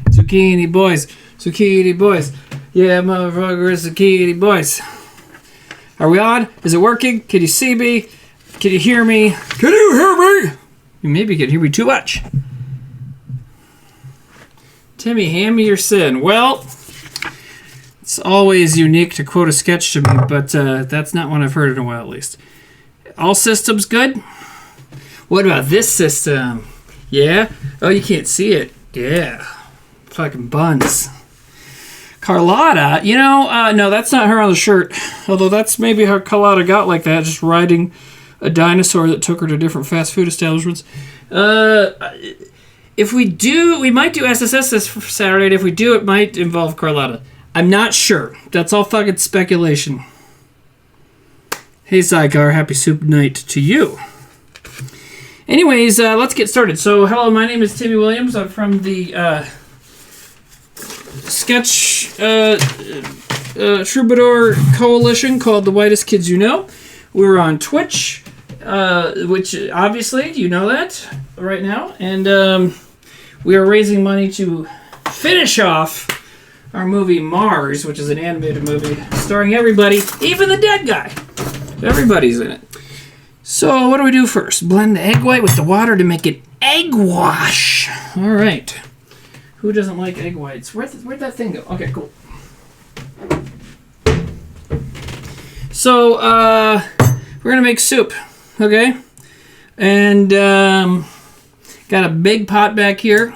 Zucchini boys, zucchini boys. Yeah, motherfuckers, zucchini boys. Are we on? Is it working? Can you see me? Can you hear me? Can you hear me? You maybe can hear me too much. Timmy, hand me your sin. Well, it's always unique to quote a sketch to me, but that's not one I've heard in a while, at least. All systems good? What about this system? Yeah? Oh, you can't see it. Yeah. Fucking buns. Carlotta, you know, no, that's not her on the shirt. Although that's maybe how Carlotta got like that, just riding a dinosaur that took her to different fast food establishments. If we do, we might do SSS this Saturday, and if we do, it might involve Carlotta. I'm not sure. That's all fucking speculation. Hey, Zygar, happy soup night to you. Anyways, let's get started. So, hello, my name is Timmy Williams. I'm from the sketch troubadour coalition called The Whitest Kids You Know. We're on Twitch, which obviously you know that right now, and we are raising money to finish off our movie Mars, which is an animated movie starring everybody, even the dead guy. Everybody's in it. So what do we do first? Blend the egg white with the water to make it egg wash. All right. Who doesn't like egg whites? Where'd that thing go? Okay, cool. So, we're going to make soup, okay? And, got a big pot back here.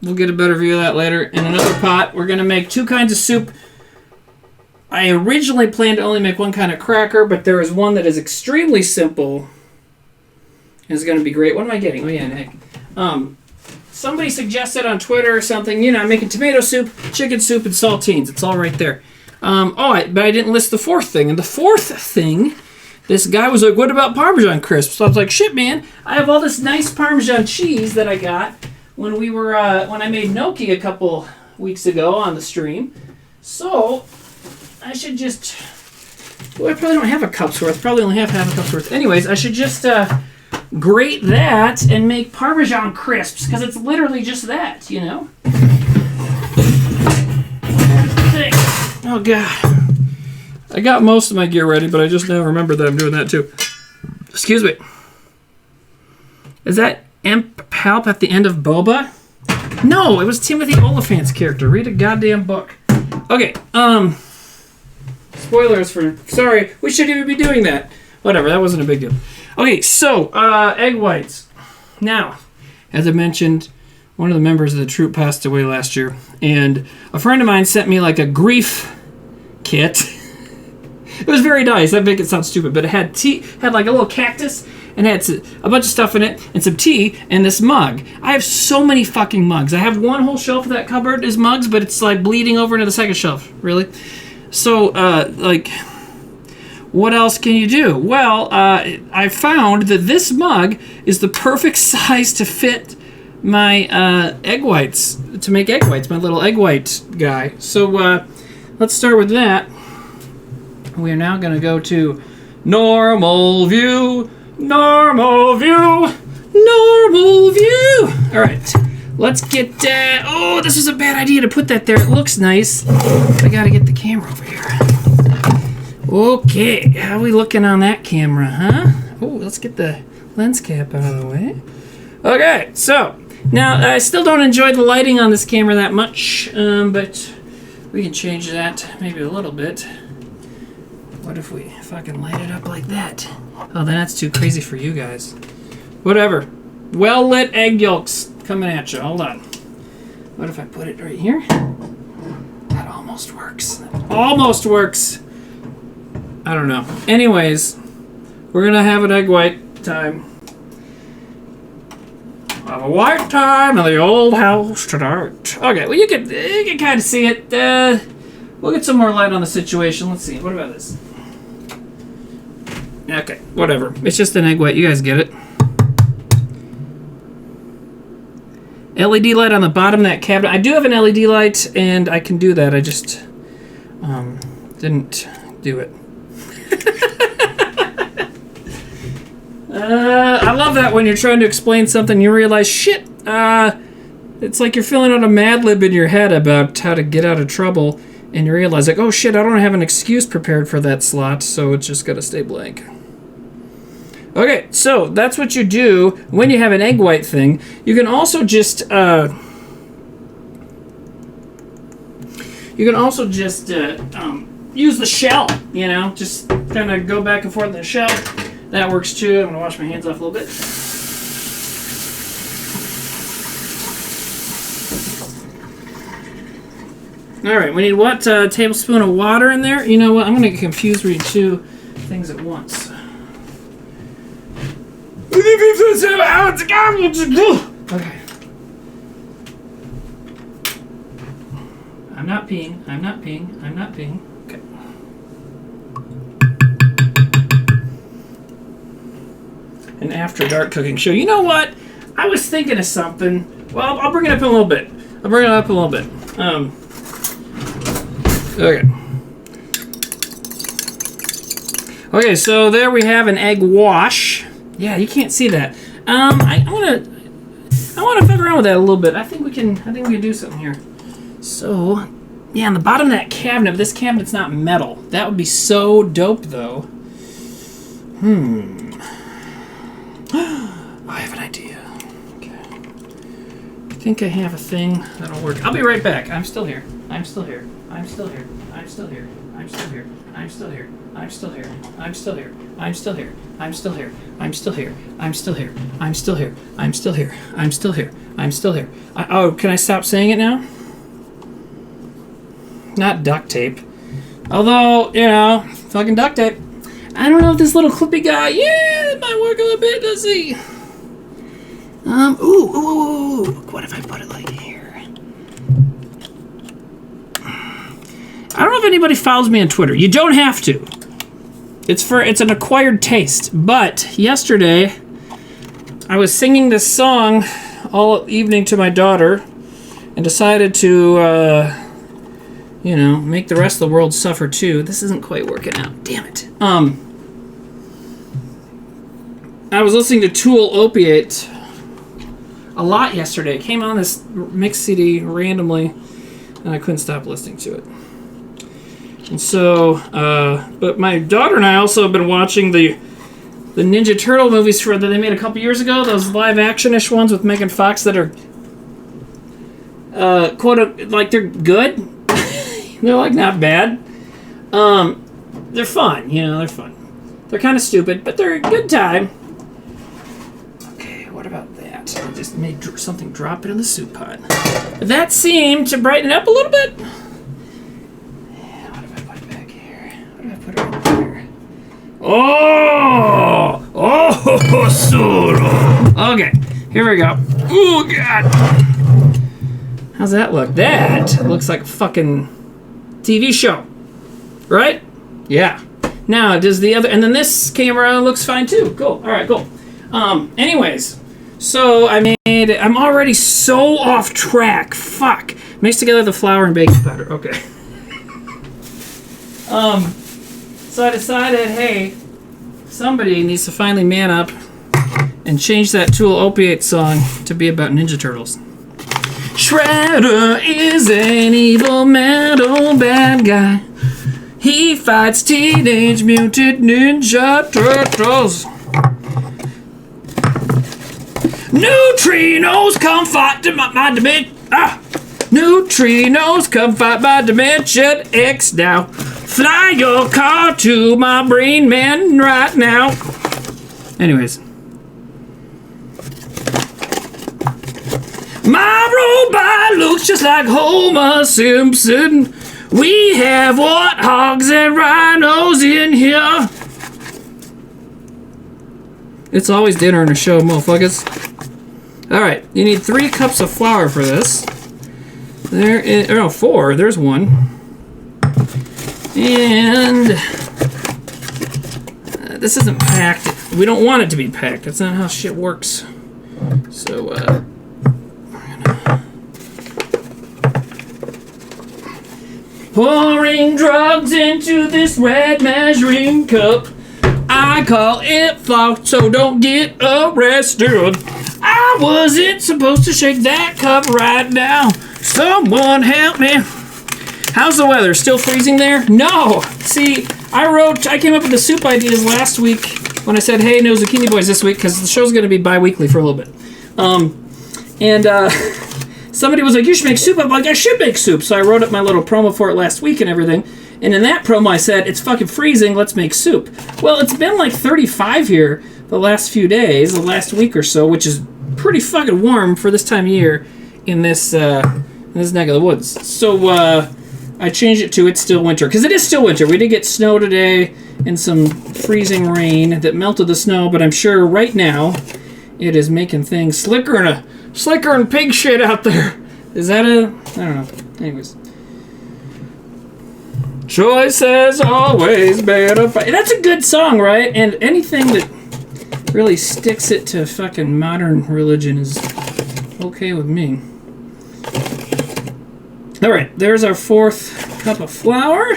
We'll get a better view of that later. In another pot, we're going to make two kinds of soup. I originally planned to only make one kind of cracker, but there is one that is extremely simple. And it's going to be great. What am I getting? Oh, yeah, Nick. Somebody suggested on Twitter or something, you know, I'm making tomato soup, chicken soup, and saltines. It's all right there. But I didn't list the fourth thing. And the fourth thing, this guy was like, what about Parmesan Crisps? So I was like, shit, man, I have all this nice Parmesan cheese that I got when we were, when I made gnocchi a couple weeks ago on the stream. So I should just, well, I probably don't have a cup's worth. Probably only have half a cup's worth. Anyways, I should just grate that and make Parmesan Crisps, because it's literally just that, you know? Oh, God. I got most of my gear ready, but I just now remembered that I'm doing that, too. Excuse me. Is that Imp Palp at the end of Boba? No, it was Timothy Oliphant's character. Read a goddamn book. Okay, spoilers for... Sorry, we shouldn't even be doing that. Whatever, that wasn't a big deal. Okay, so, egg whites. Now, as I mentioned, one of the members of the troupe passed away last year, and a friend of mine sent me, like, a grief kit. It was very nice. That make it sound stupid, but it had tea, had, like, a little cactus, and had a bunch of stuff in it, and some tea, and this mug. I have so many fucking mugs. I have one whole shelf of that cupboard is mugs, but it's, like, bleeding over into the second shelf. Really? So, like... what else can you do? Well, I found that this mug is the perfect size to fit my egg whites, to make egg whites, my little egg white guy. So let's start with that. We are now going to go to normal view, normal view. All right. Let's get, oh, this was a bad idea to put that there. It looks nice. I got to get the camera over here. Okay, how are we looking on that camera, huh? Oh, let's get the lens cap out of the way. Okay, so, now, I still don't enjoy the lighting on this camera that much, but we can change that maybe a little bit. What if we fucking light it up like that? Oh, then that's too crazy for you guys. Whatever. Well-lit egg yolks coming at you. Hold on. What if I put it right here? That almost works. That almost works. I don't know. Anyways, we're going to have an egg white time. A white time in the old house tonight. Okay, well, you can kind of see it. We'll get some more light on the situation. Let's see. What about this? Okay, whatever. It's just an egg white. You guys get it. LED light on the bottom of that cabinet. I do have an LED light, and I can do that. I just didn't do it. I love that when you're trying to explain something, you realize, shit, it's like you're filling out a Mad Lib in your head about how to get out of trouble, and you realize, like, oh shit, I don't have an excuse prepared for that slot, so it's just gotta stay blank. Okay, so that's what you do when you have an egg white thing. You can also just, use the shell, you know, just kind of go back and forth in the shell. That works too. I'm going to wash my hands off a little bit. All right, we need what? A tablespoon of water in there? You know what? I'm going to get confused reading two things at once. Okay. I'm not peeing. I'm not peeing. I'm not peeing. Okay. An after dark cooking show. You know what? I was thinking of something. Well, I'll bring it up in a little bit. Okay. Okay, so there we have an egg wash. Yeah, you can't see that. I want to fuck around with that a little bit. I think we can do something here. So, yeah, on the bottom of that cabinet, but this cabinet's not metal. That would be so dope, though. I have an idea. Okay. I think I have a thing that'll work. I'll be right back. I'm still here. I'm still here. I'm still here. I'm still here. I'm still here. I'm still here. I'm still here. I'm still here. I'm still here. I'm still here. I'm still here. I'm still here. I'm still here. I'm still here. I'm still here. I'm still here. Oh, can I stop saying it now? Not duct tape. Although, you know, fucking duct tape. I don't know if this little clippy guy, yeah, it might work a little bit, let's see. Ooh. What if I put it like here? I don't know if anybody follows me on Twitter. You don't have to. It's an acquired taste. But yesterday, I was singing this song all evening to my daughter and decided to, you know, make the rest of the world suffer too. This isn't quite working out. Damn it. I was listening to Tool Opiate a lot yesterday. It came on this mix CD randomly, and I couldn't stop listening to it. And so, but my daughter and I also have been watching the Ninja Turtle movies that they made a couple years ago. Those live action-ish ones with Megan Fox that are, like they're good. They're like not bad. They're fun, you know, they're fun. They're kind of stupid, but they're a good time. Okay, what about that? I just made something drop into the soup pot. That seemed to brighten it up a little bit. Yeah, what if I put it back here? What if I put it right there? Oh, solo. Okay, here we go. Oh, God. How's that look? That looks like a fucking TV show, right? Yeah. Now, does the other... And then this camera looks fine, too. Cool. All right, cool. Anyways, so I'm already so off track. Fuck. Mix together the flour and baking powder. Okay. So I decided, hey, somebody needs to finally man up and change that Tool Opiate song to be about Ninja Turtles. Shredder is an evil metal bad guy. He fights Teenage Mutant Ninja Turtles. Neutrinos come fight my dimension. Neutrinos come fight my Dimension X now. Fly your car to my brain man right now. Anyways. My robot looks just like Homer Simpson. We have warthogs and rhinos in here. It's always dinner and a show, motherfuckers. Alright, you need 3 cups of flour for this. There is, oh, 4. There's 1. And this isn't packed. We don't want it to be packed. That's not how shit works. So, we're gonna... Pouring drugs into this red measuring cup. I call it flour, so don't get arrested. I wasn't supposed to shake that cup right now. Someone help me. How's the weather? Still freezing there? No. See, I came up with the soup ideas last week when I said, hey, no Zucchini Boys this week, because the show's going to be bi-weekly for a little bit. Somebody was like, you should make soup. I'm like, I should make soup. So I wrote up my little promo for it last week and everything. And in that promo, I said, it's fucking freezing. Let's make soup. Well, it's been like 35 here the last few days, the last week or so, which is pretty fucking warm for this time of year in this neck of the woods. So I changed it to it's still winter, because it is still winter. We did get snow today and some freezing rain that melted the snow, but I'm sure right now it is making things slicker and pig shit out there. Is that I don't know. Anyways. Choice has always been a fight. That's a good song, right? And anything that really sticks it to fucking modern religion is okay with me. Alright, there's our 4th cup of flour.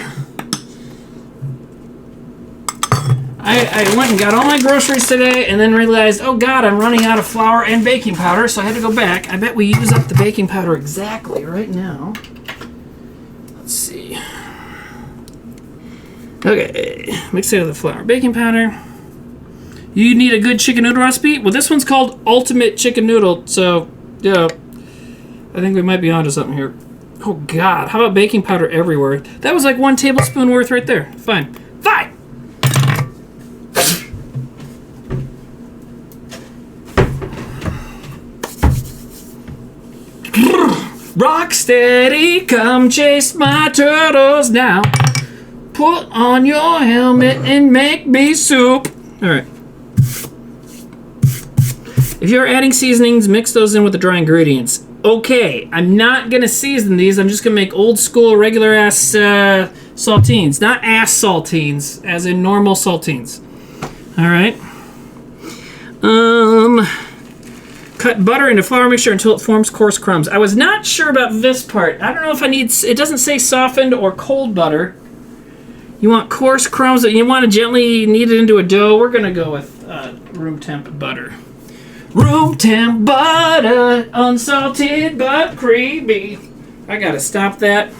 I went and got all my groceries today and then realized, oh god, I'm running out of flour and baking powder, so I had to go back. I bet we use up the baking powder exactly right now. Let's see. Okay, mix it with the flour. Baking powder. You need a good chicken noodle recipe? Well, this one's called Ultimate Chicken Noodle, so, yeah. I think we might be onto something here. Oh, God. How about baking powder everywhere? That was like 1 tablespoon worth right there. Fine. Fine! Rock steady, come chase my turtles now. Put on your helmet and make me soup. Alright. If you're adding seasonings, mix those in with the dry ingredients. Okay, I'm not going to season these. I'm just going to make old school, regular ass saltines. Not ass saltines, as in normal saltines. Alright. Cut butter into flour mixture until it forms coarse crumbs. I was not sure about this part. I don't know if I need... It doesn't say softened or cold butter. You want coarse crumbs that you want to gently knead it into a dough. We're going to go with room temp butter. Room temp butter, unsalted but creamy. I gotta stop that.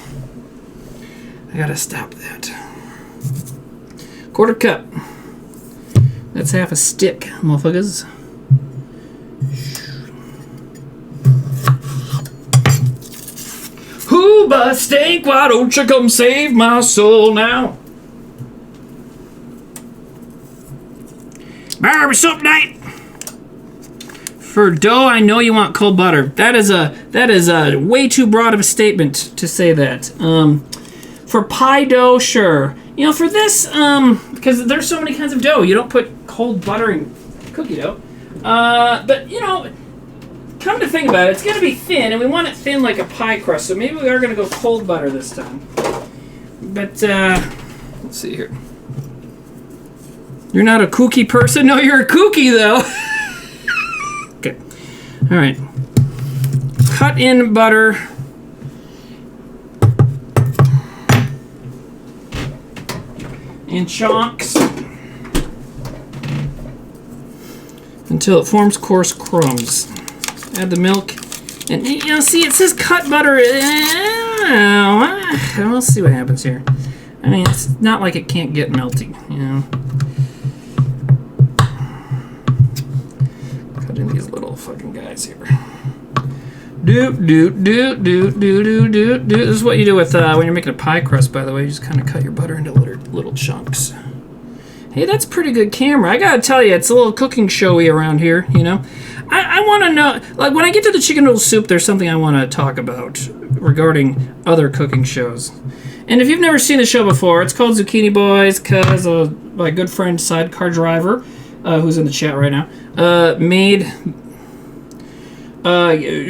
Quarter cup. That's half a stick, motherfuckers. Who but stink? Why don't you come save my soul now? Barbie soup night. For dough, I know you want cold butter. That is a way too broad of a statement to say that. For pie dough, sure. You know, for this, because there's so many kinds of dough, you don't put cold butter in cookie dough. But you know, come to think about it, it's gonna be thin, and we want it thin like a pie crust. So maybe we are gonna go cold butter this time. But let's see here. You're not a kooky person. No, you're a kooky though. Okay. All right. Cut in butter. In chunks. until it forms coarse crumbs. Add the milk. And, you know, see, it says cut butter. We'll see what happens here. I mean, it's not like it can't get melty, you know. Cut in these little fucking guys here. This is what you do with when you're making a pie crust, by the way. You just kind of cut your butter into little chunks. Hey, that's pretty good camera. I gotta tell you, it's a little cooking showy around here, you know. I want to know, like, when I get to the chicken noodle soup, there's something I want to talk about regarding other cooking shows. And if you've never seen the show before, it's called Zucchini Boys because my good friend Sidecar Driver, who's in the chat right now,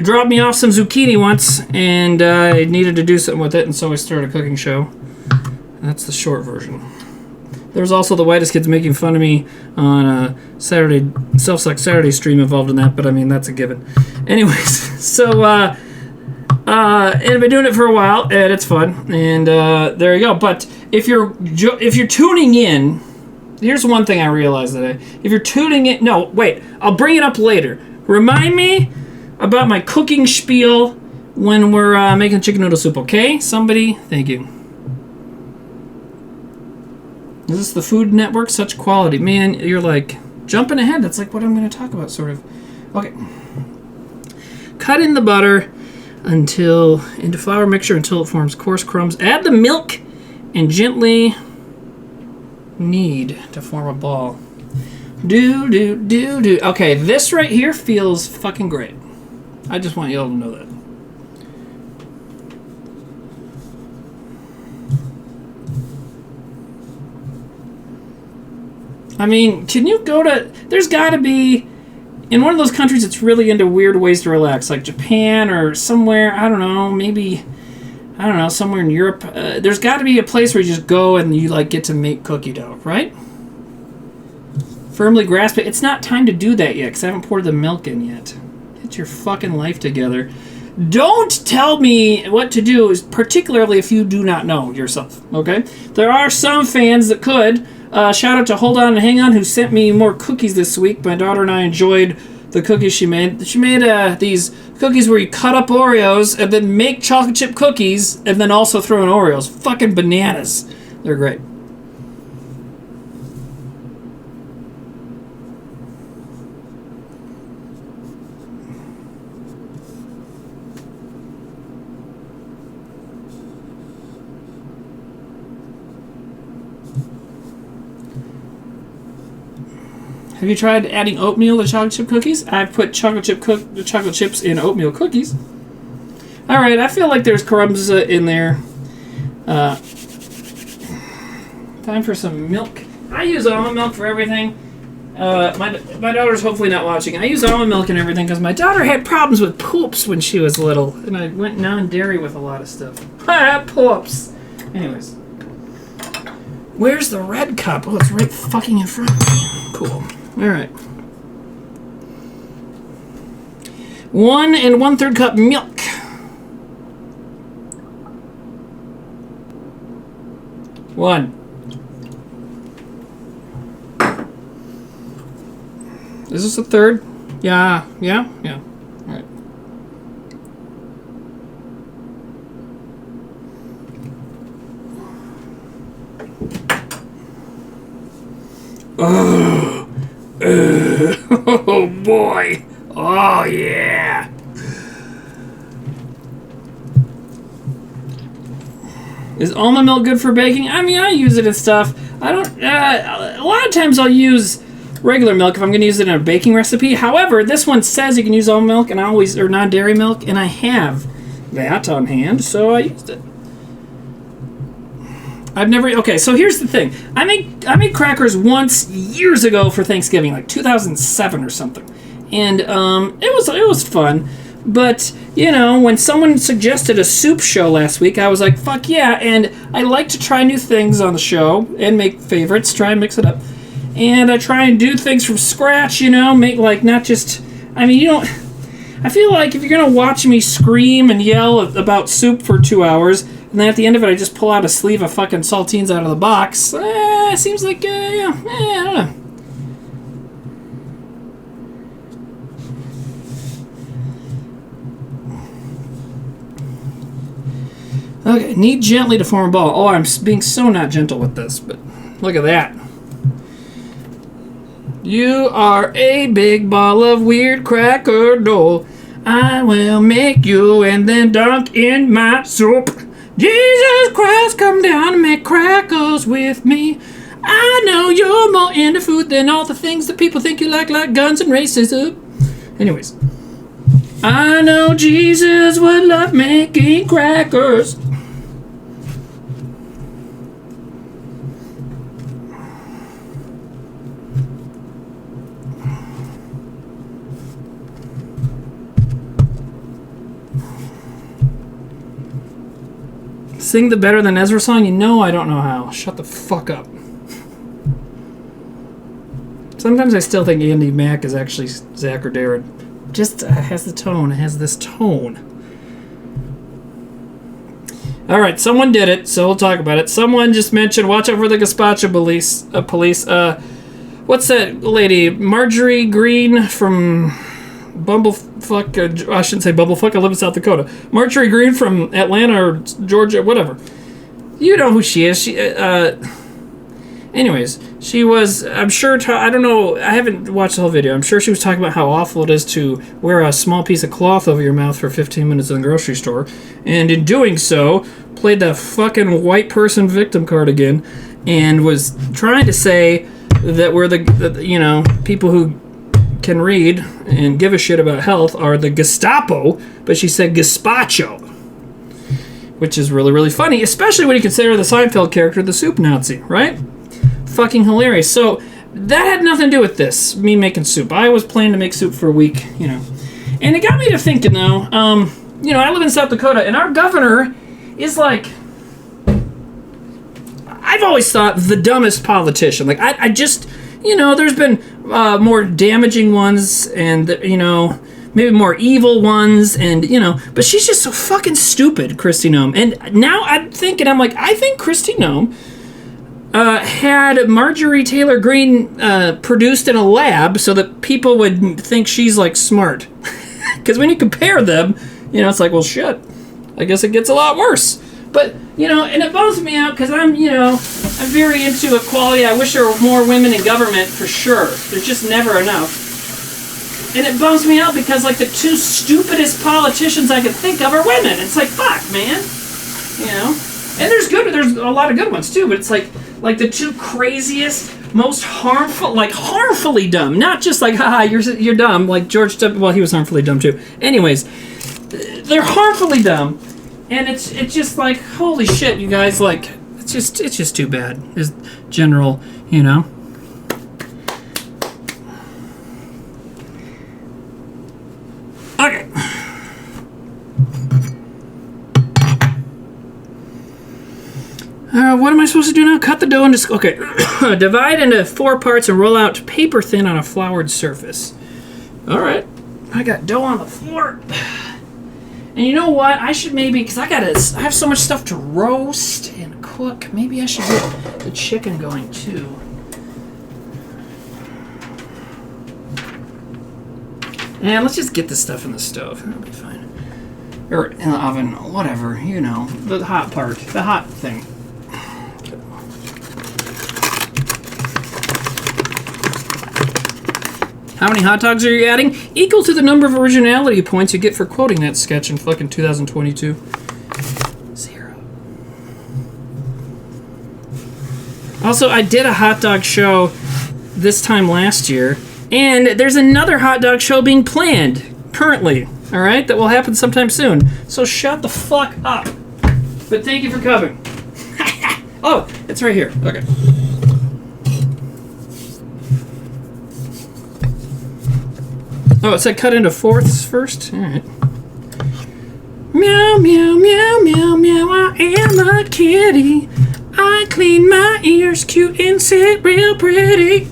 dropped me off some zucchini once, and I needed to do something with it, and so I started a cooking show. That's the short version. There's also the Whitest Kids making fun of me on a Saturday Self-Select Saturday stream involved in that, but I mean, that's a given. Anyways, so and I've been doing it for a while, and it's fun, and there you go. But if you're tuning in, here's one thing I realized today. If you're tuning in, no, wait, I'll bring it up later. Remind me about my cooking spiel when we're making chicken noodle soup, okay? Somebody, thank you. Is this the Food Network? Such quality. Man, you're like jumping ahead. That's like what I'm going to talk about, sort of. Okay. Cut in the butter into flour mixture until it forms coarse crumbs. Add the milk and gently knead to form a ball. Okay, this right here feels fucking great. I just want you all to know that. I mean, can you go to... There's got to be... In one of those countries that's really into weird ways to relax, like Japan or somewhere, I don't know, maybe... I don't know, somewhere in Europe. There's got to be a place where you just go and you, like, get to make cookie dough, right? Firmly grasp it. It's not time to do that yet, because I haven't poured the milk in yet. Get your fucking life together. Don't tell me what to do, particularly if you do not know yourself, okay? There are some fans that could... shout out to Hold On and Hang On, who sent me more cookies this week. My daughter and I enjoyed the cookies she made. She made these cookies where you cut up Oreos and then make chocolate chip cookies and then also throw in Oreos. Fucking bananas. They're great. Have you tried adding oatmeal to chocolate chip cookies? I've put chocolate chips in oatmeal cookies. All right, I feel like there's crumbs in there. Time for some milk. I use almond milk for everything. My daughter's hopefully not watching. I use almond milk and everything because my daughter had problems with poops when she was little, and I went non-dairy with a lot of stuff. Poops. Anyways, where's the red cup? Oh, it's right fucking in front of me. Cool. All right. 1 1/3 cup milk. One. Is this a third? Yeah. All right. Oh boy. Oh yeah. Is almond milk good for baking? I mean, I use it and stuff. I don't. A lot of times I'll use regular milk if I'm going to use it in a baking recipe. However, this one says you can use almond milk, and or non-dairy milk, and I have that on hand, so I used it. I've never. Okay, so here's the thing. I made crackers once years ago for Thanksgiving, like 2007 or something, and it was fun. But you know, when someone suggested a soup show last week, I was like, fuck yeah! And I like to try new things on the show and make favorites, try and mix it up, and I try and do things from scratch. You know, make like not just. I mean, you don't. I feel like if you're gonna watch me scream and yell about soup for 2 hours, and then at the end of it I just pull out a sleeve of fucking saltines out of the box, seems like, I don't know. Okay, knead gently to form a ball. Oh, I'm being so not gentle with this, but look at that. You are a big ball of weird cracker dough. I will make you and then dunk in my soup. Jesus Christ, come down and make crackers with me. I know you're more into food than all the things that people think you like guns and racism. Anyways. I know Jesus would love making crackers. Sing the Better Than Ezra song? You know I don't know how. Shut the fuck up. Sometimes I still think Andy Mack is actually Zack or Darren. Just has the tone. It has this tone. Alright, someone did it, so we'll talk about it. Someone just mentioned, watch out for the gazpacho police. What's that lady? Marjorie Green from Bumblefuck. I shouldn't say Bumblefuck. I live in South Dakota. Marjorie Green from Atlanta or Georgia, whatever. You know who she is. Anyways, she was, I'm sure, I don't know, I haven't watched the whole video. I'm sure she was talking about how awful it is to wear a small piece of cloth over your mouth for 15 minutes in the grocery store. And in doing so, played the fucking white person victim card again. And was trying to say that we're the people who can read and give a shit about health are the Gestapo. But she said gazpacho. Which is really, really funny. Especially when you consider the Seinfeld character, the soup Nazi, right? Fucking hilarious. So that had nothing to do with this, me making soup. I was planning to make soup for a week, and it got me to thinking though. I live in South Dakota, and our governor is like, I've always thought the dumbest politician. Like I just, there's been more damaging ones, and maybe more evil ones, and but she's just so fucking stupid, Kristi Noem. And now I'm thinking, I think Kristi Noem had Marjorie Taylor Greene produced in a lab so that people would think she's like smart. Because when you compare them, it's like, well, shit. I guess it gets a lot worse. But and it bums me out because I'm very into equality. I wish there were more women in government for sure. There's just never enough. And it bums me out because like the two stupidest politicians I can think of are women. It's like, fuck, man. And there's a lot of good ones too, but it's like the two craziest, most harmful, like harmfully dumb, not just like, haha, you're dumb, like George W. Well, he was harmfully dumb too. Anyways, they're harmfully dumb, and it's just like, holy shit, you guys, like, it's just too bad. Is general, Okay. What am I supposed to do now? Cut the dough and just... Okay. Divide into 4 parts and roll out paper thin on a floured surface. Alright. I got dough on the floor. And you know what? I should maybe... Because I have so much stuff to roast and cook. Maybe I should get the chicken going too. And let's just get this stuff in the stove. That'll be fine. Or in the oven. Whatever. The hot part. The hot thing. How many hot dogs are you adding? Equal to the number of originality points you get for quoting that sketch in fucking 2022. 0. Also, I did a hot dog show this time last year, and there's another hot dog show being planned currently, alright, that will happen sometime soon. So shut the fuck up. But thank you for coming. Oh, it's right here. Okay. Oh, it said cut into fourths first? Alright. Meow, meow, meow, meow, meow, I am a kitty. I clean my ears cute and sit real pretty.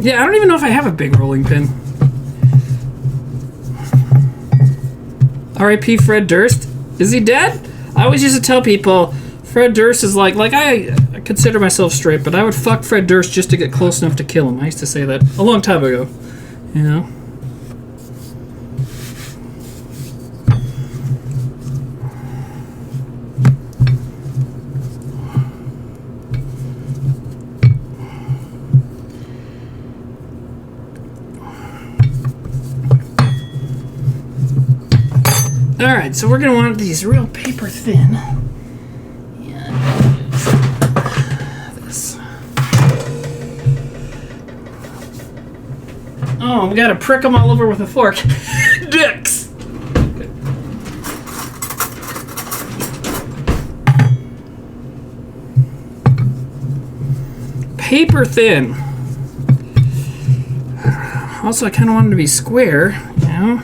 Yeah, I don't even know if I have a big rolling pin. R.I.P. Fred Durst. Is he dead? I always used to tell people Fred Durst is like I consider myself straight, but I would fuck Fred Durst just to get close enough to kill him. I used to say that a long time ago. Alright, so we're going to want these real paper thin. Yeah. This. Oh, we got to prick them all over with a fork. Dicks! Paper thin. Also, I kind of want them to be square, you know?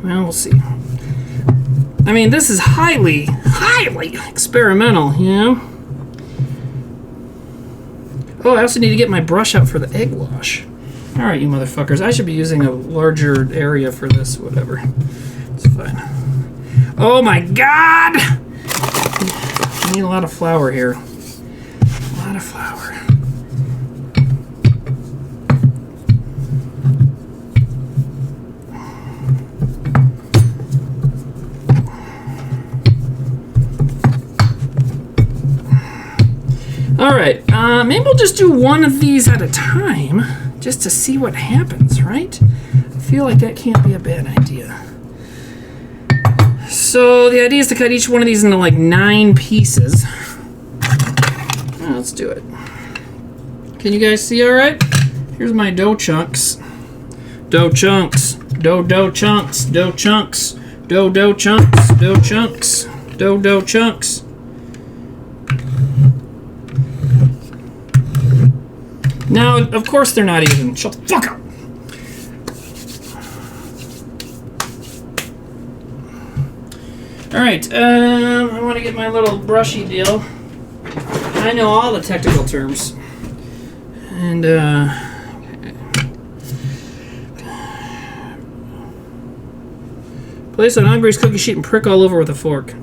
Well, we'll see. I mean, this is highly experimental, you know? Oh, I also need to get my brush out for the egg wash. Alright, you motherfuckers. I should be using a larger area for this, whatever. It's fine. Oh my god! I need a lot of flour here. A lot of flour. Alright, maybe we'll just do one of these at a time, just to see what happens, right? I feel like that can't be a bad idea. So, the idea is to cut each one of these into like 9 pieces. Let's do it. Can you guys see alright? Here's my dough chunks. Dough chunks. Dough chunks. Dough chunks. Dough chunks. Dough chunks. Dough chunks. Now, of course they're not even. Shut the fuck up! Alright, I want to get my little brushy deal. I know all the technical terms. And, place on Aubrey's cookie sheet and prick all over with a fork.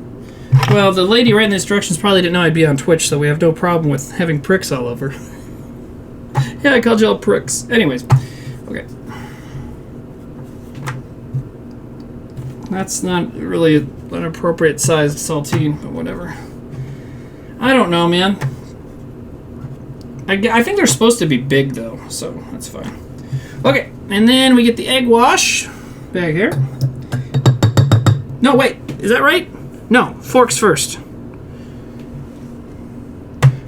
Well, the lady writing the instructions probably didn't know I'd be on Twitch, so we have no problem with having pricks all over. Yeah, I called you all pricks. Anyways, okay. That's not really an appropriate sized saltine, but whatever. I don't know, man. I think they're supposed to be big, though, so that's fine. Okay, and then we get the egg wash back here. No, wait, is that right? No, forks first.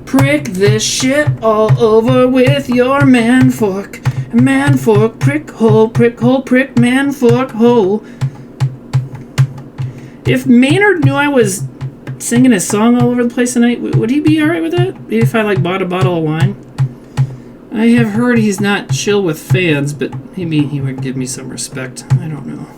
Prick this shit all over with your man fork. Man fork, prick hole, prick, man fork, hole. If Maynard knew I was singing his song all over the place tonight, would he be alright with that? Maybe if I bought a bottle of wine? I have heard he's not chill with fans, but maybe he would give me some respect. I don't know.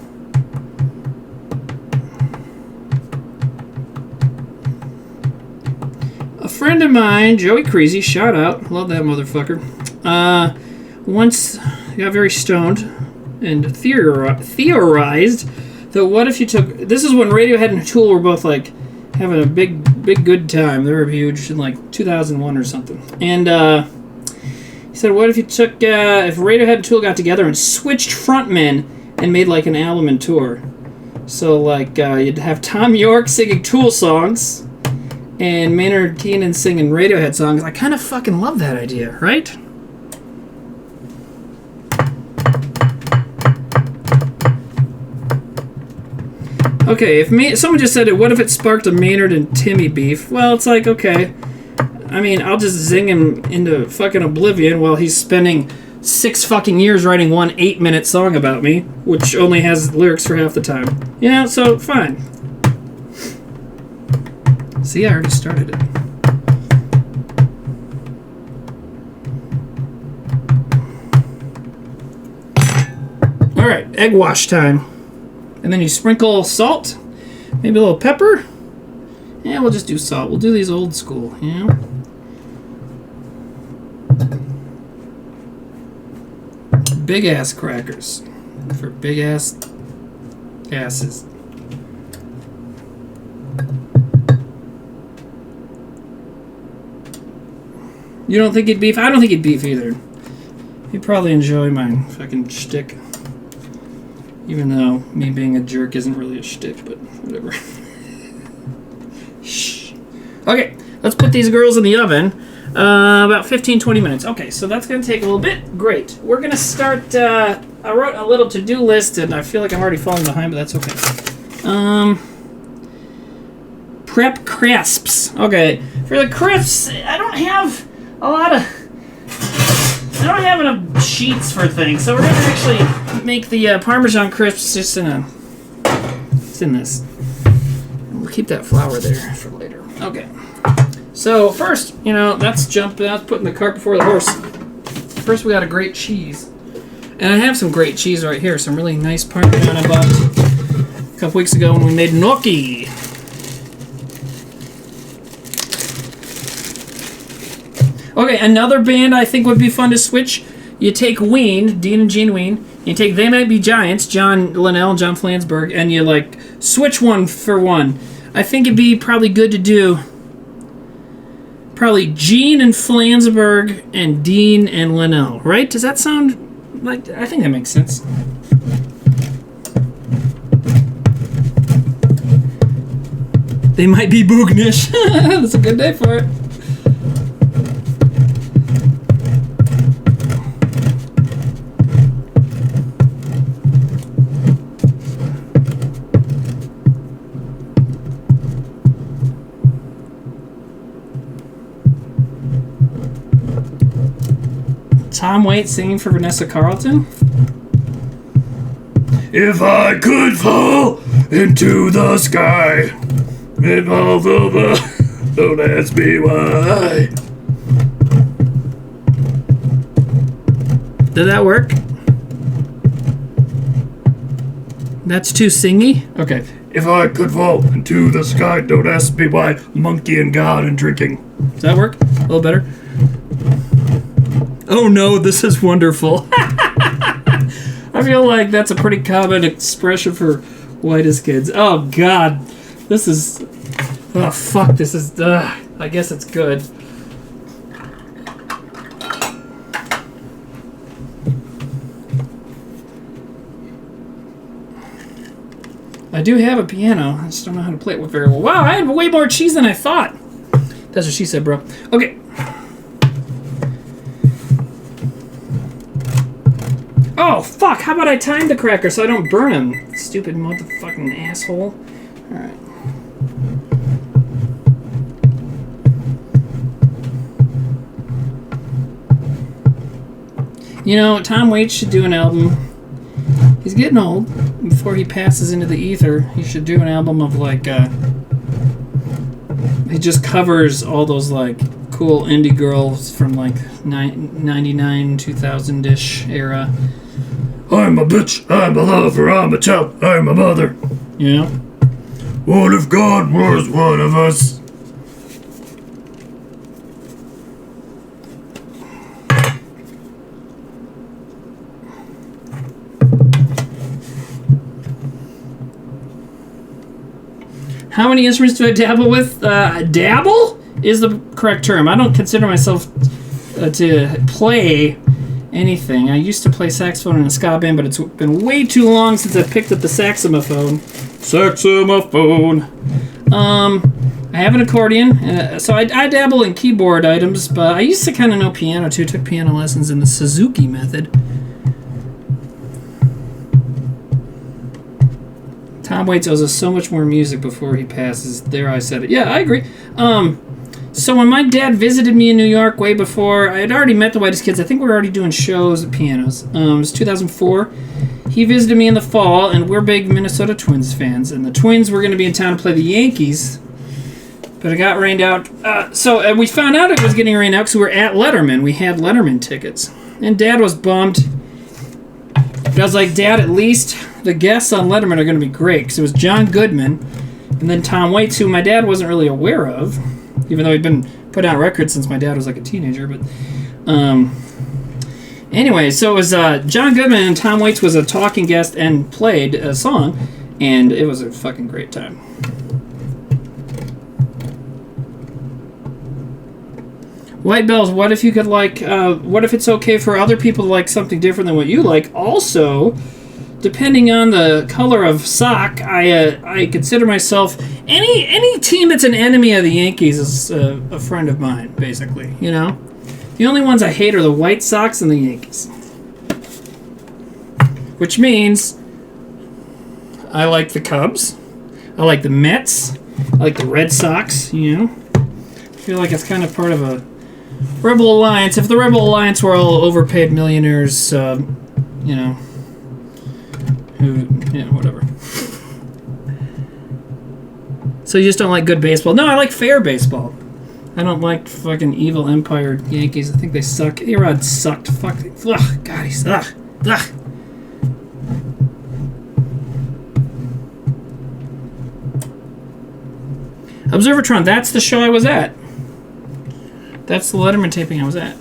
A friend of mine, Joey Creasy, shout out, love that motherfucker, once got very stoned and theorized that what if you took, this is when Radiohead and Tool were both like having a big good time. They were huge in like 2001 or something. And he said, what if you took, if Radiohead and Tool got together and switched frontmen and made like an album and tour. So like you'd have Tom York singing Tool songs and Maynard Keenan singing Radiohead songs. I kind of fucking love that idea, right? Okay, if someone just said it, what if it sparked a Maynard and Timmy beef? Well, it's like, okay. I mean, I'll just zing him into fucking oblivion while he's spending 6 fucking years writing one 8-minute song about me, which only has lyrics for half the time. Yeah, so, fine. See, I already started it. Alright, egg wash time. And then you sprinkle salt, maybe a little pepper. Yeah, we'll just do salt. We'll do these old school, you know? Big ass crackers for big ass asses. You don't think he'd beef? I don't think he'd beef either. He'd probably enjoy my fucking shtick. Even though me being a jerk isn't really a shtick, but whatever. Shh. Okay, let's put these girls in the oven. About 15-20 minutes. Okay, so that's going to take a little bit. Great. We're going to start... I wrote a little to-do list, and I feel like I'm already falling behind, but that's okay. Prep crisps. Okay, for the crisps, I don't have enough sheets for things, so we're gonna actually make the Parmesan crisps just in this. We'll keep that flour there for later. Okay. So first, let's putting the cart before the horse. First, we got a great cheese, and I have some great cheese right here. Some really nice Parmesan I bought a couple weeks ago when we made gnocchi. Okay, another band I think would be fun to switch. You take Ween, Dean and Gene Ween. You take They Might Be Giants, John Linnell and John Flansburgh, and you switch one for one. I think it'd be probably good to do probably Gene and Flansburgh and Dean and Linnell, right? Does that sound like... I think that makes sense. They might be boognish. That's a good day for it. Tom Waits singing for Vanessa Carlton. If I could fall into the sky, don't ask me why. Did that work? That's too singy? Okay. If I could fall into the sky, don't ask me why. Monkey and God and drinking. Does that work? A little better? Oh no, this is wonderful. I feel like that's a pretty common expression for whitest kids. Oh god. This is... Oh fuck, this is... I guess it's good. I do have a piano. I just don't know how to play it with very well. Wow, I had way more cheese than I thought. That's what she said, bro. Okay. Oh, fuck! How about I time the cracker so I don't burn him? Stupid motherfucking asshole. Alright. Tom Waits should do an album. He's getting old. Before he passes into the ether, he should do an album of, he just covers all those, cool indie girls from, 99, 2000-ish era. I'm a bitch, I'm a lover, I'm a child, I'm a mother. Yeah. What if God was one of us? How many instruments do I dabble with? Dabble is the correct term. I don't consider myself to play anything. I used to play saxophone in a ska band, but it's been way too long since I picked up the saxophone. I have an accordion, so I dabble in keyboard items, but I used to kind of know piano too. Took piano lessons in the Suzuki method. Tom Waits owes us so much more music before he passes. There, I said it. Yeah, I agree. So when my dad visited me in New York way before, I had already met the Whitest Kids. I think we were already doing shows at pianos. It was 2004. He visited me in the fall, and we're big Minnesota Twins fans. And the Twins were going to be in town to play the Yankees, but it got rained out. So we found out it was getting rained out because we were at Letterman. We had Letterman tickets. And Dad was bummed. I was like, Dad, at least the guests on Letterman are going to be great, because it was John Goodman and then Tom Waits, who my dad wasn't really aware of, even though he'd been putting out records since my dad was like a teenager. But anyway, so it was John Goodman, and Tom Waits was a talking guest and played a song, and it was a fucking great time. White Bells, what if you could what if it's okay for other people to like something different than what you like? Also, depending on the color of sock, I consider myself... Any team that's an enemy of the Yankees is a friend of mine, basically, The only ones I hate are the White Sox and the Yankees. Which means I like the Cubs, I like the Mets. I like the Red Sox, you know. I feel like it's kind of part of a Rebel Alliance. If the Rebel Alliance were all overpaid millionaires, you know, who, whatever. So you just don't like good baseball? No, I like fair baseball. I don't like fucking evil Empire Yankees. I think they suck. A-Rod sucked. Fuck. Ugh, God, he's... Ugh. Ugh. Observatron, that's the show I was at. That's the Letterman taping I was at.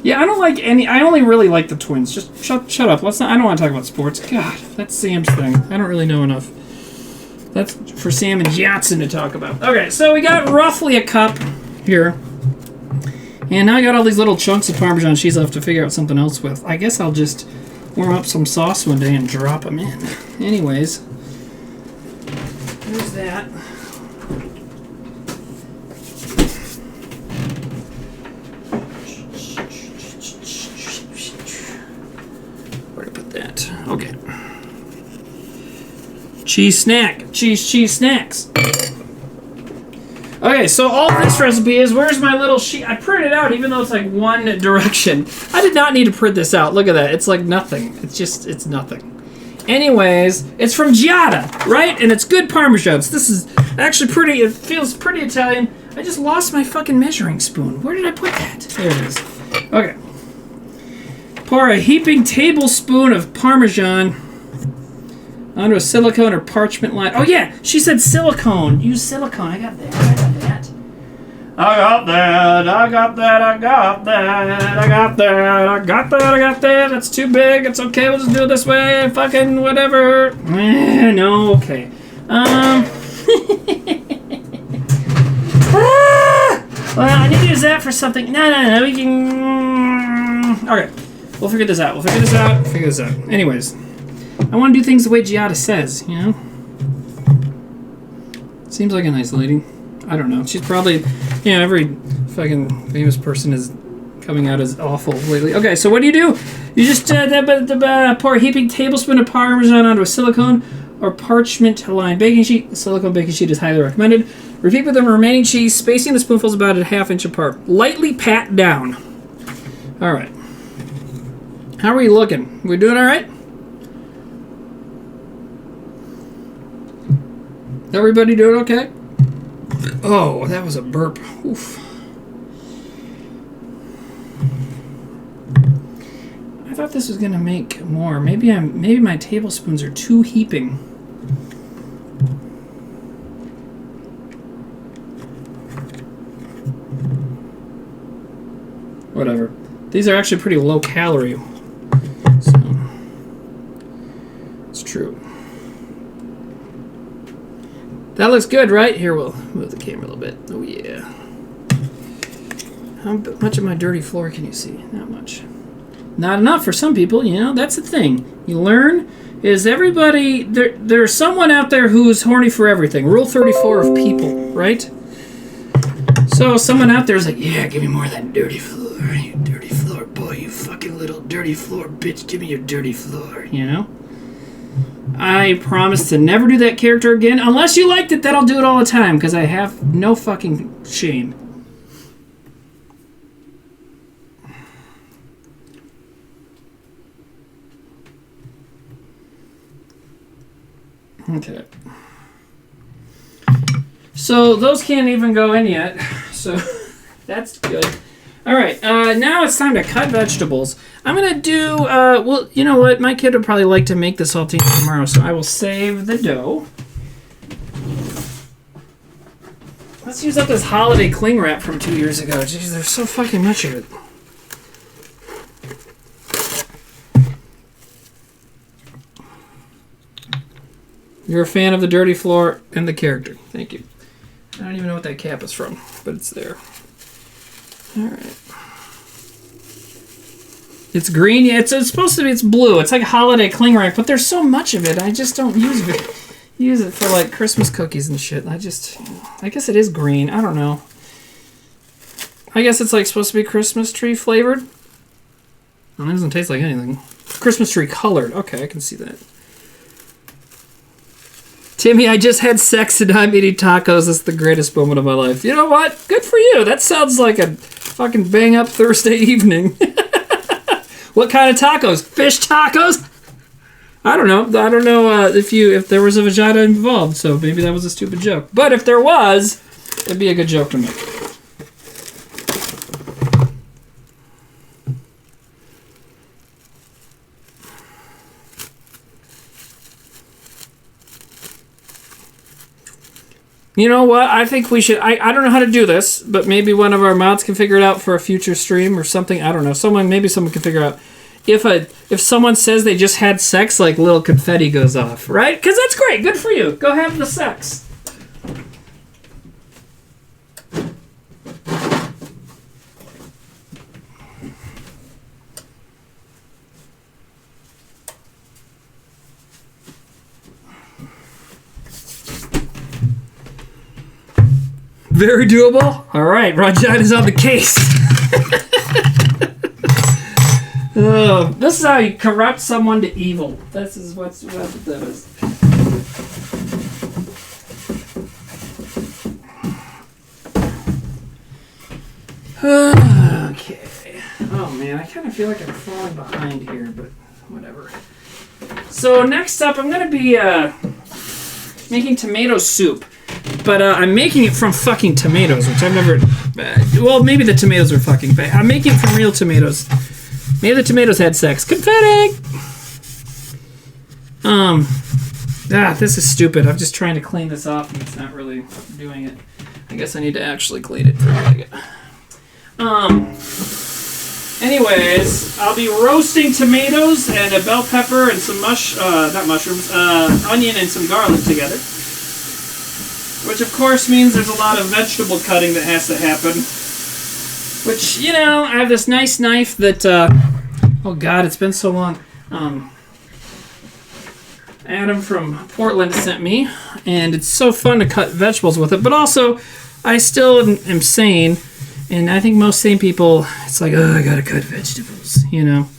Yeah, I don't like any... I only really like the Twins. Just shut up. Let's not... I don't want to talk about sports. God, that's Sam's thing. I don't really know enough. That's for Sam and Johnson to talk about. Okay, so we got roughly a cup here. And now I got all these little chunks of Parmesan cheese left to figure out something else with. I guess I'll just warm up some sauce one day and drop them in. Anyways, there's that. Where to put that? Okay. Cheese snack. Cheese snacks. Okay, so all this recipe is, where's my little sheet? I printed it out even though it's like one direction. I did not need to print this out. Look at that. It's like nothing. It's nothing. Anyways, it's from Giada, right? And it's good Parmesans. This is actually pretty, it feels pretty Italian. I just lost my fucking measuring spoon. Where did I put that? There it is. Okay. Pour a heaping tablespoon of Parmesan onto a silicone or parchment line. Oh yeah, she said silicone. Use silicone. I got that. I got that. That's too big. It's okay. We'll just do it this way. Fucking whatever. No, okay. Well, I need to use that for something. No. We can... Okay. We'll figure this out. Anyways. I want to do things the way Giada says, you know? Seems like a nice lady. I don't know. She's probably, every fucking famous person is coming out as awful lately. Okay, so what do? You just pour a heaping tablespoon of Parmesan onto a silicone or parchment-lined baking sheet. The silicone baking sheet is highly recommended. Repeat with the remaining cheese, spacing the spoonfuls about a ½ inch apart. Lightly pat down. All right. How are we looking? We doing all right? Everybody doing okay? Oh, that was a burp. Oof. I thought this was gonna make more. Maybe my tablespoons are too heaping. Whatever. These are actually pretty low calorie. So it's true. That looks good, right? Here, we'll move the camera a little bit. Oh, yeah. How much of my dirty floor can you see? Not much. Not enough for some people, That's the thing. You learn is everybody... There's someone out there who's horny for everything. Rule 34 of people, right? So someone out there is like, yeah, give me more of that dirty floor. You dirty floor boy. You fucking little dirty floor bitch. Give me your dirty floor, I promise to never do that character again. Unless you liked it, then I'll do it all the time, because I have no fucking shame. Okay. So those can't even go in yet. So that's good. All right, now it's time to cut vegetables. I'm going to do, well, you know what? My kid would probably like to make the saltine tomorrow, so I will save the dough. Let's use up this holiday cling wrap from 2 years ago. Jeez, there's so fucking much of it. You're a fan of the dirty floor and the character. Thank you. I don't even know what that cap is from, but it's there. All right. It's green. Yeah, it's supposed to be. It's blue. It's like a holiday cling wrap, but there's so much of it. I just don't use it for like Christmas cookies and shit. I guess it is green. I don't know. I guess it's like supposed to be Christmas tree flavored. Well, it doesn't taste like anything. Christmas tree colored. Okay, I can see that. Timmy, I just had sex and I'm eating tacos. That's the greatest moment of my life. You know what? Good for you. That sounds like a fucking bang up Thursday evening. What kind of tacos? Fish tacos? I don't know. I don't know if there was a vagina involved, so maybe that was a stupid joke. But if there was, it'd be a good joke to make. You know what? I think we should... I don't know how to do this, but maybe one of our mods can figure it out for a future stream or something. I don't know. Maybe someone can figure out if someone says they just had sex, like little confetti goes off, right? Because that's great. Good for you. Go have the sex. Very doable. All right, Rajat is on the case. Oh, this is how you corrupt someone to evil. This is what that is. Okay. Oh man, I kind of feel like I'm falling behind here, but whatever. So next up, I'm gonna be making tomato soup. But I'm making it from fucking tomatoes, which I've never... well, maybe the tomatoes are fucking... But I'm making it from real tomatoes. Maybe the tomatoes had sex. Confetti! This is stupid. I'm just trying to clean this off, and it's not really doing it. I guess I need to actually clean it for a second. Anyways, I'll be roasting tomatoes and a bell pepper and some not mushrooms, onion and some garlic together. Which, of course, means there's a lot of vegetable cutting that has to happen. Which, you know, I have this nice knife that, oh God, it's been so long. Adam from Portland sent me, and it's so fun to cut vegetables with it. But also, I still am sane, and I think most sane people, it's like, oh, I gotta cut vegetables, you know.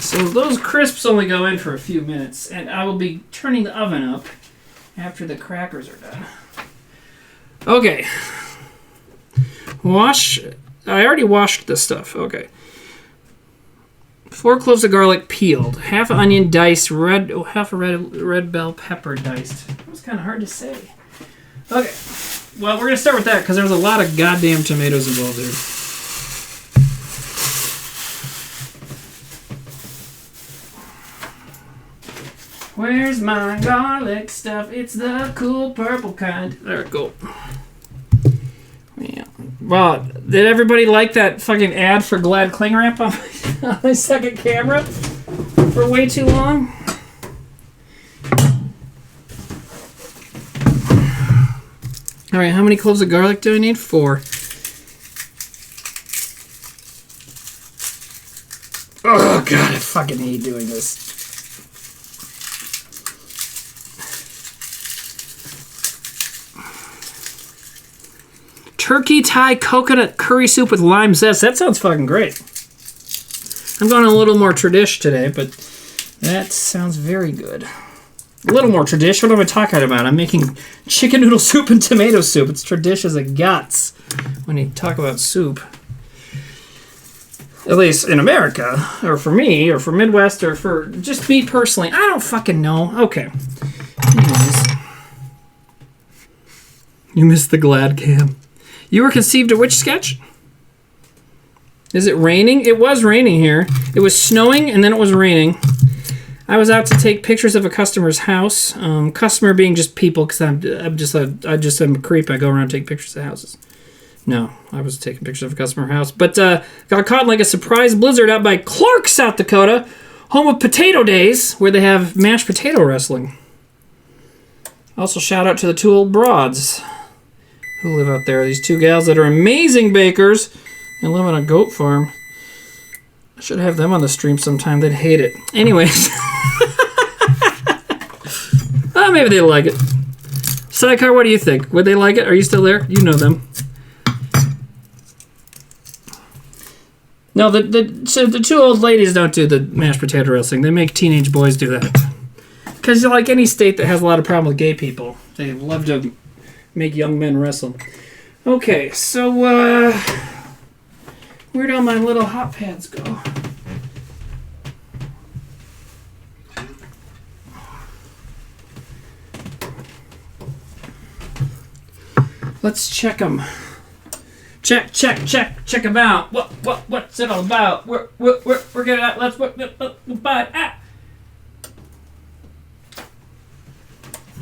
So those crisps only go in for a few minutes, and I will be turning the oven up after the crackers are done. Okay. I already washed this stuff. Okay. 4 cloves of garlic peeled, half an onion diced, half a red bell pepper diced. That was kind of hard to say. Okay. Well, we're going to start with that because there's a lot of goddamn tomatoes involved there. Where's my garlic stuff? It's the cool purple kind. There we go. Yeah. Well, did everybody like that fucking ad for Glad Cling Wrap on my second camera for way too long? All right, how many cloves of garlic do I need? 4. Oh, God, I fucking hate doing this. Turkey Thai coconut curry soup with lime zest. That sounds fucking great. I'm going a little more tradish today, but that sounds very good. A little more tradish. What am I talking about? I'm making chicken noodle soup and tomato soup. It's tradish as it guts when you talk about soup. At least in America, or for me, or for Midwest, or for just me personally. I don't fucking know. Okay. Anyways. You missed the Glad cam. You were conceived at which sketch? Is it raining? It was raining here. It was snowing and then it was raining. I was out to take pictures of a customer's house. Customer being just people, because I just am a creep. I go around and take pictures of houses. No, I was taking pictures of a customer house. But got caught in like a surprise blizzard out by Clark, South Dakota, home of Potato Days, where they have mashed potato wrestling. Also, shout out to the 2 old broads who live out there. These 2 gals that are amazing bakers and live on a goat farm. I should have them on the stream sometime. They'd hate it. Anyways. Maybe they like it. Sidecar, what do you think? Would they like it? Are you still there? You know them. No, so the two old ladies don't do the mashed potato wrestling. They make teenage boys do that. Because like any state that has a lot of problem with gay people, they love to make young men wrestle. Okay, so where'd all my little hot pads go? Let's check them. Check them out. What's it all about? We're gonna let's buy it.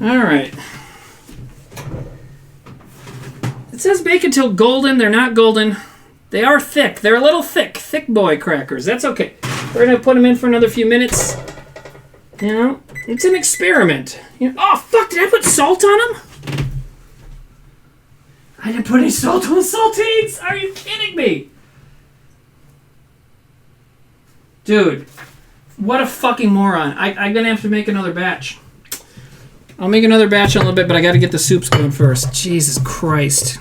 All right. It says bake until golden. They're not golden. They are thick. They're a little thick boy crackers. That's okay. We're gonna put them in for another few minutes. You know, it's an experiment. You know, oh fuck! Did I put salt on them? I didn't put any salt on the saltines! Are you kidding me? Dude, what a fucking moron. I'm gonna have to make another batch. I'll make another batch in a little bit, but I gotta get the soups going first. Jesus Christ.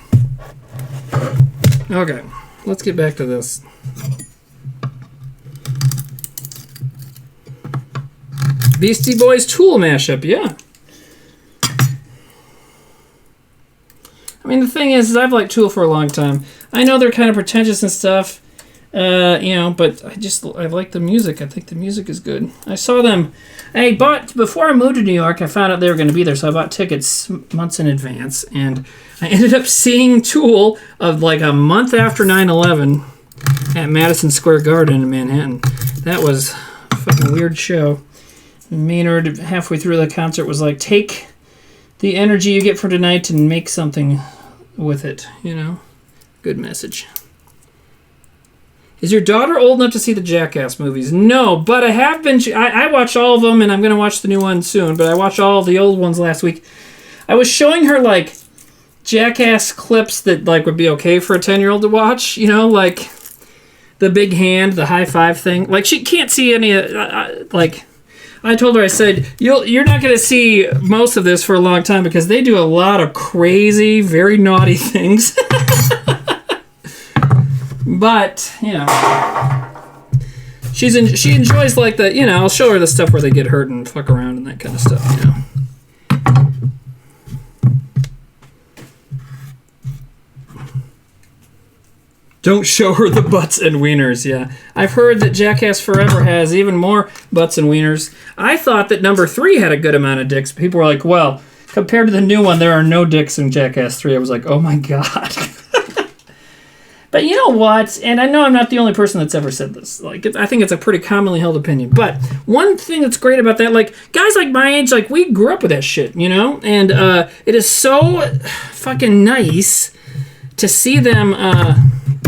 Okay, let's get back to this. Beastie Boys Tool mashup, yeah. I mean, the thing is I've liked Tool for a long time. I know they're kind of pretentious and stuff, you know, but I like the music. I think the music is good. I saw them. Before I moved to New York, I found out they were going to be there, so I bought tickets months in advance, and I ended up seeing Tool of like a month after 9/11 at Madison Square Garden in Manhattan. That was a fucking weird show. Maynard, halfway through the concert, was like, take the energy you get for tonight and make something with it, you know? Good message. Is your daughter old enough to see the Jackass movies? No, but I have been... I watched all of them, and I'm going to watch the new one soon, but I watched all the old ones last week. I was showing her, like, Jackass clips that, like, would be okay for a 10-year-old to watch, you know? Like, the big hand, the high five thing. Like, she can't see any... like... I told her, I said, you're not going to see most of this for a long time because they do a lot of crazy, very naughty things. But, you know, she enjoys, like, the, you know, I'll show her the stuff where they get hurt and fuck around and that kind of stuff, you know. Don't show her the butts and wieners, yeah. I've heard that Jackass Forever has even more butts and wieners. I thought that number 3 had a good amount of dicks. People were like, well, compared to the new one, there are no dicks in Jackass 3. I was like, oh my god. But you know what? And I know I'm not the only person that's ever said this. Like, I think it's a pretty commonly held opinion. But one thing that's great about that, like, guys like my age, like, we grew up with that shit, you know? And it is so fucking nice to see them...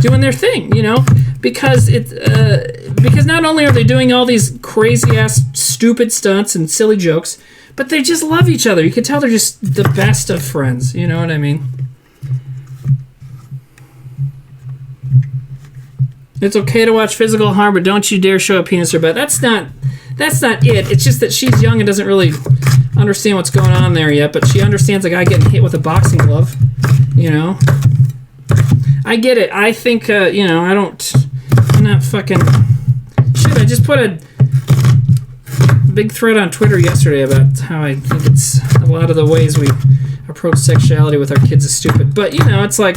doing their thing, you know, because not only are they doing all these crazy ass stupid stunts and silly jokes, but they just love each other. You can tell they're just the best of friends. You know what I mean? It's okay to watch physical harm, but don't you dare show a penis or butt. That's not it. It's just that she's young and doesn't really understand what's going on there yet, but she understands a guy getting hit with a boxing glove, you know. I get it. I think, you know, I'm not fucking... Shit, I just put a big thread on Twitter yesterday about how I think it's a lot of the ways we approach sexuality with our kids is stupid. But, you know, it's like,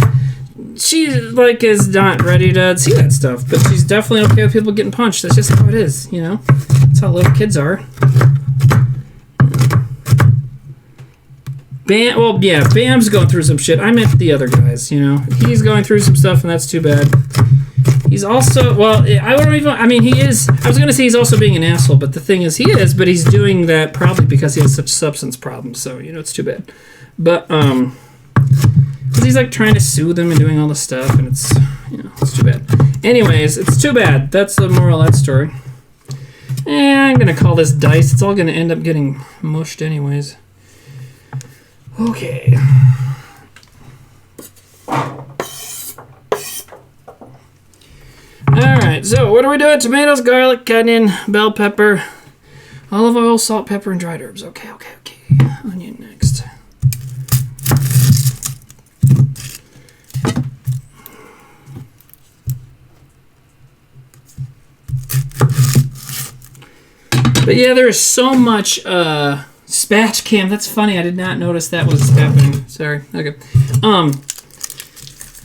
she, like, is not ready to see that stuff. But she's definitely okay with people getting punched. That's just how it is, you know? That's how little kids are. Bam's going through some shit. I meant the other guys, you know. He's going through some stuff, and that's too bad. He's also, well, he is, I was going to say he's also being an asshole, but the thing is he is, but he's doing that probably because he has such substance problems, so, you know, it's too bad. But, because he's, like, trying to soothe them and doing all this stuff, and it's, you know, it's too bad. Anyways, it's too bad. That's the moral of that story. I'm going to call this dice. It's all going to end up getting mushed anyways. Okay. Alright, so what are we doing? Tomatoes, garlic, onion, bell pepper, olive oil, salt, pepper, and dried herbs. Okay. Onion next. But yeah, there is so much spatch cam. That's funny. I did not notice that was happening. Sorry. Okay.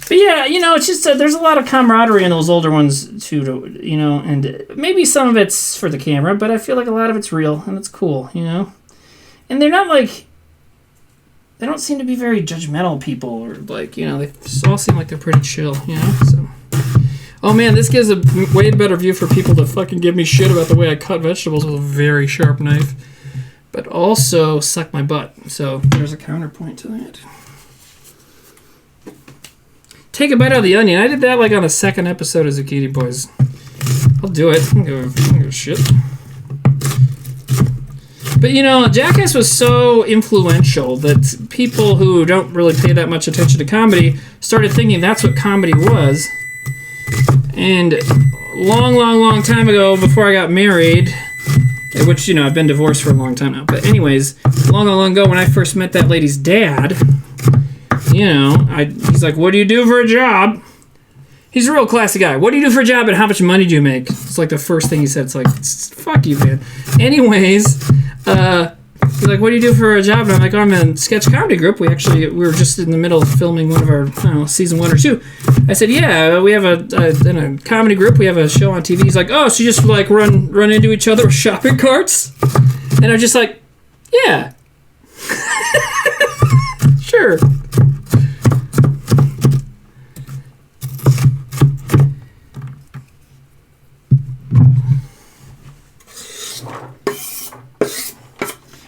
But yeah, you know, it's just there's a lot of camaraderie in those older ones too, you know, and maybe some of it's for the camera, but I feel like a lot of it's real and it's cool, you know. And they're not like, they don't seem to be very judgmental people, or like, you know, they all seem like they're pretty chill, you know. So, oh man, this gives a way better view for people to fucking give me shit about the way I cut vegetables with a very sharp knife, but also suck my butt. So there's a counterpoint to that. Take a bite out of the onion. I did that like on the second episode of Zucchini Boys. I'll do it. I don't give a shit. But you know, Jackass was so influential that people who don't really pay that much attention to comedy started thinking that's what comedy was. And long time ago, before I got married, which, you know, I've been divorced for a long time now. But anyways, long ago when I first met that lady's dad, you know, he's like, what do you do for a job? He's a real classy guy. What do you do for a job and how much money do you make? It's like the first thing he said. It's like, fuck you, man. Anyways, he's like, what do you do for a job? And I'm like, oh, I'm in a sketch comedy group. We were just in the middle of filming one of our, I don't know, season 1 or 2. I said, yeah, we have in a comedy group. We have a show on TV. He's like, oh, so you just like run into each other with shopping carts? And I'm just like, yeah. Sure.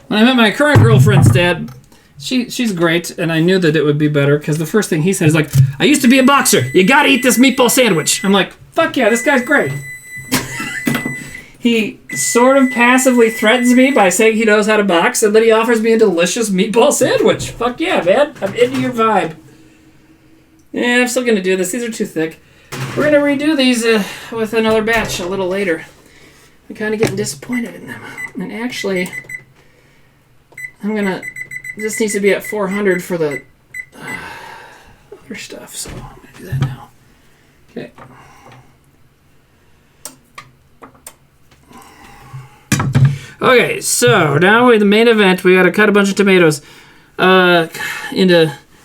When I met my current girlfriend's dad, she's great, and I knew that it would be better, because the first thing he said is like, I used to be a boxer. You gotta eat this meatball sandwich. I'm like, fuck yeah, this guy's great. He sort of passively threatens me by saying he knows how to box, and then he offers me a delicious meatball sandwich. Fuck yeah, man. I'm into your vibe. Yeah, I'm still gonna do this. These are too thick. We're gonna redo these with another batch a little later. I'm kind of getting disappointed in them. And actually, this needs to be at 400 for the other stuff, so I'm going to do that now. Okay. Okay, so now we're the main event. We got to cut a bunch of tomatoes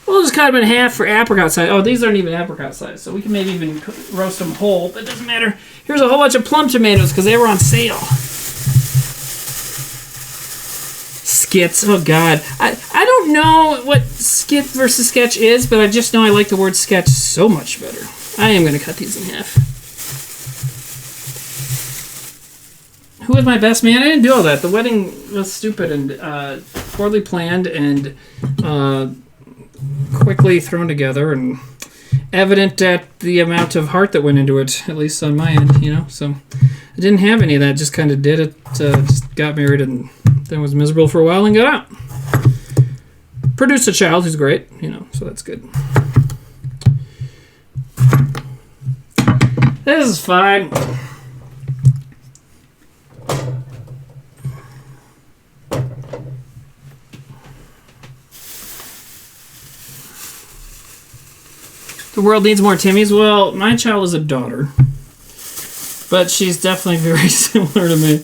we'll just cut them in half for apricot size. Oh, these aren't even apricot size, so we can maybe even roast them whole, but it doesn't matter. Here's a whole bunch of plum tomatoes because they were on sale. Skits. Oh, God. I don't know what skit versus sketch is, but I just know I like the word sketch so much better. I am going to cut these in half. Who was my best man? I didn't do all that. The wedding was stupid and poorly planned and quickly thrown together and evident at the amount of heart that went into it, at least on my end, you know. So I didn't have any of that. Just kind of did it. Just got married and then was miserable for a while and got out. Produced a child who's great, you know, so that's good. This is fine. The world needs more Timmys. Well, my child is a daughter, but she's definitely very similar to me.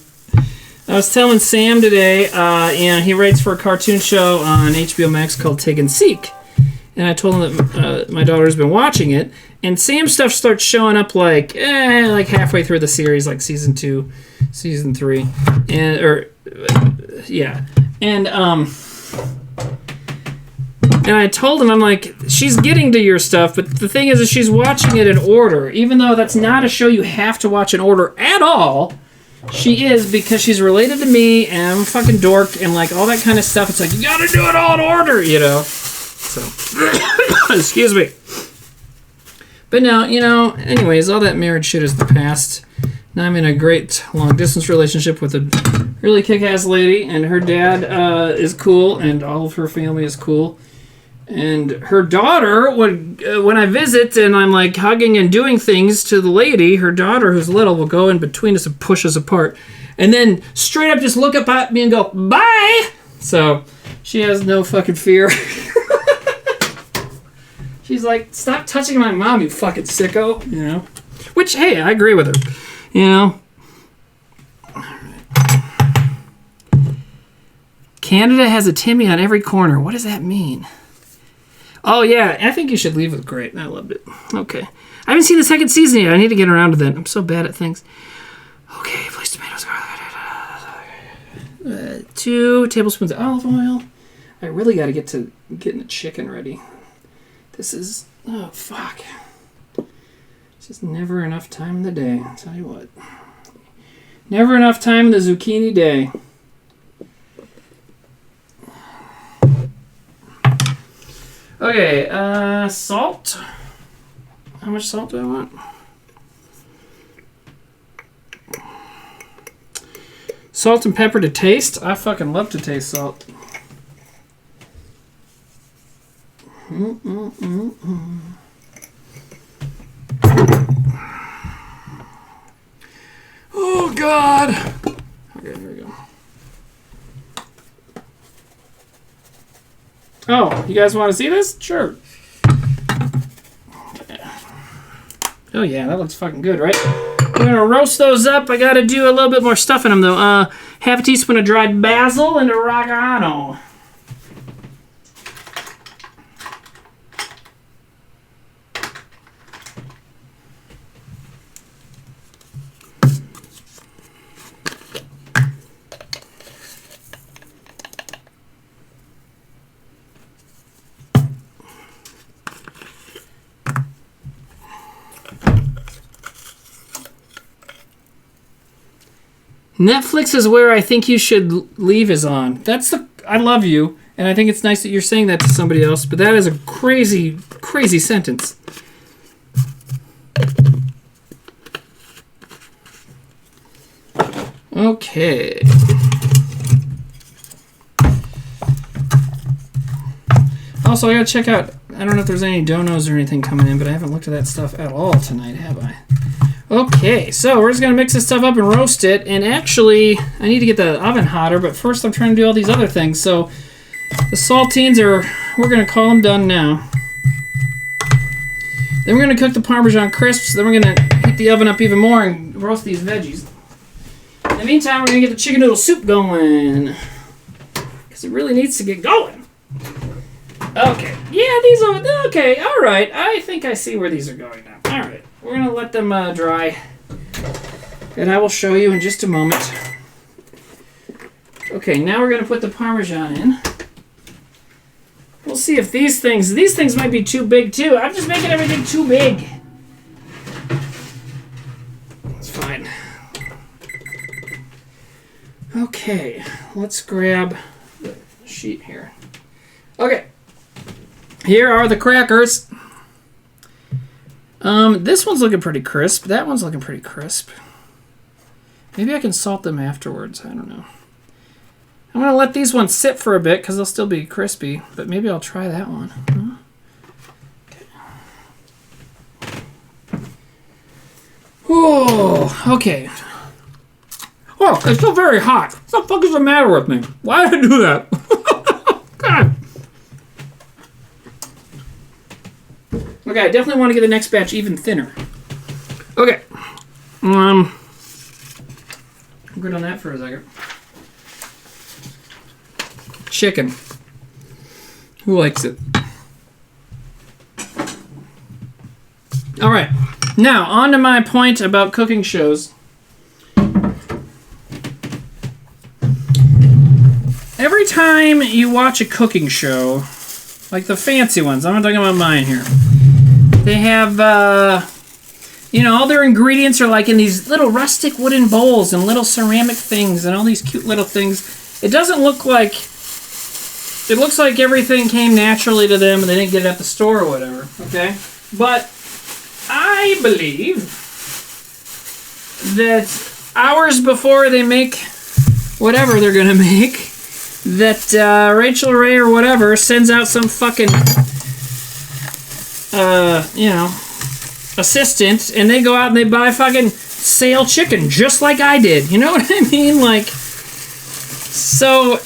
I was telling Sam today, and he writes for a cartoon show on HBO Max called Take and Seek. And I told him that my daughter's been watching it, and Sam's stuff starts showing up like halfway through the series, like season 2, season 3, and I told him, I'm like, she's getting to your stuff, but the thing is she's watching it in order, even though that's not a show you have to watch in order at all. She is, because she's related to me, and I'm a fucking dork, and like all that kind of stuff. It's like, you gotta do it all in order, you know? So, excuse me. But now, you know, anyways, all that marriage shit is the past. Now I'm in a great long-distance relationship with a really kick-ass lady, and her dad is cool, and all of her family is cool. And her daughter, when I visit and I'm like hugging and doing things to the lady, her daughter, who's little, will go in between us and push us apart. And then straight up just look up at me and go, bye! So she has no fucking fear. She's like, stop touching my mom, you fucking sicko. You know? Which, hey, I agree with her. You know? Canada has a Timmy on every corner. What does that mean? Oh, yeah. I think you should leave with great. I loved it. Okay. I haven't seen the second season yet. I need to get around to that. I'm so bad at things. Okay. Place tomatoes. 2 tablespoons of olive oil. I really got to get to getting the chicken ready. This is... Oh, fuck. It's just never enough time in the day. I'll tell you what. Never enough time in the zucchini day. Okay, salt. How much salt do I want? Salt and pepper to taste. I fucking love to taste salt. Oh, God. Okay, here we go. Oh, you guys want to see this? Sure. Okay. Oh, yeah, that looks fucking good, right? We're going to roast those up. I got to do a little bit more stuff in them, though. Half a teaspoon of dried basil and oregano. Netflix is where I think you should leave is on. That's the... I love you, and I think it's nice that you're saying that to somebody else, but that is a crazy, crazy sentence. Okay. Also, I gotta check out... I don't know if there's any donos or anything coming in, but I haven't looked at that stuff at all tonight, have I? Okay, so we're just going to mix this stuff up and roast it. And actually, I need to get the oven hotter, but first I'm trying to do all these other things. So the saltines are, we're going to call them done now. Then we're going to cook the Parmesan Crisps. Then we're going to heat the oven up even more and roast these veggies. In the meantime, we're going to get the chicken noodle soup going. Because it really needs to get going. Okay, yeah, these are, okay, all right. I think I see where these are going now. All right. We're going to let them dry, and I will show you in just a moment. Okay, now we're going to put the Parmesan in. We'll see if these things might be too big too. I'm just making everything too big. It's fine. Okay, let's grab the sheet here. Okay, here are the crackers. This one's looking pretty crisp. That one's looking pretty crisp. Maybe I can salt them afterwards. I don't know. I'm going to let these ones sit for a bit because they'll still be crispy. But maybe I'll try that one. Okay. Oh, okay. Oh, it's still very hot. What the fuck is the matter with me? Why did I do that? God. Okay, I definitely want to get the next batch even thinner. Okay. I'm good on that for a second. Chicken. Who likes it? All right. Now, on to my point about cooking shows. Every time you watch a cooking show, like the fancy ones, I'm not talking about mine here. They have, all their ingredients are like in these little rustic wooden bowls and little ceramic things and all these cute little things. It doesn't look like, it looks like everything came naturally to them and they didn't get it at the store or whatever, okay? But I believe that hours before they make whatever they're going to make, that Rachel Ray or whatever sends out some fucking... assistant, and they go out and they buy fucking sale chicken, just like I did. You know what I mean? Like, so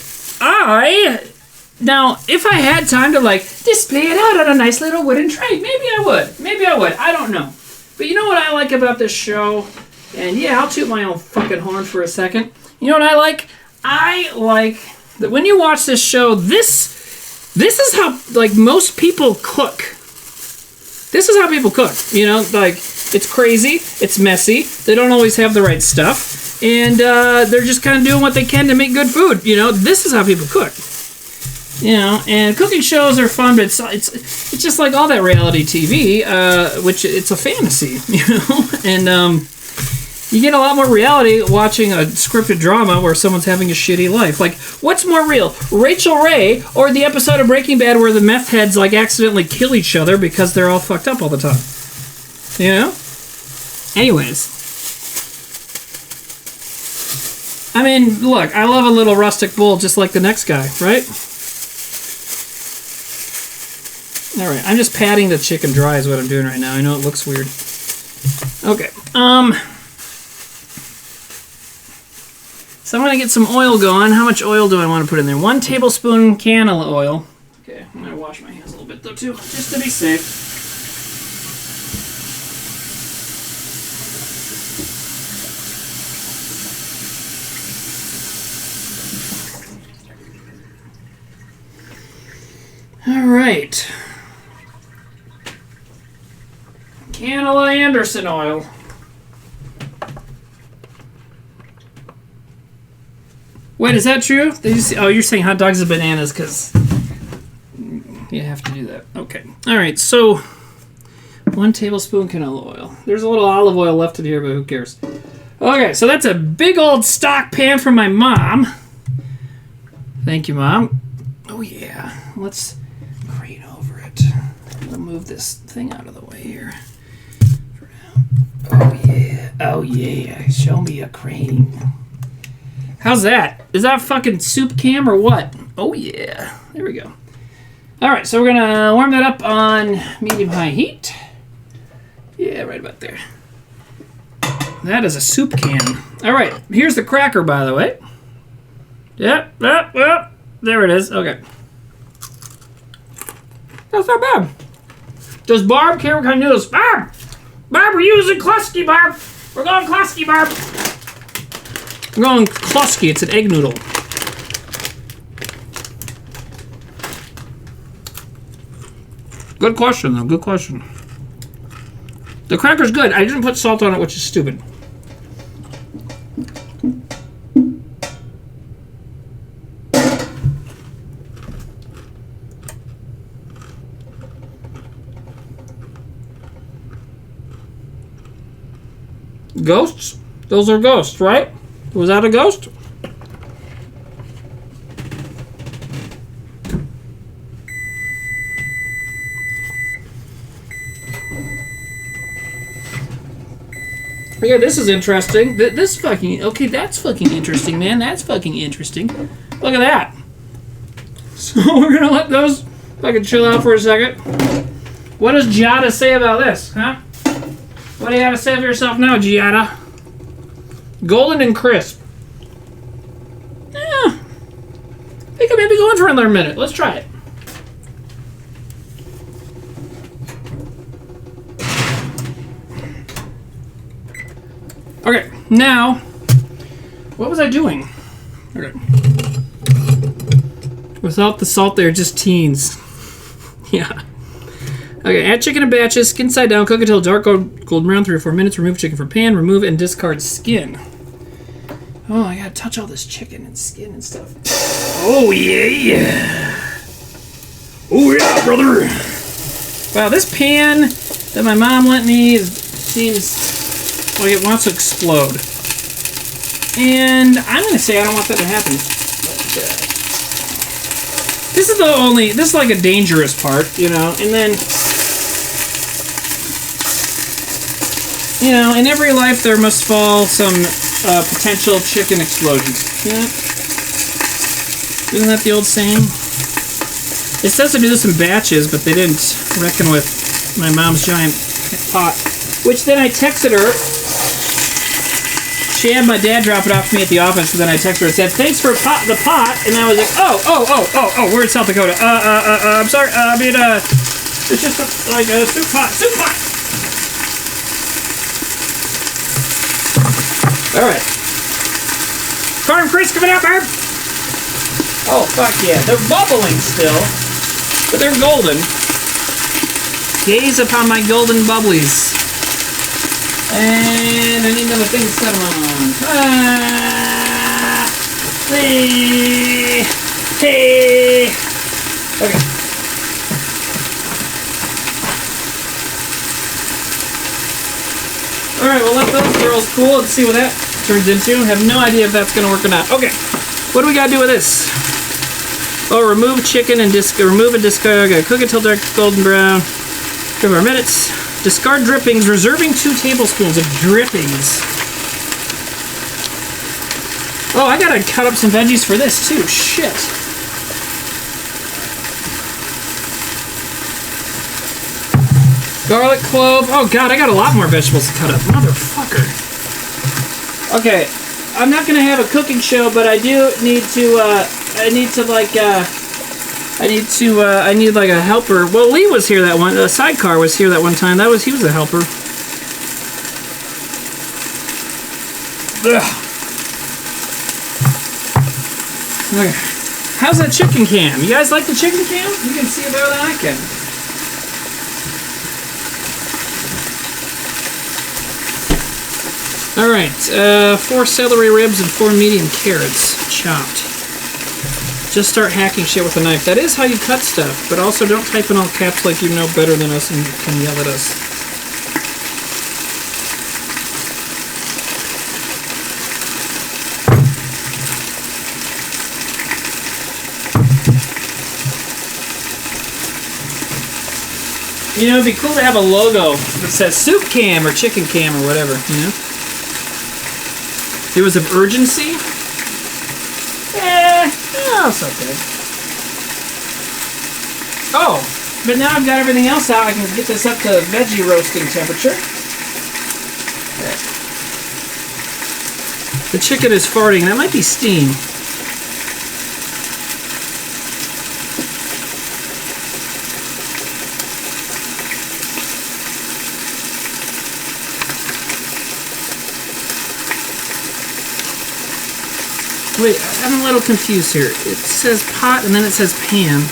now, if I had time to, like, display it out on a nice little wooden tray, maybe I would. Maybe I would. I don't know. But you know what I like about this show? And yeah, I'll toot my own fucking horn for a second. You know what I like? I like that when you watch this show, this is how, like, most people cook. This is how people cook, you know? Like, it's crazy, it's messy, they don't always have the right stuff, and they're just kind of doing what they can to make good food, you know? This is how people cook. You know, and cooking shows are fun, but it's just like all that reality TV, which it's a fantasy, you know? And you get a lot more reality watching a scripted drama where someone's having a shitty life. Like, what's more real, Rachel Ray or the episode of Breaking Bad where the meth heads, like, accidentally kill each other because they're all fucked up all the time? You know? Anyways. I mean, look, I love a little rustic bowl just like the next guy, right? Alright, I'm just patting the chicken dry is what I'm doing right now. I know it looks weird. Okay, so I'm going to get some oil going. How much oil do I want to put in there? 1 tablespoon canola oil. Okay, I'm going to wash my hands a little bit though too, just to be safe. Alright. Canola Anderson oil. Wait, is that true? Oh, you're saying hot dogs and bananas because you have to do that. Okay. All right, so 1 tablespoon canola oil. There's a little olive oil left in here, but who cares? Okay, so that's a big old stock pan from my mom. Thank you, Mom. Oh, yeah. Let's crane over it. I'll move this thing out of the way here. For now. Oh, yeah. Oh, yeah. Show me a crane. How's that? Is that fucking soup cam or what? Oh, yeah. There we go. All right, so we're going to warm that up on medium-high heat. Yeah, right about there. That is a soup can. All right, here's the cracker, by the way. Yep. There it is. Okay. That's not bad. Does Barb care what kind of noodles? Barb, we're using Klusky, Barb. We're going Klusky, Barb. I'm going Klusky. It's an egg noodle. Good question, though. Good question. The cracker's good. I didn't put salt on it, which is stupid. Ghosts? Those are ghosts, right? Was that a ghost? Yeah, this is interesting. This fucking... Okay, that's fucking interesting, man. That's fucking interesting. Look at that. So we're gonna let those fucking chill out for a second. What does Giada say about this, huh? What do you have to say for yourself now, Giada? Golden and crisp. Yeah. I think I may be going for another minute. Let's try it. Okay, now, what was I doing? Okay. Without the salt there, just teens. Yeah. Okay, add chicken in batches, skin side down, cook until dark golden brown, 3 or 4 minutes, remove chicken from pan, remove and discard skin. Oh, I gotta touch all this chicken and skin and stuff. Oh, yeah. Oh, yeah, brother. Wow, this pan that my mom lent me seems like it wants to explode. And I'm gonna say I don't want that to happen. But, this is like a dangerous part, you know, and then, you know, in every life there must fall some potential chicken explosions. Yeah. Isn't that the old saying? It says to do this in batches, but they didn't reckon with my mom's giant pot. Which then I texted her. She had my dad drop it off to me at the office, and then I texted her and said, "Thanks for the pot." And I was like, oh, we're in South Dakota. I'm sorry. It's just like a soup pot. All right. Corn crisps coming out, Barb. Oh, fuck yeah. They're bubbling still, but they're golden. Gaze upon my golden bubblies. And I need another thing to set them on. Hey. Okay. Alright, we'll let those girls cool and see what that turns into. I have no idea if that's going to work or not. Okay. What do we got to do with this? Oh, remove chicken and remove and discard. Cook it till dark golden brown. 2 more minutes. Discard drippings, reserving 2 tablespoons of drippings. Oh, I gotta cut up some veggies for this too. Shit. Garlic clove. Oh god, I got a lot more vegetables to cut up. Motherfucker. Okay, I'm not gonna have a cooking show, but I do need to. I need like a helper. Well, Lee was here that one. Sidecar was here that one time. He was a helper. Ugh. Okay. How's that chicken cam? You guys like the chicken cam? You can see it better than I can. All right, 4 celery ribs and 4 medium carrots chopped. Just start hacking shit with a knife. That is how you cut stuff, but also don't type in all caps like you know better than us and can yell at us. You know, it'd be cool to have a logo that says soup cam or chicken cam or whatever, you know? It was of urgency? No, it's okay. Oh, but now I've got everything else out. I can get this up to veggie roasting temperature. Okay. The chicken is farting. That might be steam. Wait, I'm a little confused here. It says pot and then it says pan.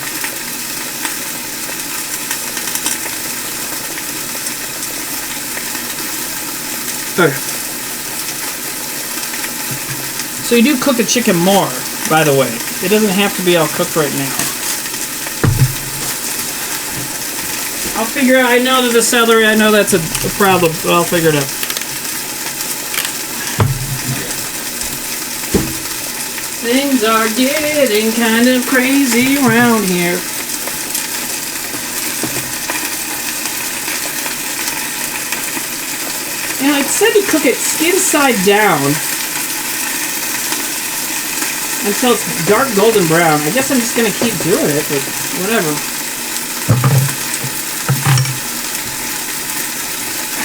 Okay. So you do cook the chicken more, by the way. It doesn't have to be all cooked right now. I'll figure out. I know that the celery, I know that's a problem, but I'll figure it out. Things are getting kind of crazy around here. And it said to cook it skin side down until it's dark golden brown. I guess I'm just going to keep doing it, but whatever.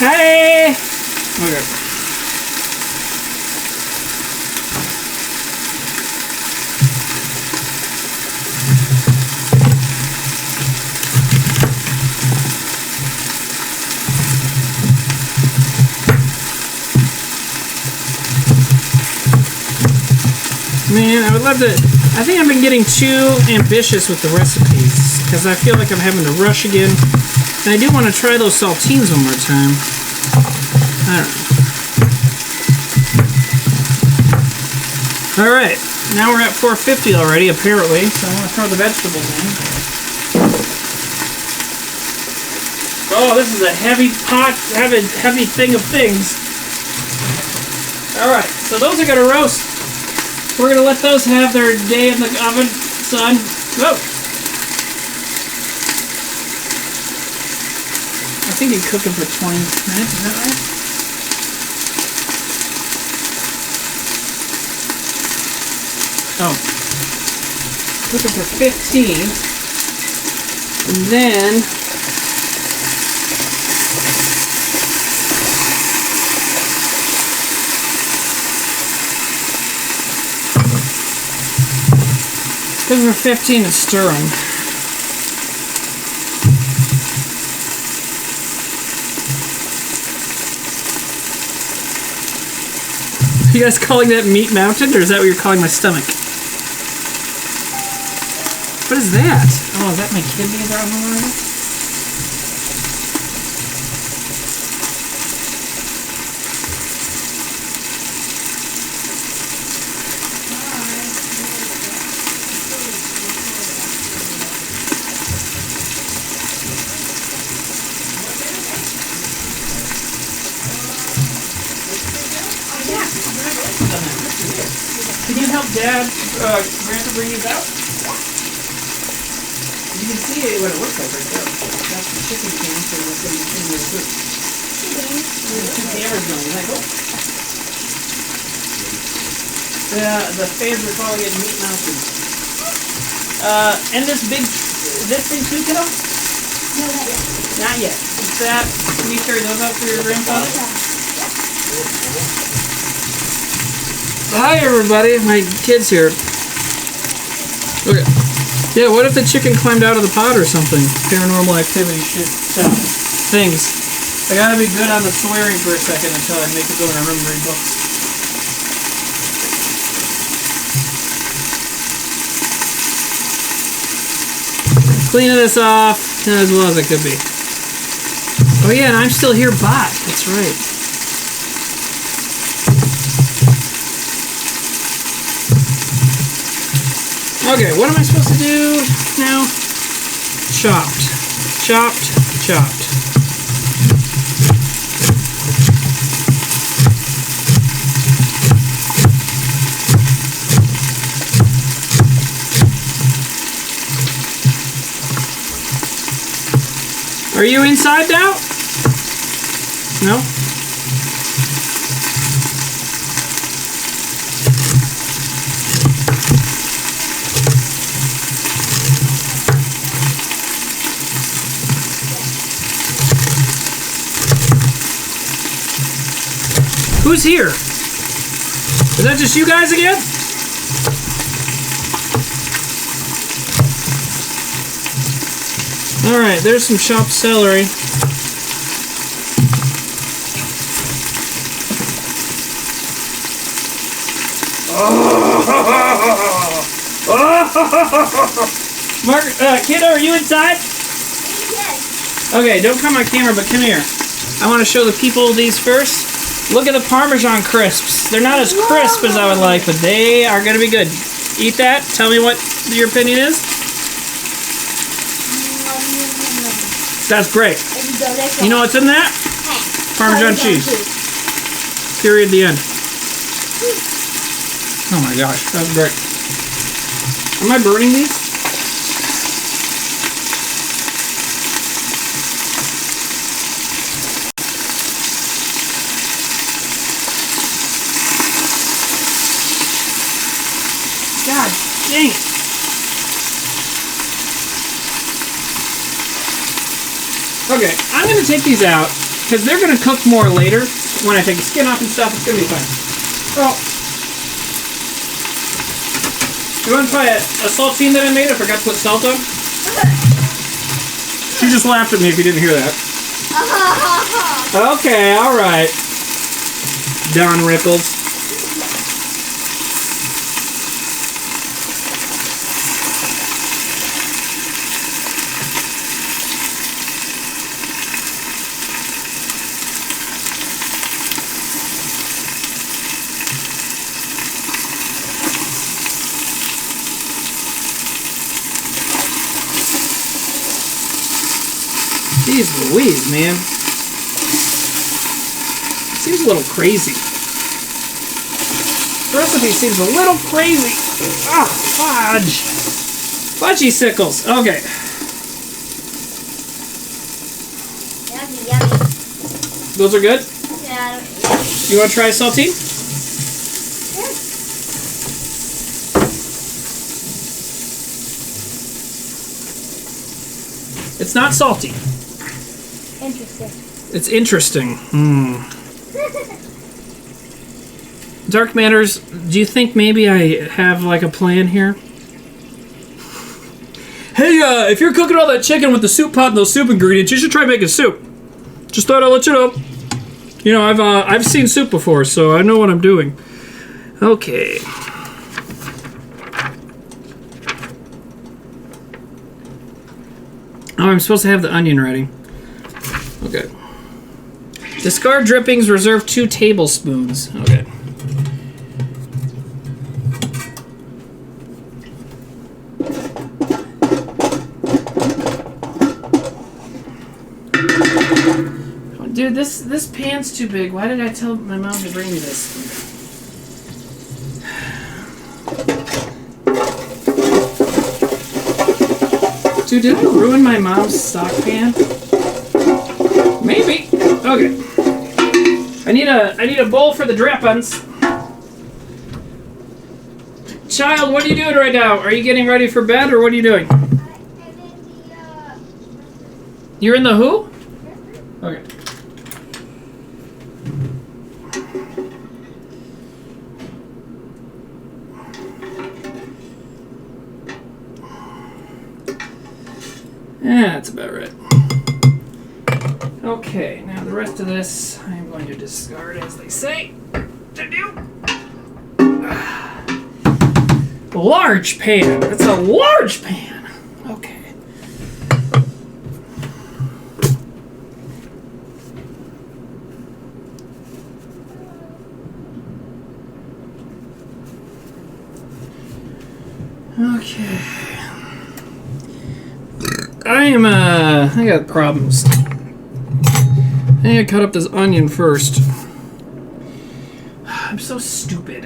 Hey! Okay. Man, I would love to. I think I've been getting too ambitious with the recipes because I feel like I'm having to rush again. And I do want to try those saltines one more time. I don't know. Alright, now we're at 450 already, apparently, so I'm going to throw the vegetables in. Oh, this is a heavy pot, heavy thing of things. Alright, so those are going to roast. We're going to let those have their day in the oven, son. Go! I think you cook them for 20 minutes, is that right? Oh. Cook them for 15. And then... cook them for 15 and stir them. Are you guys calling that Meat Mountain, or is that what you're calling my stomach? What is that? Oh, is that my kidneys out here? Can you help Dad, Grandpa bring these out? You can see what it looks like right there. That's the chicken can for what's in the soup. There's 2 cameras going. Isn't that cool? The fans are calling it Meat Mountain. And this thing too, kiddo? No, not yet. Not yet. Is that, can you carry those out for your grandfather? Hi everybody, my kid's here. Okay. Yeah, what if the chicken climbed out of the pot or something? Paranormal activity shit things. I gotta be good on the swearing for a second until I make it go in a room and read books. Cleaning this off as well as I could be. Oh yeah, and I'm still here, bot. That's right. Okay, what am I supposed to do now? Chopped. Chopped. Chopped. Are you inside now? No? Who's here? Is that just you guys again? Alright, there's some chopped celery. Mark, kiddo, are you inside? Yes. Okay, don't come on camera, but come here. I want to show the people these first. Look at the Parmesan Crisps. They're not as crisp as I would like, but they are going to be good. Eat that. Tell me what your opinion is. That's great. You know what's in that? Parmesan cheese. Period. The end. Oh my gosh, that's great. Am I burning these? God dang it. Okay, I'm going to take these out because they're going to cook more later. When I take the skin off and stuff, it's going to be fine. Oh. You want to try a saltine that I made? I forgot to put salt on. She just laughed at me if you didn't hear that. Okay, alright. Don Rickles. Jeez Louise, man. Seems a little crazy. The recipe seems a little crazy. Ah, fudge. Fudgy sickles. Okay. Yummy, yummy. Those are good? Yeah, I don't. You want to try saltine? Sure. It's not salty. Interesting. It's interesting. Dark Matters, do you think maybe I have like a plan here? Hey, if you're cooking all that chicken with the soup pot and those soup ingredients, you should try making soup. Just thought I'd let you know. You know, I've seen soup before, so I know what I'm doing. Okay. Oh, I'm supposed to have the onion ready. Okay. Discard drippings, reserve 2 tablespoons. Okay. Dude, this pan's too big. Why did I tell my mom to bring me this? Dude, did I ruin my mom's stock pan? Maybe. Okay. I need a bowl for the drippings. Child, what are you doing right now? Are you getting ready for bed or what are you doing? You're in the who? Okay. Yeah, that's about right. Okay, now the rest of this I'm going to discard, as they say to do. Large pan. That's a large pan. Okay. Okay. I got problems. I need to cut up this onion first. I'm so stupid.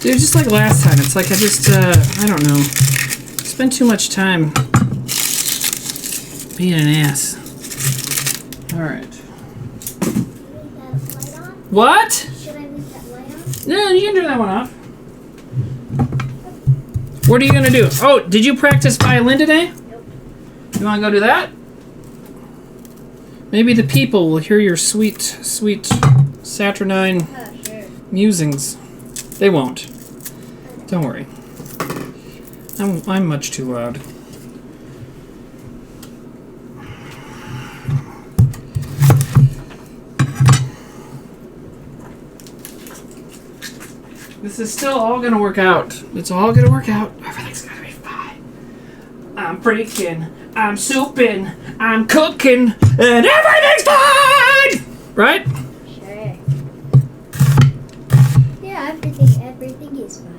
Dude, just like last time, it's like I don't know, spend too much time being an ass. Alright. What? Should I leave that light on? No, you can turn that one off. What are you gonna do? Oh, did you practice violin today? Nope. You wanna go do that? Maybe the people will hear your sweet, sweet saturnine Sure. musings. They won't. Don't worry. I'm much too loud. This is still all gonna work out. It's all gonna work out. Everything's gonna be fine. I'm freaking, I'm souping, I'm cooking, and everything's fine! Right? Sure. Yeah, everything is fine.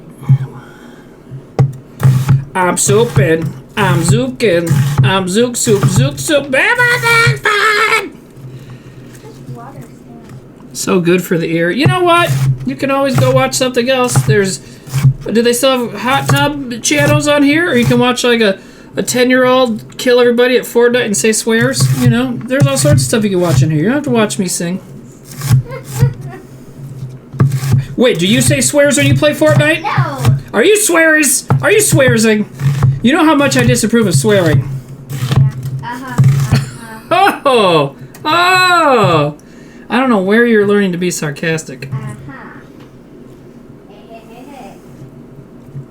I'm souping, I'm zooking, I'm zook soup, everything's fine! Water stand. So good for the ear. You know what? You can always go watch something else. Do they still have hot tub channels on here? Or you can watch like a 10-year-old kill everybody at Fortnite and say swears? You know, there's all sorts of stuff you can watch in here. You don't have to watch me sing. Wait, do you say swears when you play Fortnite? No. Are you swears? Are you swearsing? You know how much I disapprove of swearing. Yeah. Oh! Oh! I don't know where you're learning to be sarcastic. Hey.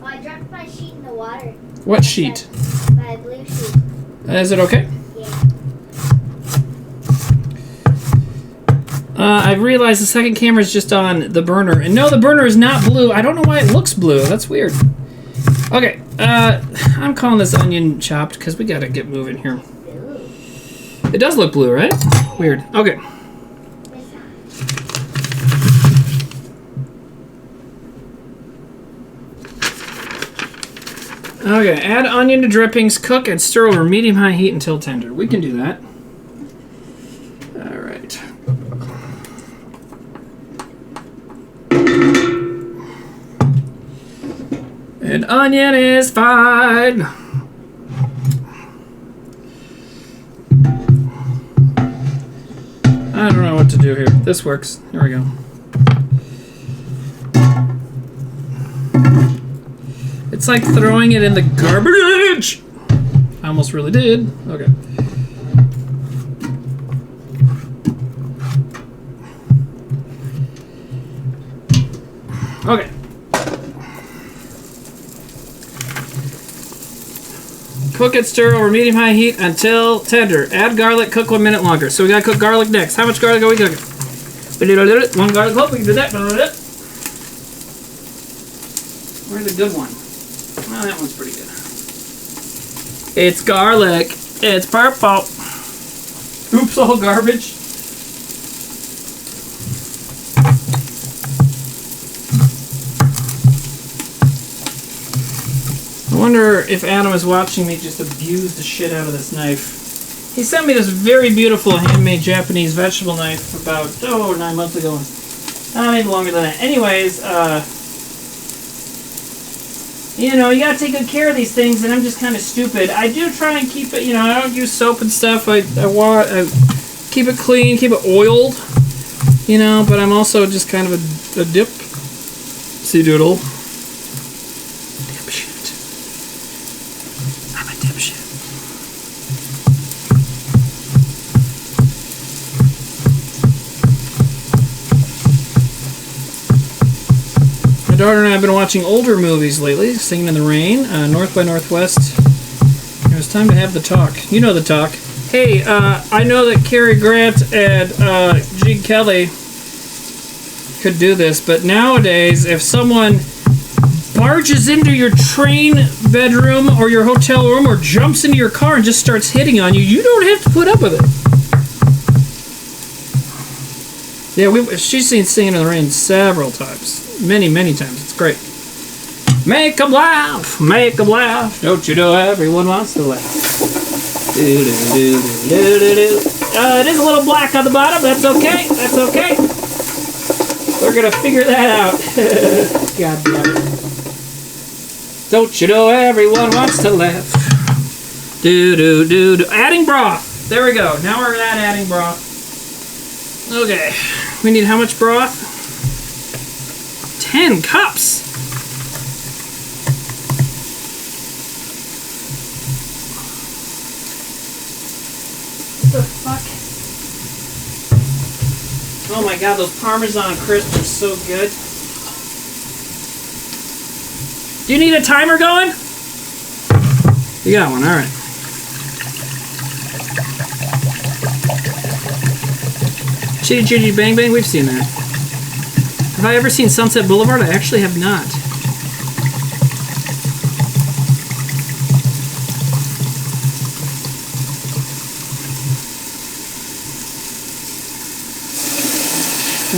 Oh, I dropped my sheet in the water. What sheet? My blue sheet. Is it okay? Yeah. I've realized the second camera is just on the burner. And no, the burner is not blue. I don't know why it looks blue. That's weird. Okay, I'm calling this onion chopped because we gotta get moving here. It does look blue, right? Weird. Okay. Okay, add onion to drippings, cook and stir over medium-high heat until tender. We can do that. All right. An onion is fine. I don't know what to do here. This works. Here we go. It's like throwing it in the garbage. I almost really did. Okay. Okay. Cook and stir over medium-high heat until tender. Add garlic, cook 1 minute longer. So we gotta cook garlic next. How much garlic are we cooking? One garlic clove, we can do that. Where's a good one? Well, that one's pretty good. It's garlic. It's purple. Oops, all garbage. I wonder if Adam is watching me just abuse the shit out of this knife. He sent me this very beautiful handmade Japanese vegetable knife about, 9 months ago. Maybe longer than that. Anyways, you know, you gotta take good care of these things, and I'm just kind of stupid. I do try and keep it, you know, I don't use soap and stuff. I keep it clean, keep it oiled, you know, but I'm also just kind of a dipsy-doodle. Dipshit. I'm a dipshit. My daughter and I have been watching older movies lately, Singing in the Rain, North by Northwest. It was time to have the talk. You know the talk. Hey, I know that Cary Grant and Gene Kelly could do this, but nowadays, if someone barges into your train bedroom or your hotel room or jumps into your car and just starts hitting on you, you don't have to put up with it. Yeah, she's seen Singing in the Rain several times. Many, many times. It's great. Make 'em laugh. Make 'em laugh. Don't you know everyone wants to laugh. It is a little black on the bottom. That's okay. That's okay. We're going to figure that out. God damn it. Don't you know everyone wants to laugh. Adding broth. There we go. Now we're at adding broth. Okay. We need how much broth? 10 cups. What the fuck? Oh my god, those Parmesan Crisps are so good. Do you need a timer going? You got one, alright. Chitty Chitty Bang Bang, we've seen that. Have I ever seen Sunset Boulevard? I actually have not.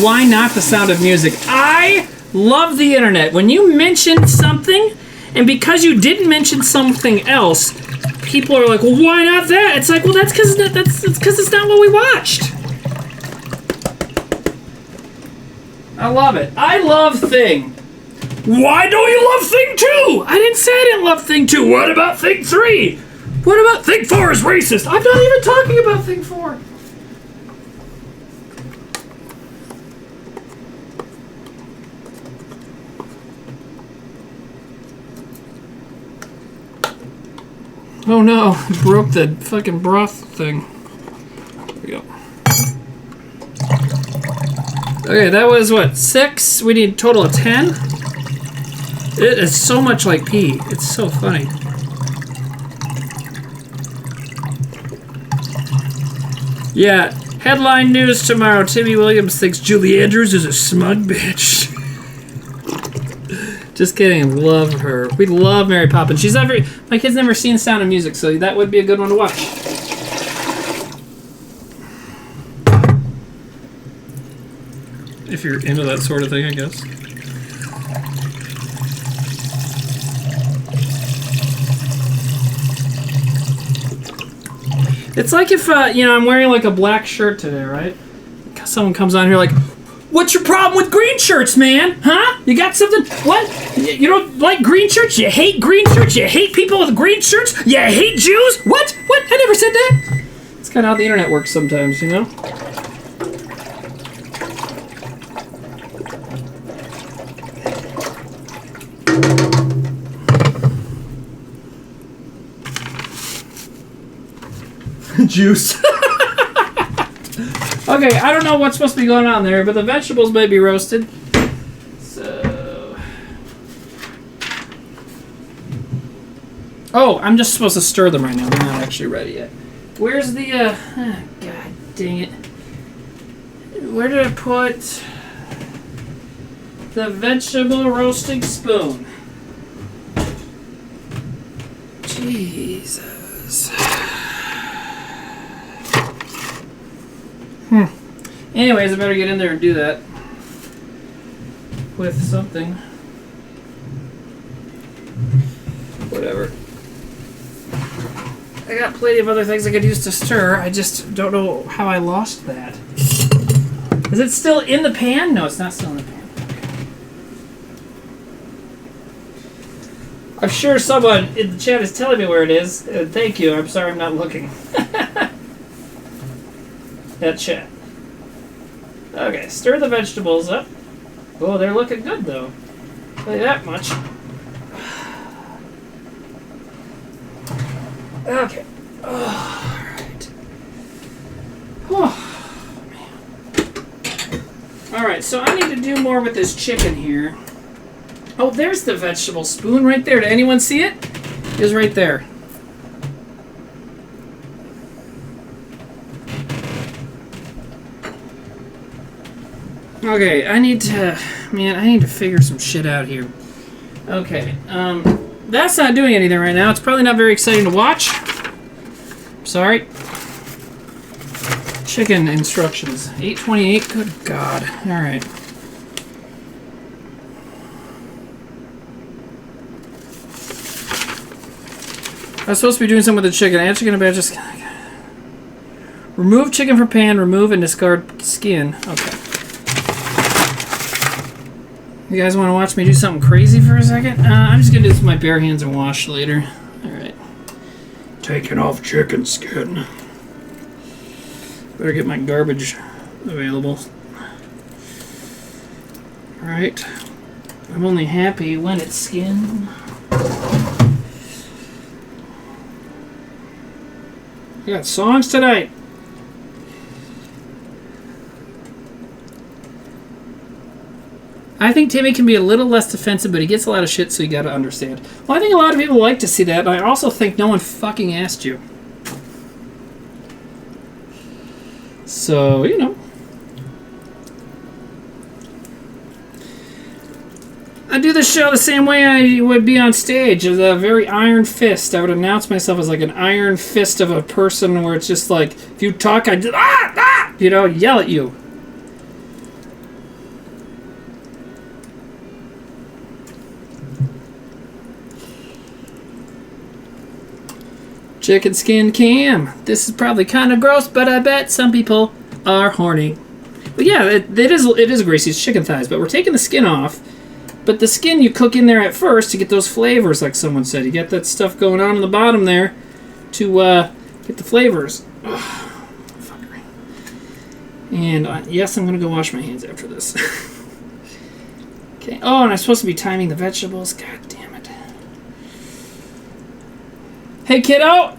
Why not The Sound of Music? I love the internet. When you mention something, and because you didn't mention something else, people are like, well, why not that? It's like, well, that's because it's not what we watched. I love it. I love Thing. Why don't you love Thing 2? I didn't say I didn't love Thing 2. What about Thing 3? What about Thing 4 is racist? I'm not even talking about Thing 4. Oh no, I broke the fucking broth thing. There we go. Okay, that was what, 6? We need a total of 10? It is so much like pee. It's so funny. Yeah, headline news tomorrow. Timmy Williams thinks Julie Andrews is a smug bitch. Just kidding, love her. We love Mary Poppins. My kid's never seen Sound of Music, so that would be a good one to watch. If you're into that sort of thing, I guess. It's like if, I'm wearing like a black shirt today, right? Someone comes on here like, what's your problem with green shirts, man? Huh? You got something? What? You don't like green shirts? You hate green shirts? You hate people with green shirts? You hate Jews? What? What? I never said that. It's kind of how the internet works sometimes, you know? Juice. Okay, I don't know what's supposed to be going on there, but the vegetables may be roasted. So... Oh, I'm just supposed to stir them right now. They're not actually ready yet. Where's the, God dang it. Where did I put the vegetable roasting spoon? Jesus. Anyways, I better get in there and do that with something. Whatever. I got plenty of other things I could use to stir. I just don't know how I lost that. Is it still in the pan? No, it's not still in the pan. I'm sure someone in the chat is telling me where it is. Thank you. I'm sorry I'm not looking. That chat. Okay, stir the vegetables up. Oh, they're looking good though. I'll tell you that much. Okay. Oh, alright. Oh, man. Alright, so I need to do more with this chicken here. Oh, there's the vegetable spoon right there. Did anyone see it? It is right there. Okay, I need to figure some shit out here. Okay, that's not doing anything right now. It's probably not very exciting to watch. Sorry. Chicken instructions. 8:28. Good God. All right. I was supposed to be doing something with the chicken. I'm actually going to just remove chicken from pan. Remove and discard skin. Okay. You guys want to watch me do something crazy for a second? I'm just going to do this with my bare hands and wash later. Alright. Taking off chicken skin. Better get my garbage available. Alright. I'm only happy when it's skin. I got songs tonight. I think Timmy can be a little less defensive, but he gets a lot of shit, so you gotta understand. Well, I think a lot of people like to see that, and I also think no one fucking asked you. So, you know. I do the show the same way I would be on stage, as a very iron fist. I would announce myself as like an iron fist of a person where it's just like, if you talk, I just, you know, yell at you. Chicken skin cam. This is probably kind of gross, but I bet some people are horny. But yeah, it is greasy. It's chicken thighs, but we're taking the skin off. But the skin you cook in there at first to get those flavors, like someone said. You get that stuff going on the bottom there to get the flavors. Ugh, fucker. And yes, I'm going to go wash my hands after this. Okay. Oh, and I'm supposed to be timing the vegetables. God damn it. Hey, kiddo.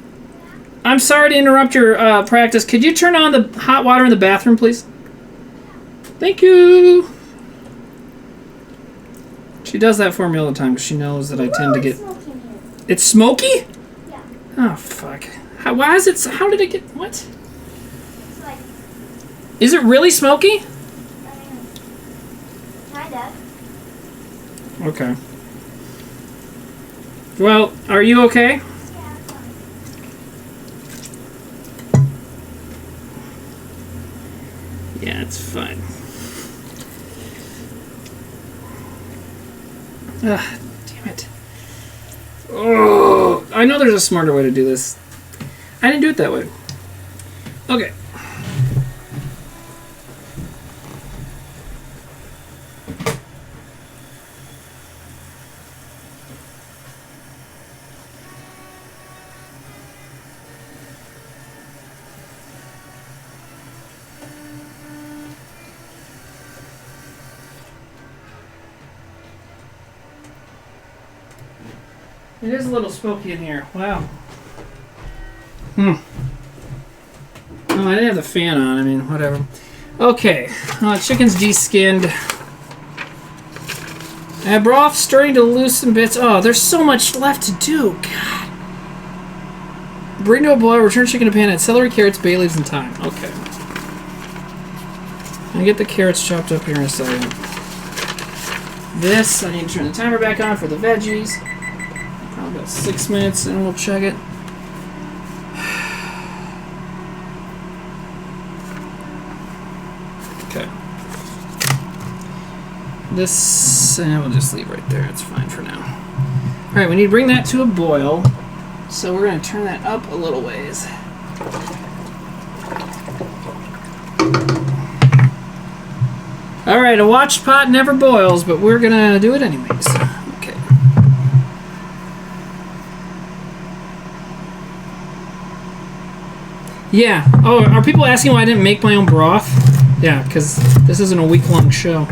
I'm sorry to interrupt your practice. Could you turn on the hot water in the bathroom, please? Thank you. She does that for me all the time because she knows that I tend to get... It's smoky? Yeah. Oh, fuck. Why is it... How did it get... What? It's like... Is it really smoky? Kinda. Okay. Well, are you okay? Yeah, it's fine. Ah, damn it. Oh, I know there's a smarter way to do this. I didn't do it that way. Okay. It is a little smoky in here. Wow. Oh, I didn't have the fan on. I mean, whatever. Okay. Chicken's de-skinned. Add broth, stirring to loosen bits. Oh, there's so much left to do. God. Bring to a boil, return chicken to pan, add celery, carrots, bay leaves, and thyme. Okay. I'll get the carrots chopped up here in a second. This, I need to turn the timer back on for the veggies. Probably about 6 minutes and we'll check it. Okay. This, we'll just leave right there. It's fine for now. Alright, we need to bring that to a boil. So we're going to turn that up a little ways. Alright, a watched pot never boils, but we're going to do it anyways. Okay. Yeah. Oh, are people asking why I didn't make my own broth? Yeah, because this isn't a week-long show.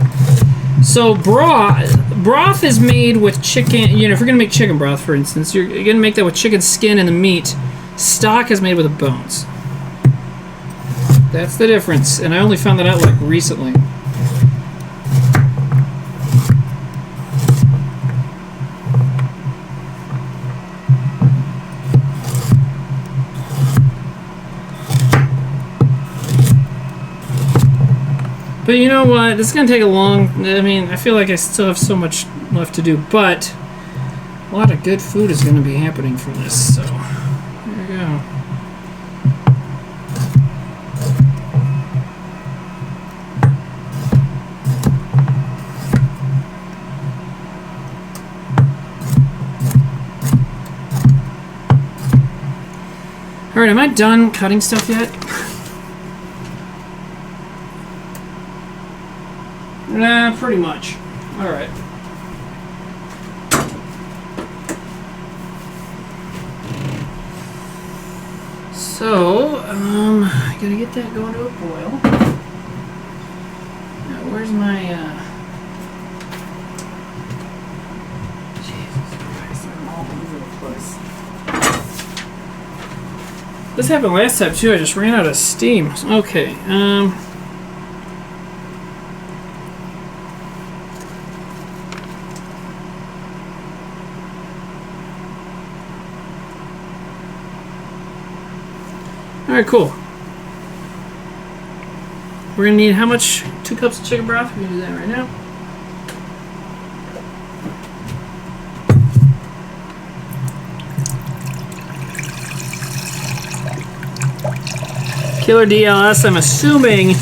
So broth is made with chicken. You know, if you're gonna make chicken broth, for instance, you're gonna make that with chicken skin and the meat. Stock is made with the bones. That's the difference, and I only found that out like recently. But you know what? This is going to take a long... I mean, I feel like I still have so much left to do. But a lot of good food is going to be happening from this. So, there you go. Alright, am I done cutting stuff yet? Nah, pretty much. Alright. So, I gotta get that going to a boil. Now, where's my, Jesus Christ, I'm all over the place. This happened last time, too. I just ran out of steam. Okay, Alright, cool. We're going to need how much? 2 cups of chicken broth? We're going to do that right now. Killer DLS, I'm assuming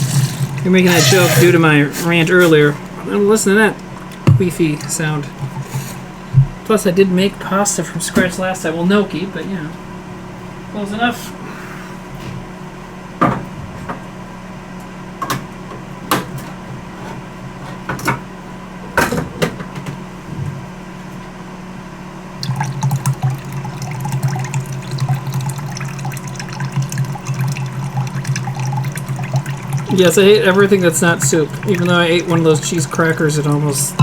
you're making that joke due to my rant earlier. Listen to that queefy sound. Plus, I did make pasta from scratch last time. Well, gnocchi, but you know, close enough. Yes, I hate everything that's not soup. Even though I ate one of those cheese crackers, it almost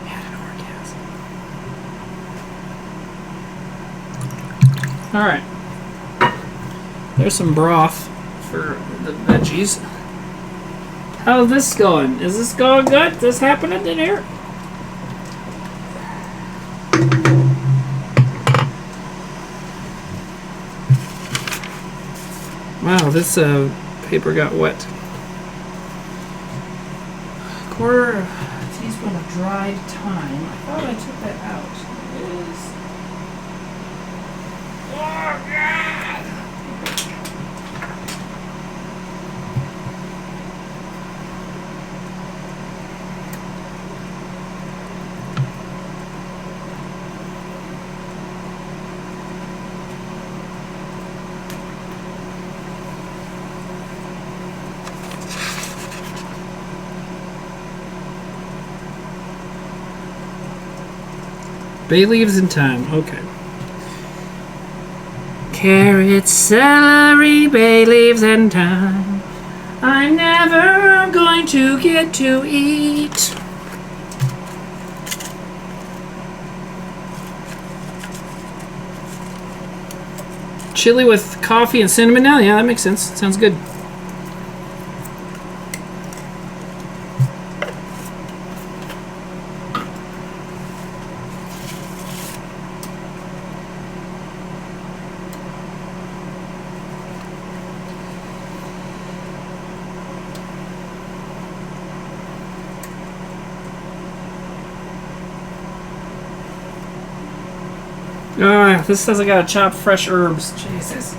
had an orgasm. Alright. There's some broth for the veggies. How's this going? Is this going good? Is this happening in here? Wow, this paper got wet. 1/4 teaspoon of dried thyme. I thought I took that out. It is. Oh, God! Bay leaves and thyme. Okay. Carrots, celery, bay leaves, and thyme. I'm never going to get to eat. Chili with coffee and cinnamon now? Yeah, that makes sense. Sounds good. This says I gotta chop fresh herbs. Jesus.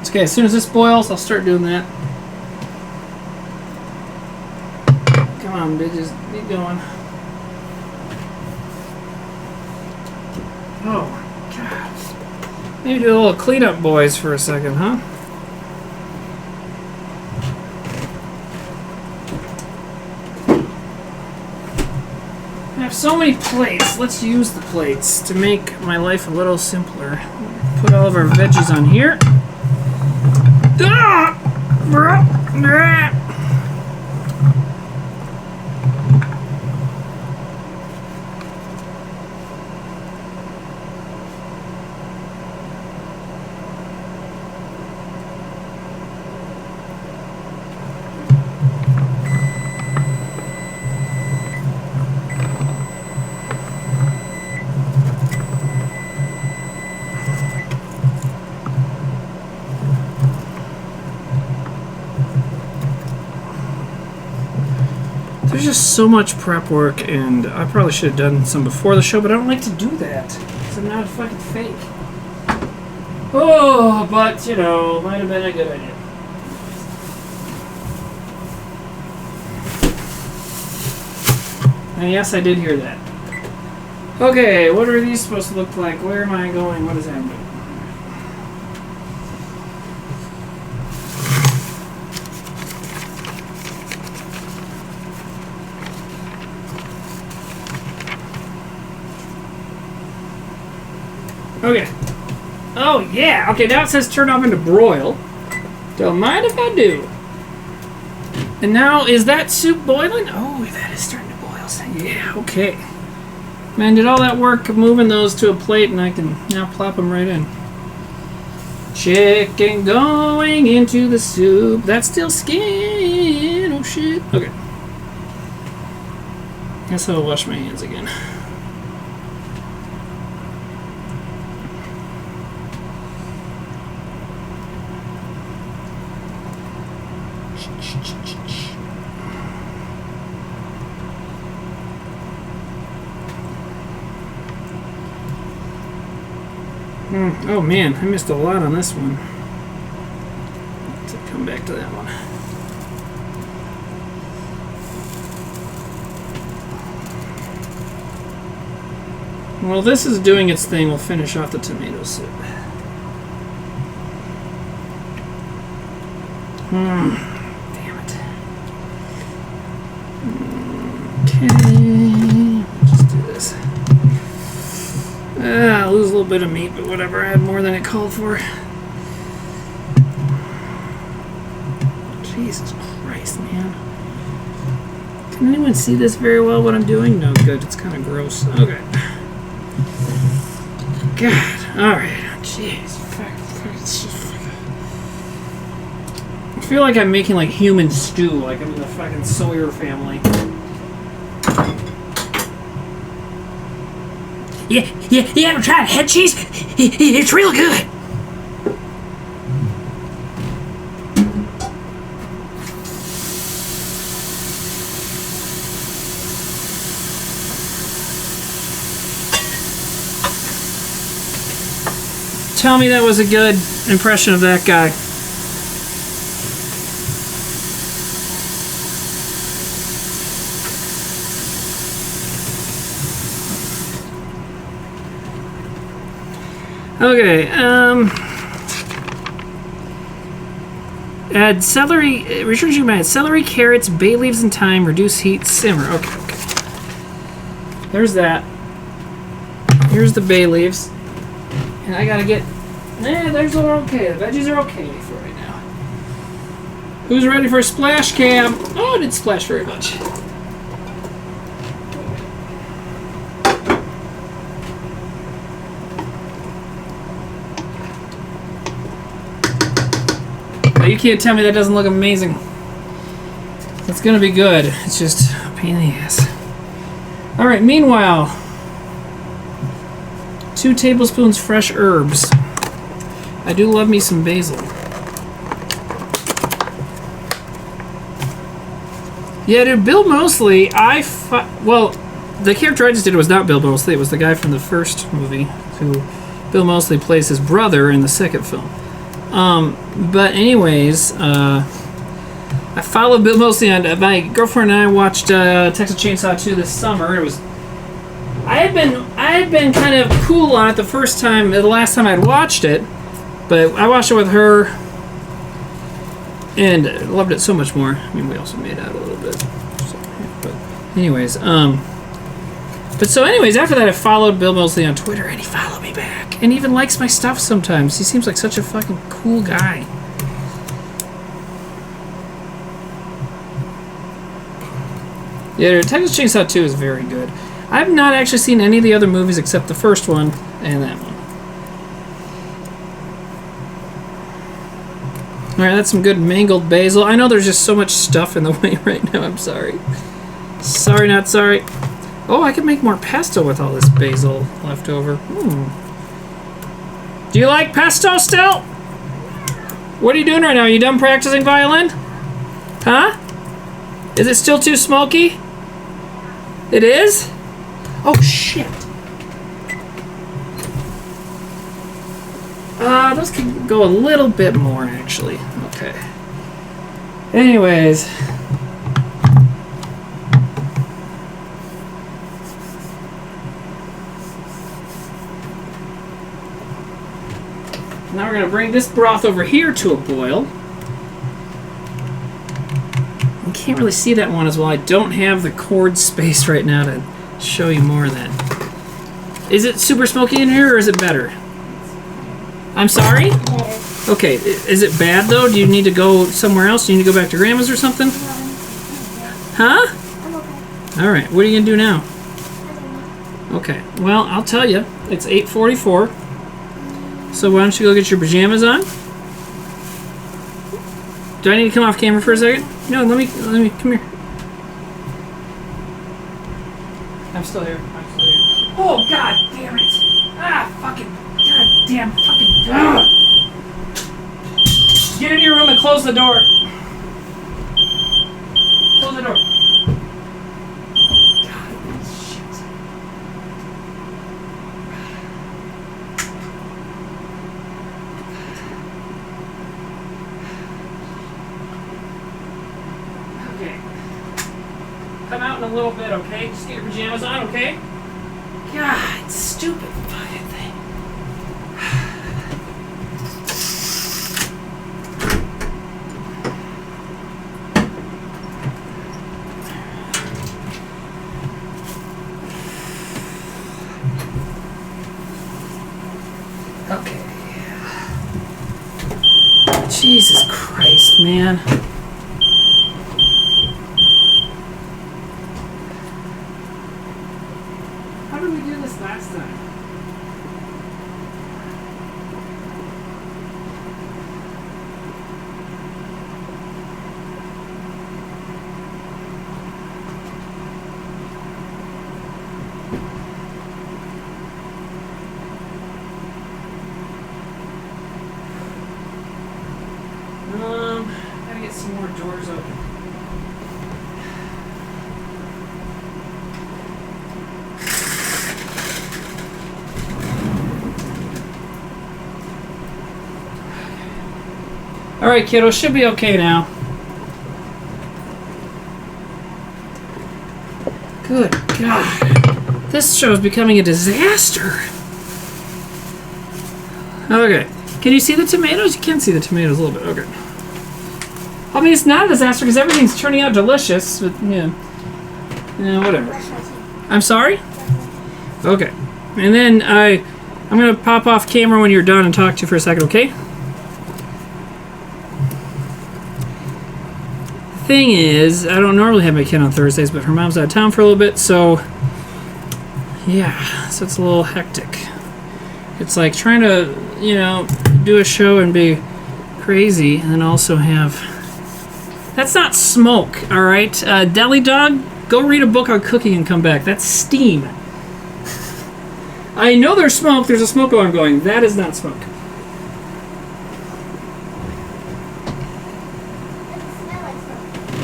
Okay, as soon as this boils, I'll start doing that. Come on, bitches. Keep going. Oh, my God. Maybe do a little cleanup, boys, for a second, huh? I have so many plates. Let's use the plates to make my life a little simpler. Put all of our veggies on here. There's just so much prep work, and I probably should have done some before the show, but I don't like to do that because I'm not a fucking fake. Oh, but, you know, might have been a good idea. And yes, I did hear that. Okay, what are these supposed to look like? Where am I going? What is happening? Okay. Oh, yeah. Okay, now it says turn off into broil. Don't mind if I do. And now, is that soup boiling? Oh, that is starting to boil. Yeah, okay. Man, did all that work of moving those to a plate, and I can now plop them right in. Chicken going into the soup. That's still skin. Oh, shit. Okay. Guess I'll wash my hands again. Oh man, I missed a lot on this one. Let's come back to that one. While this is doing its thing, we'll finish off the tomato soup. Damn it. Okay, just do this. I lose a little bit of meat, but whatever. I had more than it called for. Jesus Christ, man. Can anyone see this very well, what I'm doing? No, good. It's kind of gross. Okay. God. Alright. Jeez. I feel like I'm making, like, human stew. Like I'm in the fucking Sawyer family. Yeah, you ever tried head cheese? It's real good. Tell me that was a good impression of that guy. Okay, add celery, returns you add celery, carrots, bay leaves, and thyme, reduce heat, simmer. Okay. There's that. Here's the bay leaves. And I gotta get, there's all okay. The veggies are okay for right now. Who's ready for a splash cam? Oh, I didn't splash very much. You can't tell me that doesn't look amazing. It's gonna be good. It's just a pain in the ass. Alright, meanwhile, 2 tablespoons fresh herbs. I do love me some basil. Yeah, dude, Bill Moseley, well, the character I just did was not Bill Moseley. It was the guy from the first movie who Bill Moseley plays his brother in the second film. But anyways, I followed Bill Moseley on. My girlfriend and I watched Texas Chainsaw 2 this summer. It was. I had been kind of cool on it the last time I'd watched it, but I watched it with her and loved it so much more. I mean, we also made out a little bit. So, yeah, but anyways, after that, I followed Bill Moseley on Twitter, and he followed me back, and even likes my stuff sometimes. He seems like such a fucking cool guy. Yeah, Texas Chainsaw 2 is very good. I've not actually seen any of the other movies except the first one and that one. Alright, that's some good mangled basil. I know there's just so much stuff in the way right now. I'm sorry. Sorry, not sorry. Oh, I could make more pesto with all this basil left over. Do you like pesto still? What are you doing right now? Are you done practicing violin? Huh? Is it still too smoky? It is? Oh, shit. Those can go a little bit more, actually. Okay. Anyways. Now we're going to bring this broth over here to a boil. You can't really see that one as well. I don't have the cord space right now to show you more of that. Is it super smoky in here, or is it better? I'm sorry? Better. Okay, is it bad though? Do you need to go somewhere else? Do you need to go back to Grandma's or something? Huh? I'm okay. Alright, what are you going to do now? I don't know. Okay, well, I'll tell you. It's 8:44. So why don't you go get your pajamas on? Do I need to come off camera for a second? No, let me, come here. I'm still here. Oh, god damn it! Ah, fucking, god damn, fucking, Get in your room and close the door. Close the door. God, shit. Okay. Come out in a little bit, okay? Just get your pajamas on, okay? God, stupid fucking thing. Okay. Jesus Christ, man. How did we do this last time? Gotta get some more doors open. Alright, kiddo, should be okay now. Good God. This show is becoming a disaster. Okay. Can you see the tomatoes? You can see the tomatoes a little bit. Okay. I mean, it's not a disaster because everything's turning out delicious. But, yeah. Yeah, whatever. I'm sorry? Okay. And then I'm going to pop off camera when you're done and talk to you for a second, okay? Thing is, I don't normally have my kid on Thursdays, but her mom's out of town for a little bit, so yeah, so it's a little hectic. It's like trying to, you know, do a show and be crazy and then also have... That's not smoke, all right? Deli Dog, go read a book on cooking and come back. That's steam. I know there's smoke. There's a smoke alarm going. That is not smoke.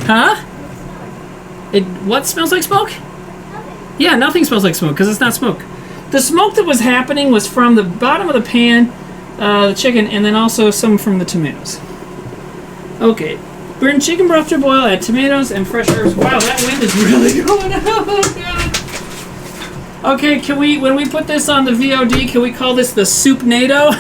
Huh? What smells like smoke? Nothing. Yeah, nothing smells like smoke because it's not smoke. The smoke that was happening was from the bottom of the pan, the chicken, and then also some from the tomatoes. Okay. Bring chicken broth to a boil, add tomatoes and fresh herbs. Wow, that wind is really going out. Oh, God. Okay, can we, when we put this on the VOD, can we call this the soup-nado?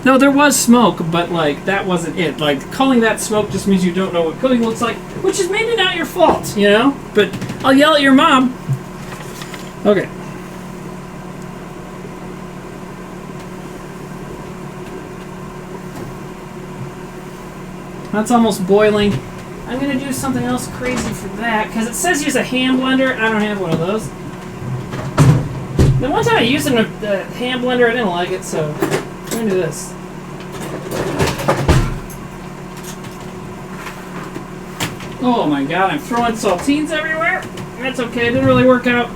No, there was smoke, but, like, that wasn't it. Like, calling that smoke just means you don't know what cooking looks like, which is maybe not your fault, you know? But I'll yell at your mom. Okay. That's almost boiling. I'm going to do something else crazy for that, because it says use a hand blender. I don't have one of those. The one time I used a hand blender, I didn't like it, so I'm going to do this. Oh my god, I'm throwing saltines everywhere. That's okay, it didn't really work out.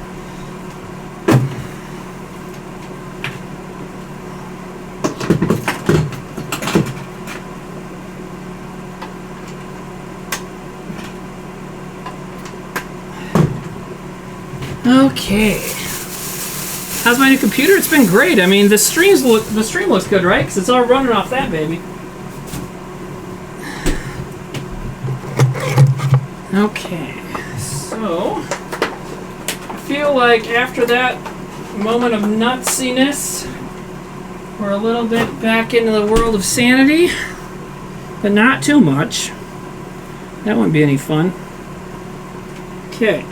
Okay. How's my new computer? It's been great. I mean, the stream looks good, right? Because it's all running off that baby. Okay, so I feel like after that moment of nutsiness, we're a little bit back into the world of sanity, but not too much. That wouldn't be any fun. Okay,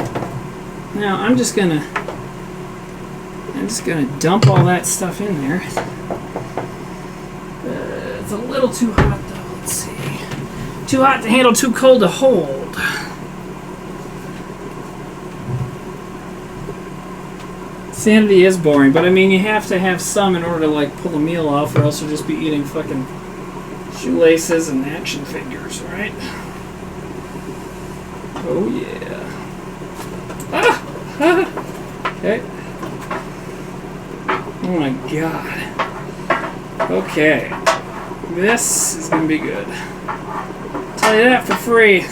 now I'm just gonna dump all that stuff in there. It's a little too hot though. Let's see, too hot to handle, too cold to hold. Sanity is boring, but I mean, you have to have some in order to like pull a meal off, or else you'll just be eating fucking shoelaces and action figures, right? Oh yeah. Okay. Oh my god. Okay. This is gonna be good. Tell you that for free.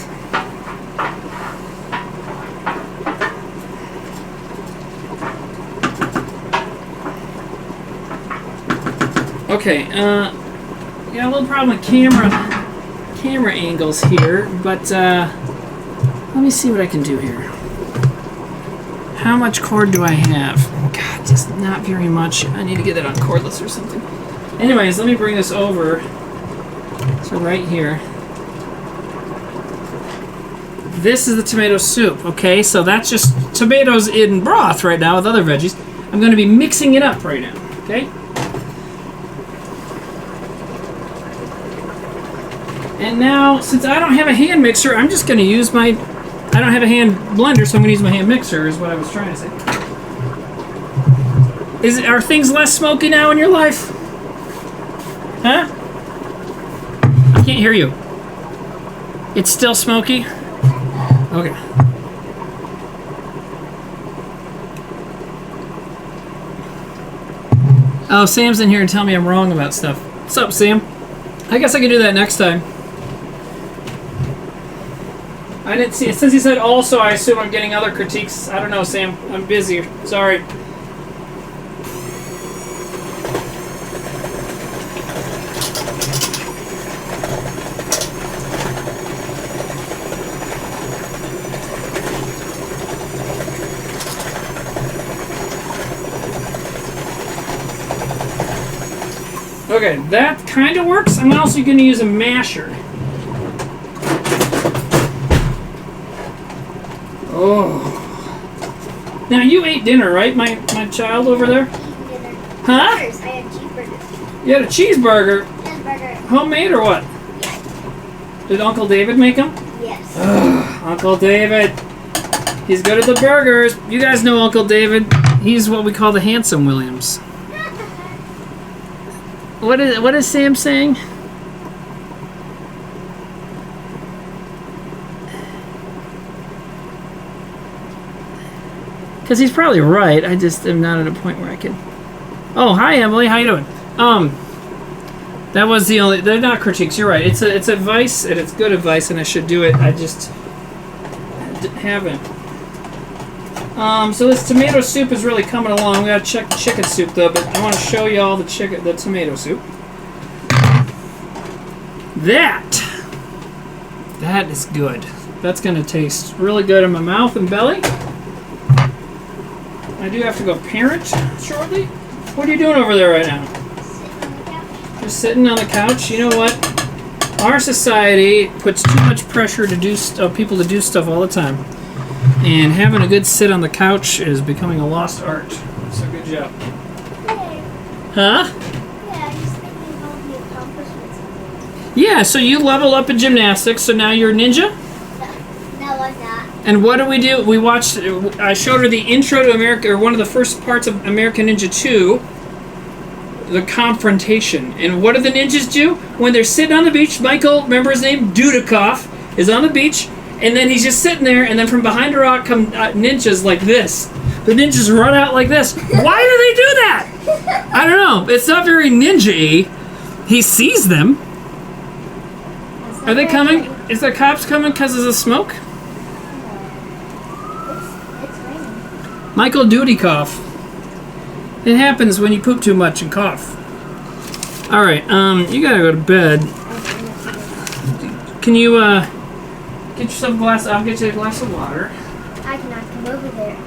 Okay, got a little problem with camera angles here, but let me see what I can do here. How much cord do I have? God, just not very much. I need to get that on cordless or something. Anyways, let me bring this over. So right here. This is the tomato soup, okay? So that's just tomatoes in broth right now with other veggies. I'm going to be mixing it up right now, okay? And now, since I don't have a hand mixer, I'm just going to use my... I don't have a hand blender, so I'm going to use my hand mixer, is what I was trying to say. Are things less smoky now in your life? Huh? I can't hear you. It's still smoky? Okay. Oh, Sam's in here and tell me I'm wrong about stuff. What's up, Sam? I guess I can do that next time. I didn't see it. Since he said also, I assume I'm getting other critiques. I don't know, Sam. I'm busy. Sorry. Okay, that kind of works. I'm also going to use a masher. Oh. Now, you ate dinner, right, my child over there? Dinner. Huh? I had cheeseburgers. You had a cheeseburger? Cheeseburger. Homemade or what? Yes. Did Uncle David make them? Yes. Uncle David. He's good at the burgers. You guys know Uncle David. He's what we call the Handsome Williams. What is Sam saying? Because he's probably right. I just am not at a point where I can... Oh, hi, Emily. How you doing? That was the only. They're not critiques. You're right. It's advice, and it's good advice, and I should do it. I just haven't. So this tomato soup is really coming along. We gotta check the chicken soup though, but I want to show you all the tomato soup. That is good. That's gonna taste really good in my mouth and belly. I do have to go parent shortly. What are you doing over there right now? Just sitting on the couch. You know what? Our society puts too much pressure to do people to do stuff all the time, and having a good sit on the couch is becoming a lost art. So good job. Huh? Yeah, I'm just thinking about the accomplishments. Yeah. So you level up in gymnastics. So now you're a ninja. No, I'm not. And what do? We watched. I showed her the intro to America, or one of the first parts of American Ninja 2. The confrontation. And what do the ninjas do? When they're sitting on the beach, Michael, remember his name? Dudikoff, is on the beach, and then he's just sitting there, and then from behind a rock come ninjas like this. The ninjas run out like this. Why do they do that? I don't know. It's not very ninja-y. He sees them. Are they coming? Is the cops coming because of the smoke? It's raining. Michael Dudikoff. It happens when you poop too much and cough. Alright, you gotta go to bed. Can you, get yourself a glass? I'll get you a glass of water. I cannot come over there.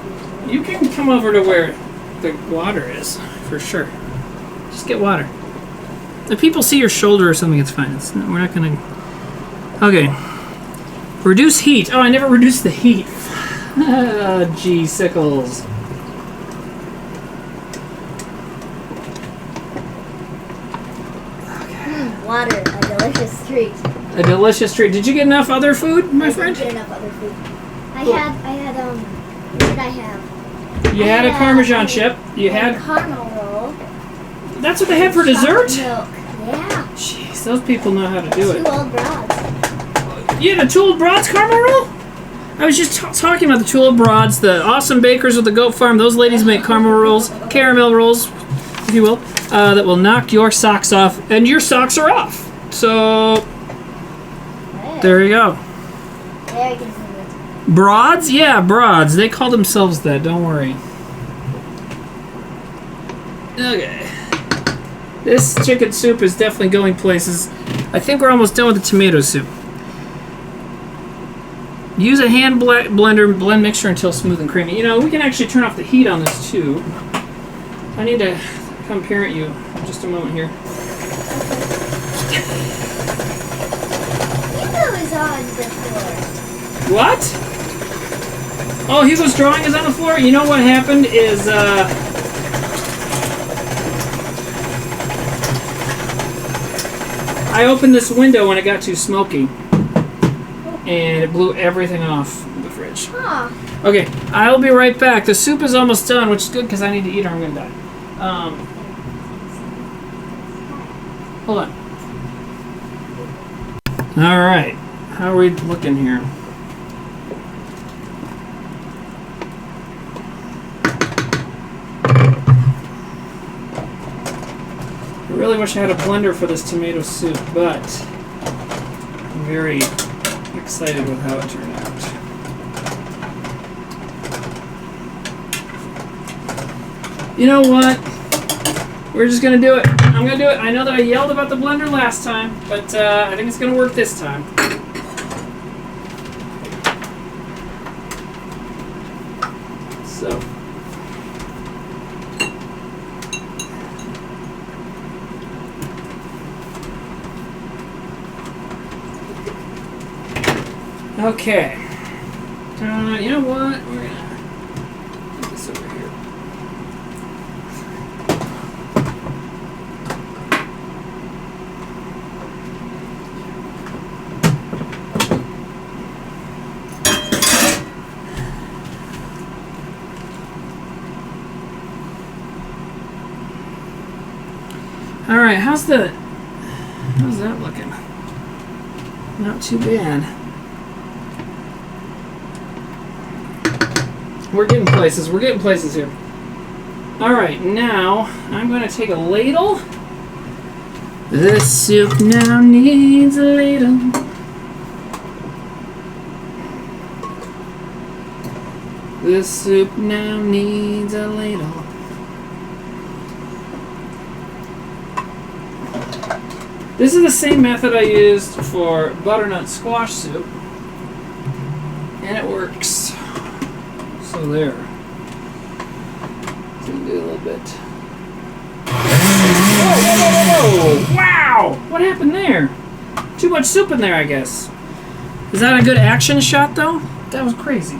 You can come over to where the water is, for sure. Just get water. If people see your shoulder or something, it's fine. We're not gonna... Okay. Reduce heat. Oh, I never reduced the heat. Gee, sickles. Water, a delicious treat. A delicious treat. Did you get enough other food, my friend? I didn't get enough other food. What did I have? You had a Parmesan chip. You had a caramel roll. That's what they had for dessert? Milk. Yeah. Jeez, those people know how to do it. 2 old broads. You had a 2 Old Broads caramel roll? I was just talking about the 2 Old Broads, the awesome bakers with the goat farm. Those ladies make caramel rolls, if you will, that will knock your socks off, and your socks are off. So, there you go. There you can see it. Broads? Yeah, broads. They call themselves that, don't worry. Okay. This chicken soup is definitely going places. I think we're almost done with the tomato soup. Use a hand blender, blend mixture until smooth and creamy. You know, we can actually turn off the heat on this too. I need to come parent you in just a moment here. Hugo is on the floor. What? Oh, Hugo's drawing is on the floor? You know what happened is, I opened this window when it got too smoky. And it blew everything off the fridge. Huh. Okay, I'll be right back. The soup is almost done, which is good because I need to eat or I'm going to die. Hold on. All right. How are we looking here? I really wish I had a blender for this tomato soup, but I'm very excited with how it turned out. You know what? We're just gonna do it. I'm gonna do it. I know that I yelled about the blender last time, but I think it's gonna work this time. So. Okay. You know what? We're gonna put this over here. All right. How's that looking? Not too bad. We're getting places. We're getting places here. All right, now I'm going to take a ladle This soup now needs a ladle. This soup now needs a ladle. This is the same method I used for butternut squash soup, and it works. So there. Let's do a little bit. Whoa! Wow! What happened there? Too much soup in there, I guess. Is that a good action shot, though? That was crazy.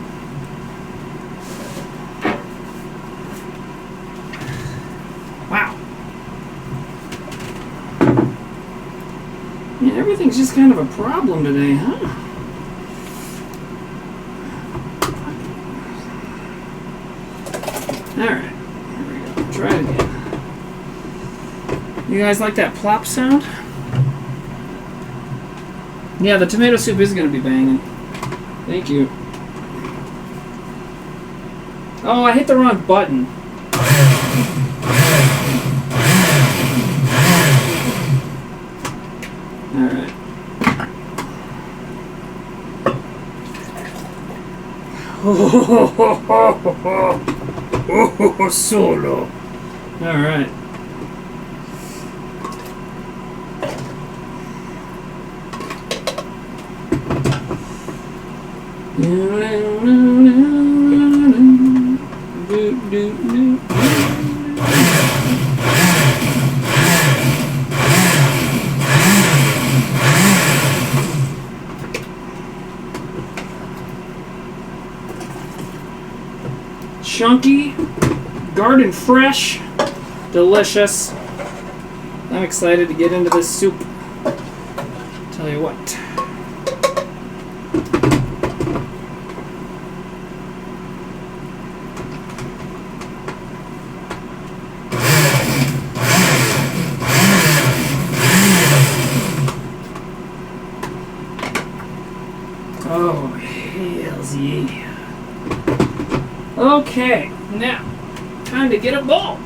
Wow. Man, everything's just kind of a problem today, huh? Alright. Here we go. Try it again. You guys like that plop sound? Yeah, the tomato soup is going to be banging. Thank you. Oh, I hit the wrong button. Alright. Oh, solo. Alright. Chunky, garden fresh, delicious. I'm excited to get into this soup. Tell you what. Oh, hells yeah. Okay, now, time to get a bowl.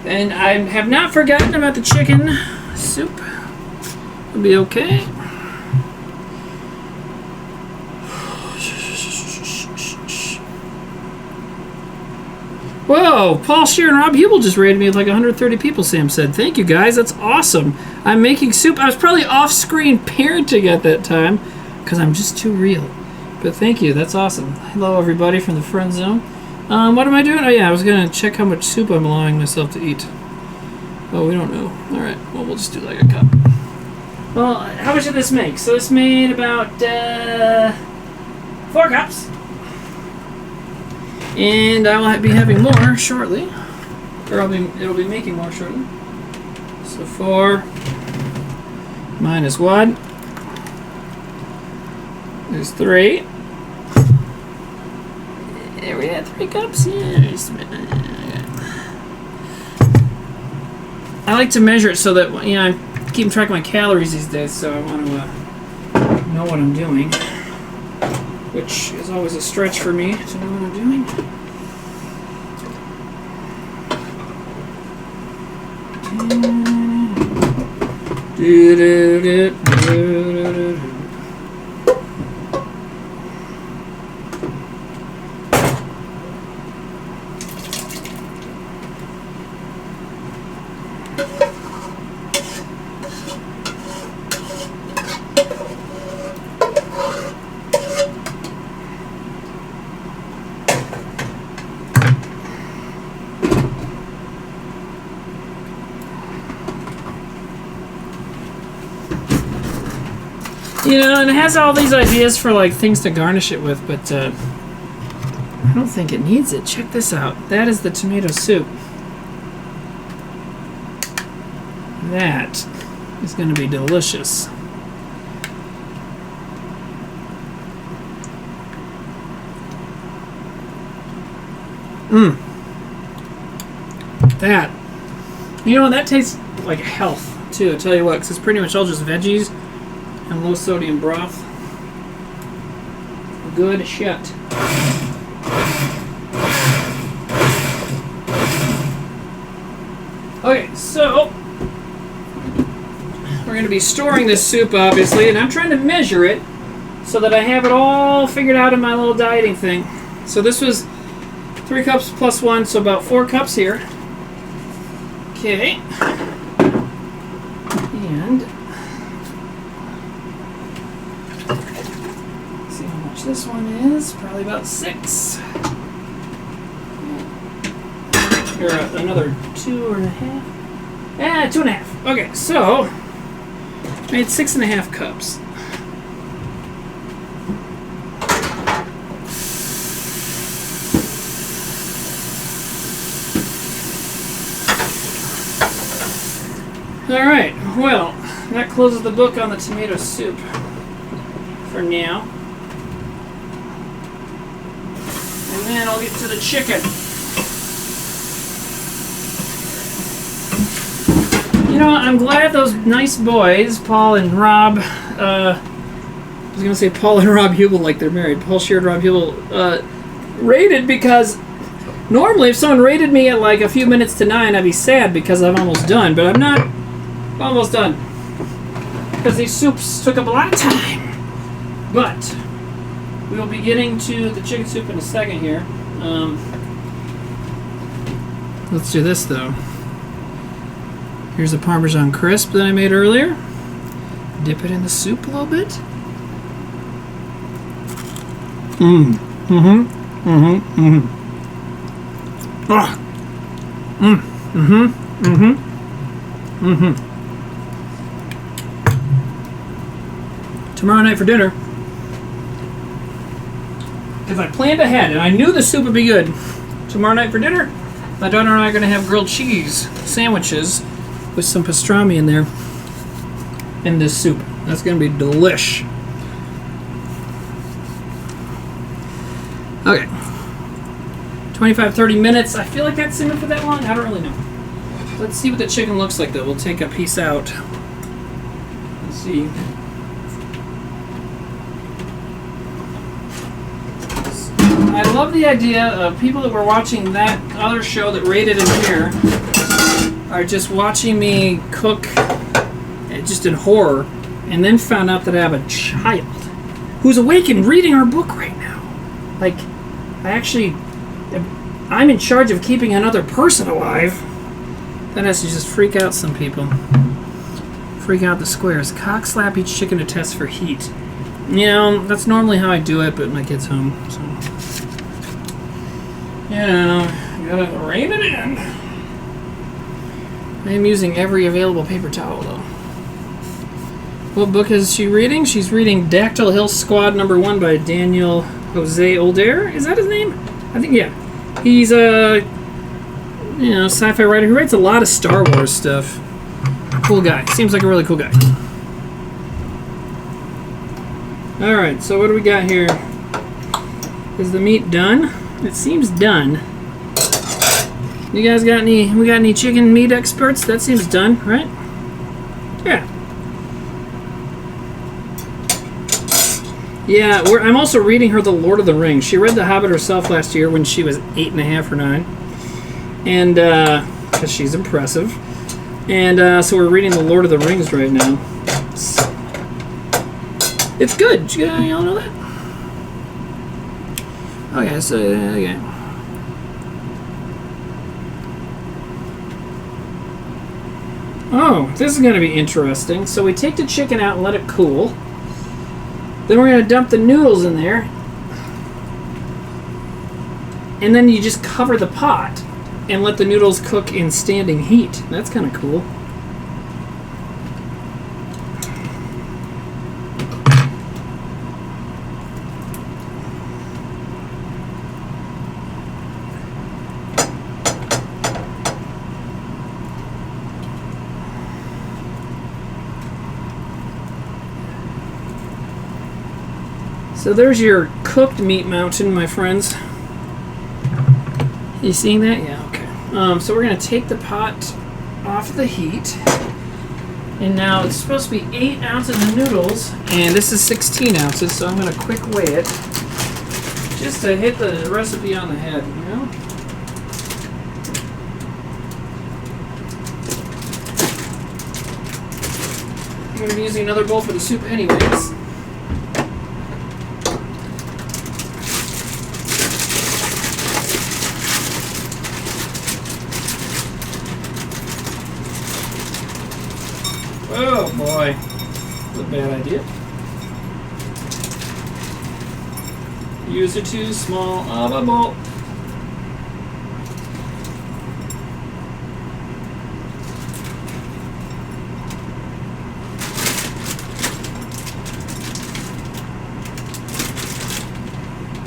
And I have not forgotten about the chicken soup. It'll be okay. Whoa, Paul, Shear, and Rob Hubel just rated me with like 130 people, Sam said. Thank you, guys. That's awesome. I'm making soup. I was probably off-screen parenting at that time because I'm just too real. But thank you. That's awesome. Hello, everybody from the friend zone. What am I doing? Oh, yeah, I was going to check how much soup I'm allowing myself to eat. Oh, we don't know. All right. Well, we'll just do like a cup. Well, how much did this make? So this made about 4 cups. And I will be having more shortly. Or it'll be making more shortly. So 4 minus 1 is 3. There we have 3 cups. Yes. I like to measure it so that, you know, I'm keeping track of my calories these days, so I want to know what I'm doing. Which is always a stretch for me to know what I'm doing. You know, and it has all these ideas for like things to garnish it with, but I don't think it needs it. Check this out. That is the tomato soup. That is going to be delicious. That. You know, that tastes like health, too. I'll tell you what, because it's pretty much all just veggies and low sodium broth. Good shit. Okay, so going to be storing this soup, obviously, and I'm trying to measure it so that I have it all figured out in my little dieting thing. So this was 3 cups plus 1, so about 4 cups here. Okay. And let's see how much this one is. Probably about 6. Or another 2.5. 2.5. Okay, so made 6.5 cups. Alright, well, that closes the book on the tomato soup for now. And then I'll get to the chicken. You know, I'm glad those nice boys, Paul and Rob, I was going to say Paul and Rob Hubel like they're married. Paul Sheard, Rob Hubel, rated, because normally if someone rated me at like a few minutes to 9, I'd be sad because I'm almost done, but I'm not almost done. Because these soups took up a lot of time. But we will be getting to the chicken soup in a second here. Let's do this though. Here's a Parmesan crisp that I made earlier. Dip it in the soup a little bit. Tomorrow night for dinner, because I planned ahead and I knew the soup would be good. Tomorrow night for dinner, my daughter and I are going to have grilled cheese sandwiches with some pastrami in there in this soup. That's going to be delish. Okay. 25-30 minutes. I feel like that's simmered for that long. I don't really know. Let's see what the chicken looks like though. We'll take a piece out. Let's see. I love the idea of people that were watching that other show that rated in here are just watching me cook just in horror, and then found out that I have a child who's awake and reading our book right now. Like, I'm in charge of keeping another person alive. That has to just freak out some people. Freak out the squares. Cock slap each chicken to test for heat. You know, that's normally how I do it, but my kid's home, so. You know, gotta rein it in. I am using every available paper towel, though. What book is she reading? She's reading Dactyl Hill Squad #1 by Daniel Jose Oler. Is that his name? I think, yeah. He's a, sci-fi writer who writes a lot of Star Wars stuff. Cool guy. Seems like a really cool guy. Alright, so what do we got here? Is the meat done? It seems done. You guys got any chicken meat experts? That seems done, right? Yeah. Yeah, I'm also reading her The Lord of the Rings. She read The Hobbit herself last year when she was 8.5 or 9. And, because she's impressive. And, so we're reading The Lord of the Rings right now. It's good. Y'all know that? Okay, so, okay. Oh, this is going to be interesting. So we take the chicken out and let it cool. Then we're going to dump the noodles in there. And then you just cover the pot and let the noodles cook in standing heat. That's kind of cool. So there's your cooked meat mountain, my friends. You seeing that? Yeah, okay. So we're going to take the pot off the heat. And now it's supposed to be 8 ounces of noodles. And this is 16 ounces, so I'm going to quick weigh it. Just to hit the recipe on the head, you know? I'm going to be using another bowl for the soup anyways. Oh boy, that's a bad idea. Use a too small of a bowl.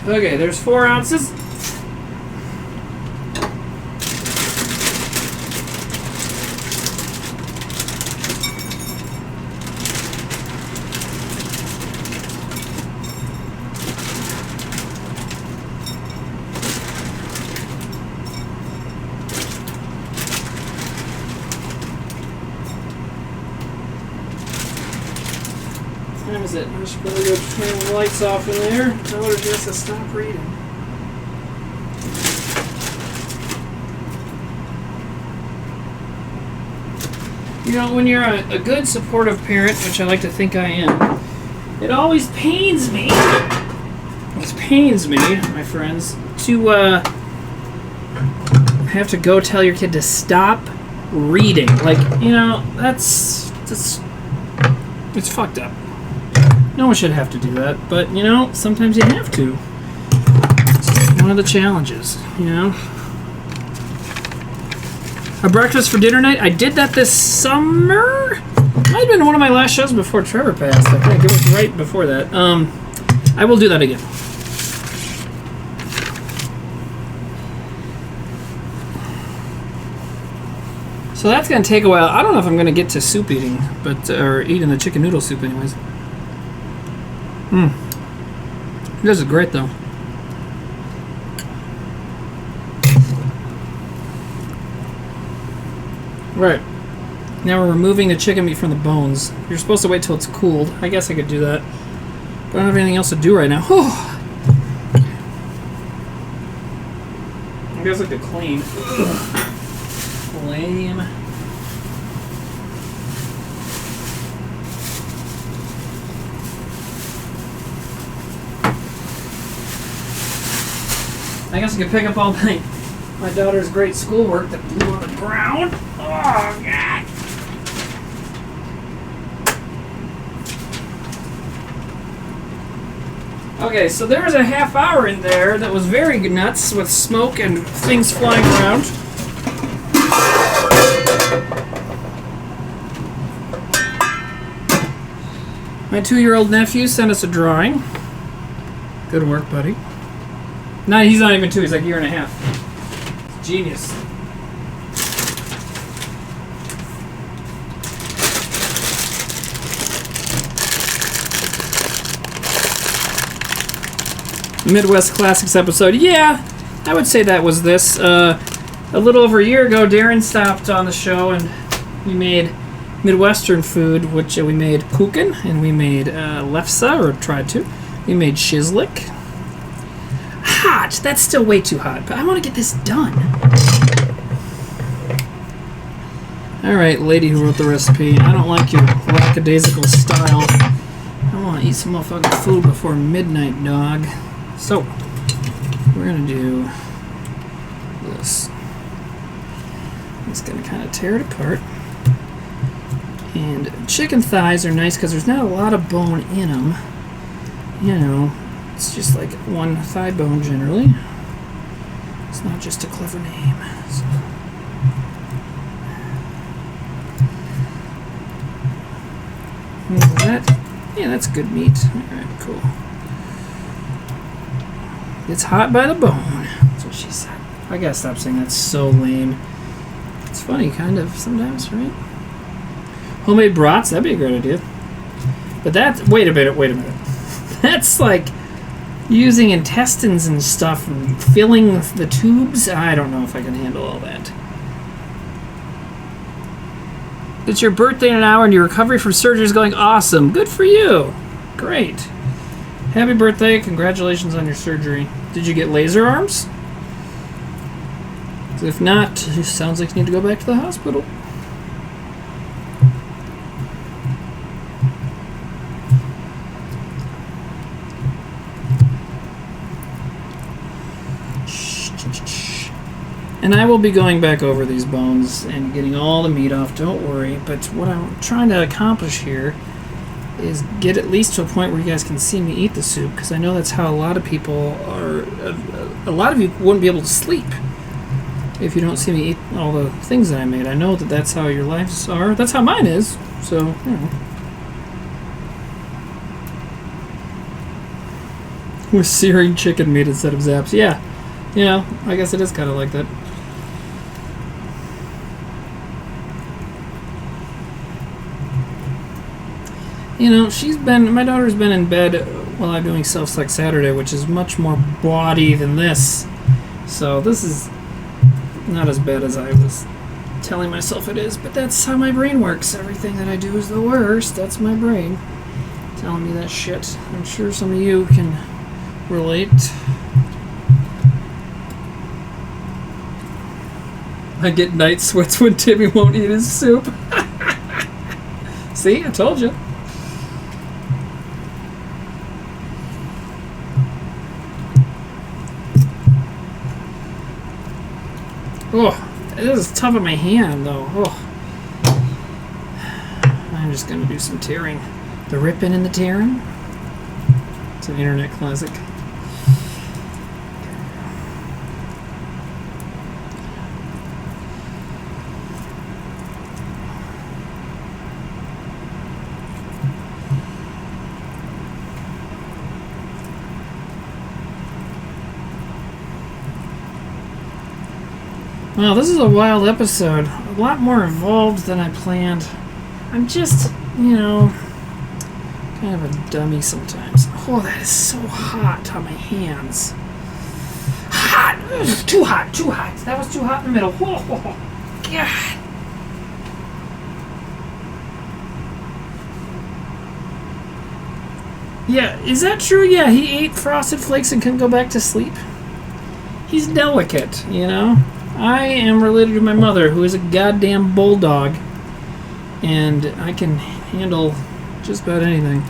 Okay, there's 4 ounces. What is it? I should probably go turn the lights off in there. Tell her just to stop reading. You know, when you're a good supportive parent, which I like to think I am, it always pains me. It pains me, my friends, to have to go tell your kid to stop reading. Like, you know, that's it's fucked up. No one should have to do that, but, you know, sometimes you have to. It's one of the challenges, you know. A breakfast for dinner night? I did that this summer? Might have been one of my last shows before Trevor passed. I think it was right before that. I will do that again. So that's going to take a while. I don't know if I'm going to get to soup eating, but or eating the chicken noodle soup anyways. This is great though. Right. Now we're removing the chicken meat from the bones. You're supposed to wait till it's cooled. I guess I could do that. But I don't have anything else to do right now. Whew. I guess I could clean. Lame. I guess I could pick up all my daughter's great schoolwork that blew on the ground. Oh, God. Okay, so there was a half hour in there that was very nuts with smoke and things flying around. My 2-year-old nephew sent us a drawing. Good work, buddy. No, he's not even 2. He's like a year and a half. Genius. Midwest Classics episode. Yeah, I would say that was this. A little over a year ago, Darren stopped on the show and we made Midwestern food, which we made kuchen and we made lefse, or tried to. We made shizlik. Hot! That's still way too hot, but I want to get this done. Alright, lady who wrote the recipe. I don't like your lackadaisical style. I want to eat some motherfucking food before midnight, dog. So, we're going to do this. I'm just going to kind of tear it apart. And chicken thighs are nice because there's not a lot of bone in them. You know, it's just like one thigh bone generally. It's not just a clever name. So. Yeah, that's good meat. Alright, cool. It's hot by the bone. That's what she said. I gotta stop saying that's so lame. It's funny, kind of, sometimes, right? Homemade brats, that'd be a great idea. But that, wait a minute. That's like using intestines and stuff and filling the tubes. I don't know if I can handle all that. It's your birthday in an hour and your recovery from surgery is going awesome. Good for you. Great. Happy birthday. Congratulations on your surgery. Did you get laser arms? If not, it sounds like you need to go back to the hospital. And I will be going back over these bones and getting all the meat off, don't worry. But what I'm trying to accomplish here is get at least to a point where you guys can see me eat the soup, because I know that's how a lot of people are. A lot of you wouldn't be able to sleep if you don't see me eat all the things that I made. I know that that's how your lives are. That's how mine is. So, you know. With searing chicken meat instead of zaps. Yeah. Yeah, I guess it is kind of like that. You know, my daughter's been in bed while I'm doing Self-Select Saturday, which is much more bawdy than this. So this is not as bad as I was telling myself it is, but that's how my brain works. Everything that I do is the worst. That's my brain telling me that shit. I'm sure some of you can relate. I get night sweats when Timmy won't eat his soup. See, I told you. Oh, this is tough on my hand, though. Oh. I'm just going to do some tearing. The ripping and the tearing. It's an internet classic. Well, this is a wild episode. A lot more involved than I planned. I'm just, you know, kind of a dummy sometimes. Oh, that is so hot on my hands. Hot! Ugh, too hot, too hot. That was too hot in the middle. Oh, God. Yeah, is that true? Yeah, he ate Frosted Flakes and couldn't go back to sleep. He's delicate, you know? I am related to my mother, who is a goddamn bulldog, and I can handle just about anything.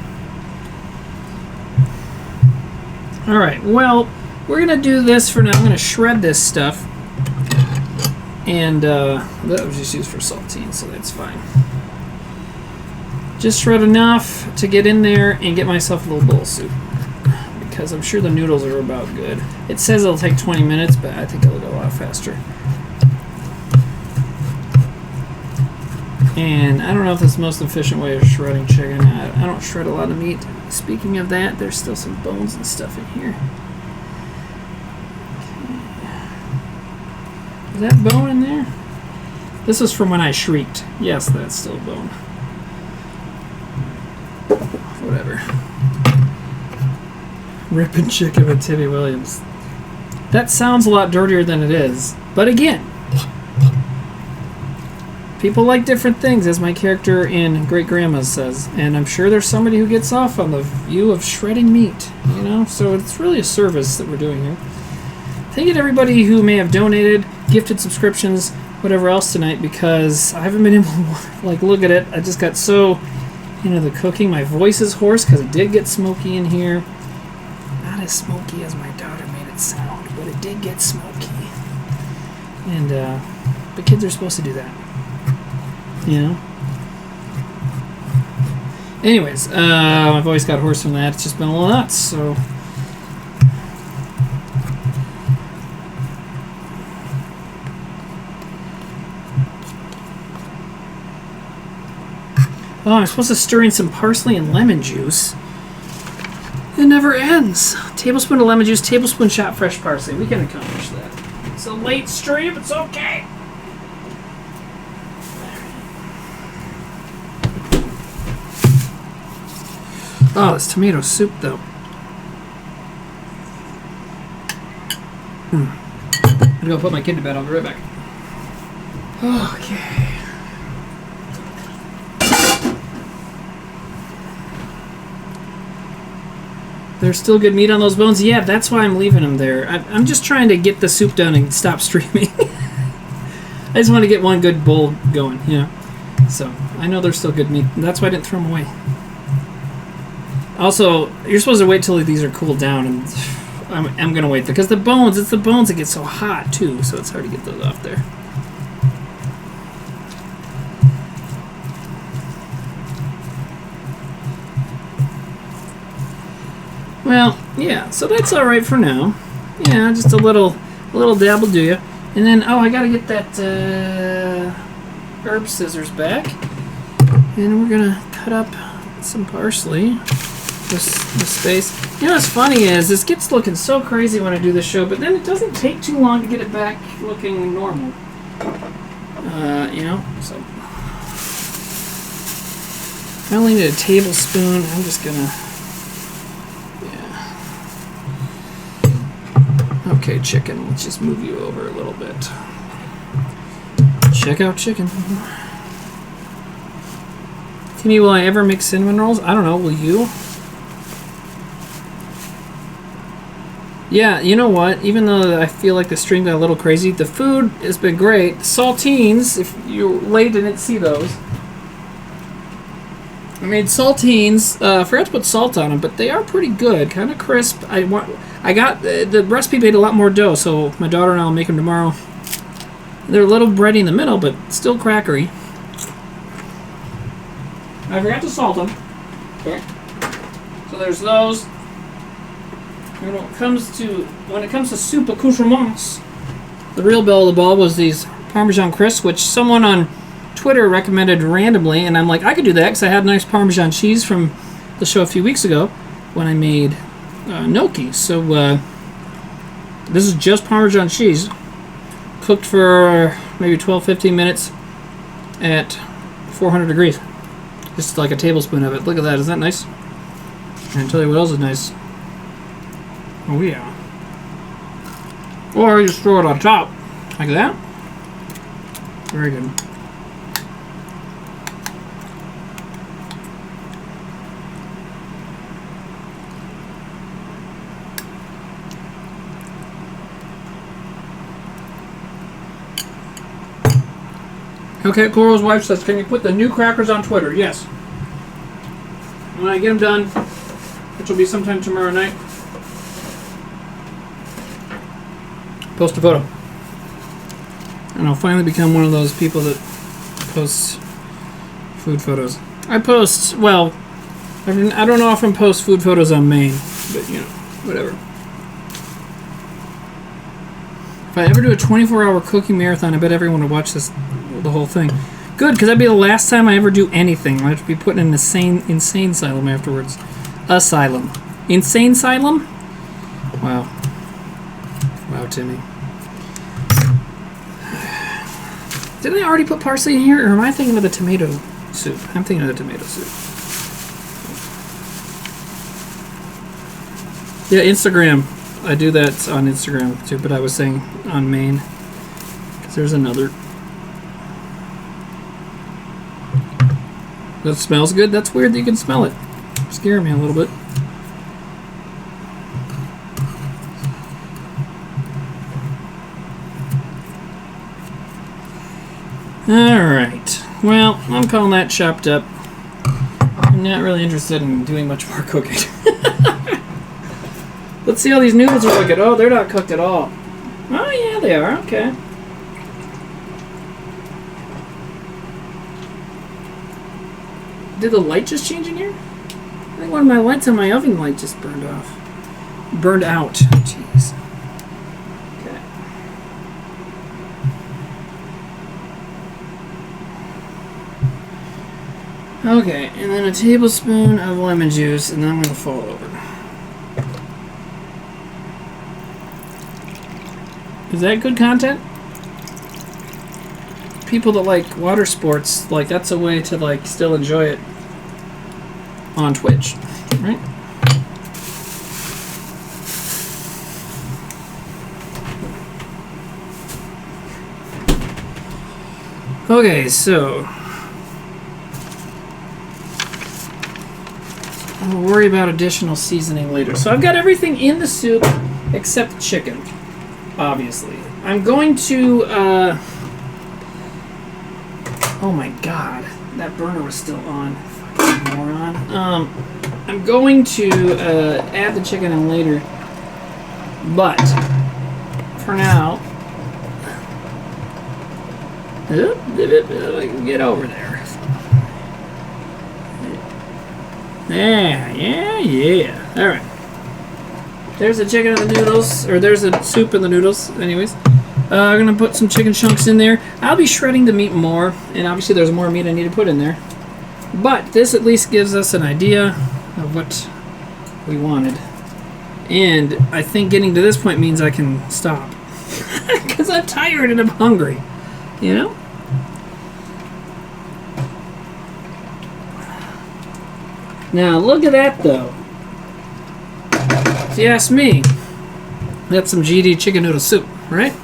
Alright, well, we're going to do this for now. I'm going to shred this stuff, and that was just used for saltine, so that's fine. Just shred enough to get in there and get myself a little bowl of soup, because I'm sure the noodles are about good. It says it'll take 20 minutes, but I think it'll go a lot faster. And I don't know if that's the most efficient way of shredding chicken. I don't shred a lot of meat. Speaking of that, there's still some bones and stuff in here. Okay. Is that bone in there? This was from when I shrieked. Yes, that's still a bone. Whatever. Ripping chicken with Timmy Williams. That sounds a lot dirtier than it is. But again, people like different things, as my character in Great Grandma says. And I'm sure there's somebody who gets off on the view of shredding meat, you know? So it's really a service that we're doing here. Thank you to everybody who may have donated, gifted subscriptions, whatever else tonight, because I haven't been able to, like, look at it. I just got so into the cooking. My voice is hoarse because it did get smoky in here. Not as smoky as my daughter made it sound, but it did get smoky. And, but kids are supposed to do that. You know? Anyways, my voice got hoarse from that. It's just been a little nuts, so. Oh, I'm supposed to stir in some parsley and lemon juice. It never ends. Tablespoon of lemon juice, tablespoon chopped fresh parsley. We can accomplish that. It's a late stream, it's okay. Oh, this tomato soup, though. I'm gonna go put my kid to bed. I'll be right back. Okay. There's still good meat on those bones? Yeah, that's why I'm leaving them there. I'm just trying to get the soup done and stop streaming. I just want to get one good bowl going, you know. So, I know there's still good meat. That's why I didn't throw them away. Also, you're supposed to wait till these are cooled down, and I'm gonna wait because the bones. It's the bones that get so hot too, so it's hard to get those off there. Well, yeah. So that's all right for now. Yeah, just a little dab will do you. And then I gotta get that herb scissors back, and we're gonna cut up some parsley. This space. You know what's funny is this gets looking so crazy when I do the show, but then it doesn't take too long to get it back looking normal. You know, so I only need a tablespoon. I'm just gonna, yeah. Okay, chicken. Let's just move you over a little bit. Check out chicken. Timmy, will I ever make cinnamon rolls? I don't know. Will you? Yeah, you know what? Even though I feel like the stream got a little crazy, the food has been great. Saltines, if you're late and didn't see those. I made saltines. I forgot to put salt on them, but they are pretty good. Kind of crisp. I got the recipe made a lot more dough, so my daughter and I will make them tomorrow. They're a little bready in the middle, but still crackery. I forgot to salt them. Okay. So there's those. And when it comes to soup accoutrements, the real belle of the ball was these Parmesan Crisps, which someone on Twitter recommended randomly, and I'm like, I could do that because I had nice Parmesan cheese from the show a few weeks ago when I made gnocchi. So this is just Parmesan cheese, cooked for maybe 12-15 minutes at 400 degrees. Just like a tablespoon of it. Look at that. Isn't that nice? And I'll tell you what else is nice. Oh yeah. Or you just throw it on top. Like that. Very good. Okay, Coral's wife says, can you put the new crackers on Twitter? Yes. When I get them done, which will be sometime tomorrow night, post a photo. And I'll finally become one of those people that posts food photos. I post, well, I don't often post food photos on Maine, but you know, whatever. If I ever do a 24-hour cooking marathon, I bet everyone would watch this, the whole thing. Good, because that'd be the last time I ever do anything. I have to be put in an insane asylum afterwards. Asylum. Insane asylum? Wow. Wow, Timmy. Didn't I already put parsley in here, or am I thinking of the tomato soup? I'm thinking of the tomato soup. Yeah, Instagram. I do that on Instagram too, but I was saying on Maine. Because there's another. That smells good? That's weird that you can smell it. Scaring me a little bit. Alright. Well, I'm calling that chopped up. I'm not really interested in doing much more cooking. Let's see how these noodles are looking. Oh, they're not cooked at all. Oh, yeah, they are. Okay. Did the light just change in here? I think one of my lights on my oven light just burned off. Burned out. Jeez. Okay. Okay, and then a tablespoon of lemon juice, and then I'm going to fold over. Is that good content? People that like water sports, like that's a way to like still enjoy it on Twitch, right? Okay, so I'll worry about additional seasoning later. So I've got everything in the soup except chicken, obviously. I'm going to oh my god, that burner was still on. Fucking moron. I'm going to add the chicken in later. But for now, get over there. Yeah. All right. There's the chicken and the noodles, or there's the soup and the noodles. Anyways, I'm gonna put some chicken chunks in there. I'll be shredding the meat more, and obviously there's more meat I need to put in there. But this at least gives us an idea of what we wanted. And I think getting to this point means I can stop. Because I'm tired and I'm hungry. You know? Now, look at that, though. If you ask me, that's some GD chicken noodle soup, right?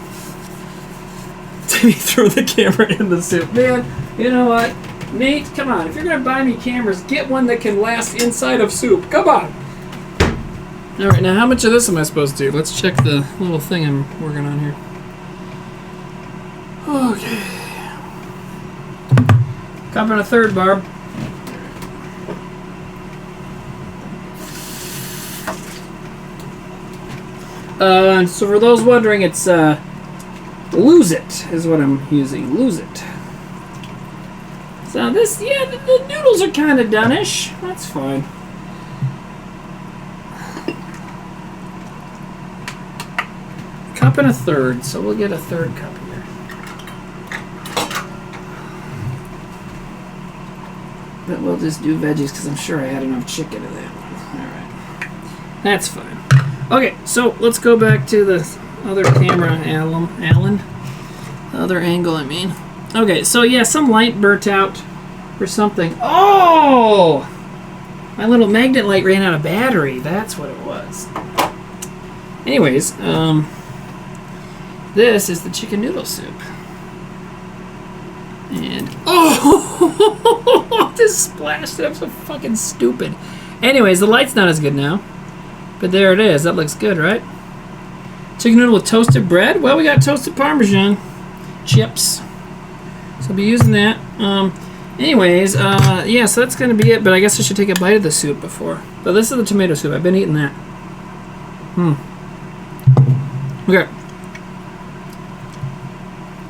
Throw the camera in the soup. Man, you know what? Nate, come on. If you're going to buy me cameras, get one that can last inside of soup. Come on. All right, now how much of this am I supposed to do? Let's check the little thing I'm working on here. Okay. Cup and a third, Barb. So for those wondering, it's Lose It is what I'm using. Lose It. So this, yeah, the noodles are kind of done-ish. That's fine. Cup and a third, so we'll get a third cup here. But we'll just do veggies because I'm sure I had enough chicken in that one. Alright. That's fine. Okay, so let's go back to the other camera, Alan. Other angle, I mean. Okay, so yeah, some light burnt out or something. Oh! My little magnet light ran out of battery. That's what it was. Anyways, this is the chicken noodle soup. And, oh! This splashed it up so fucking stupid. Anyways, the light's not as good now. But there it is. That looks good, right? Chicken noodle with toasted bread. Well, we got toasted Parmesan chips. So I'll be using that. Anyways, yeah, so that's going to be it. But I guess I should take a bite of the soup before. But this is the tomato soup. I've been eating that. Okay.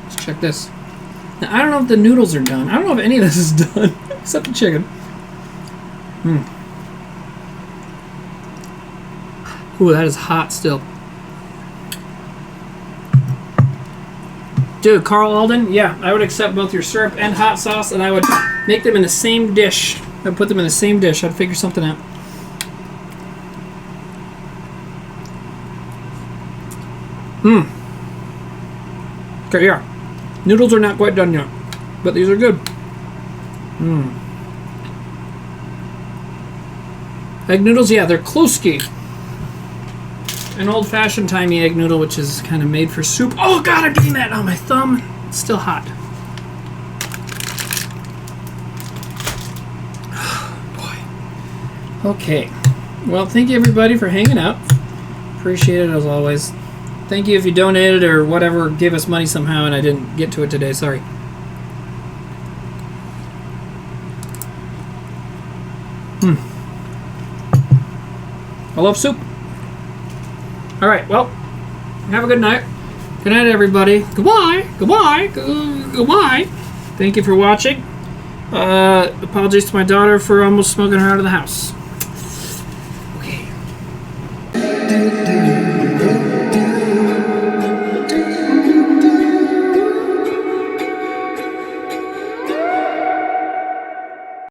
Let's check this. Now, I don't know if the noodles are done. I don't know if any of this is done. Except the chicken. Ooh, that is hot still. Dude, Carl Alden, yeah, I would accept both your syrup and hot sauce, and I would make them in the same dish. I'd put them in the same dish. I'd figure something out. Okay, yeah. Noodles are not quite done yet, but these are good. Egg noodles, yeah, they're Kluski. An old-fashioned timey egg noodle, which is kind of made for soup. Oh God, I'm getting that on my thumb. It's still hot. Boy. Okay. Well, thank you everybody for hanging out. Appreciate it as always. Thank you if you donated or whatever, gave us money somehow, and I didn't get to it today. Sorry. I love soup. All right, well, have a good night. Good night, everybody. Goodbye. Goodbye. Goodbye. Thank you for watching. Apologies to my daughter for almost smoking her out of the house. Okay.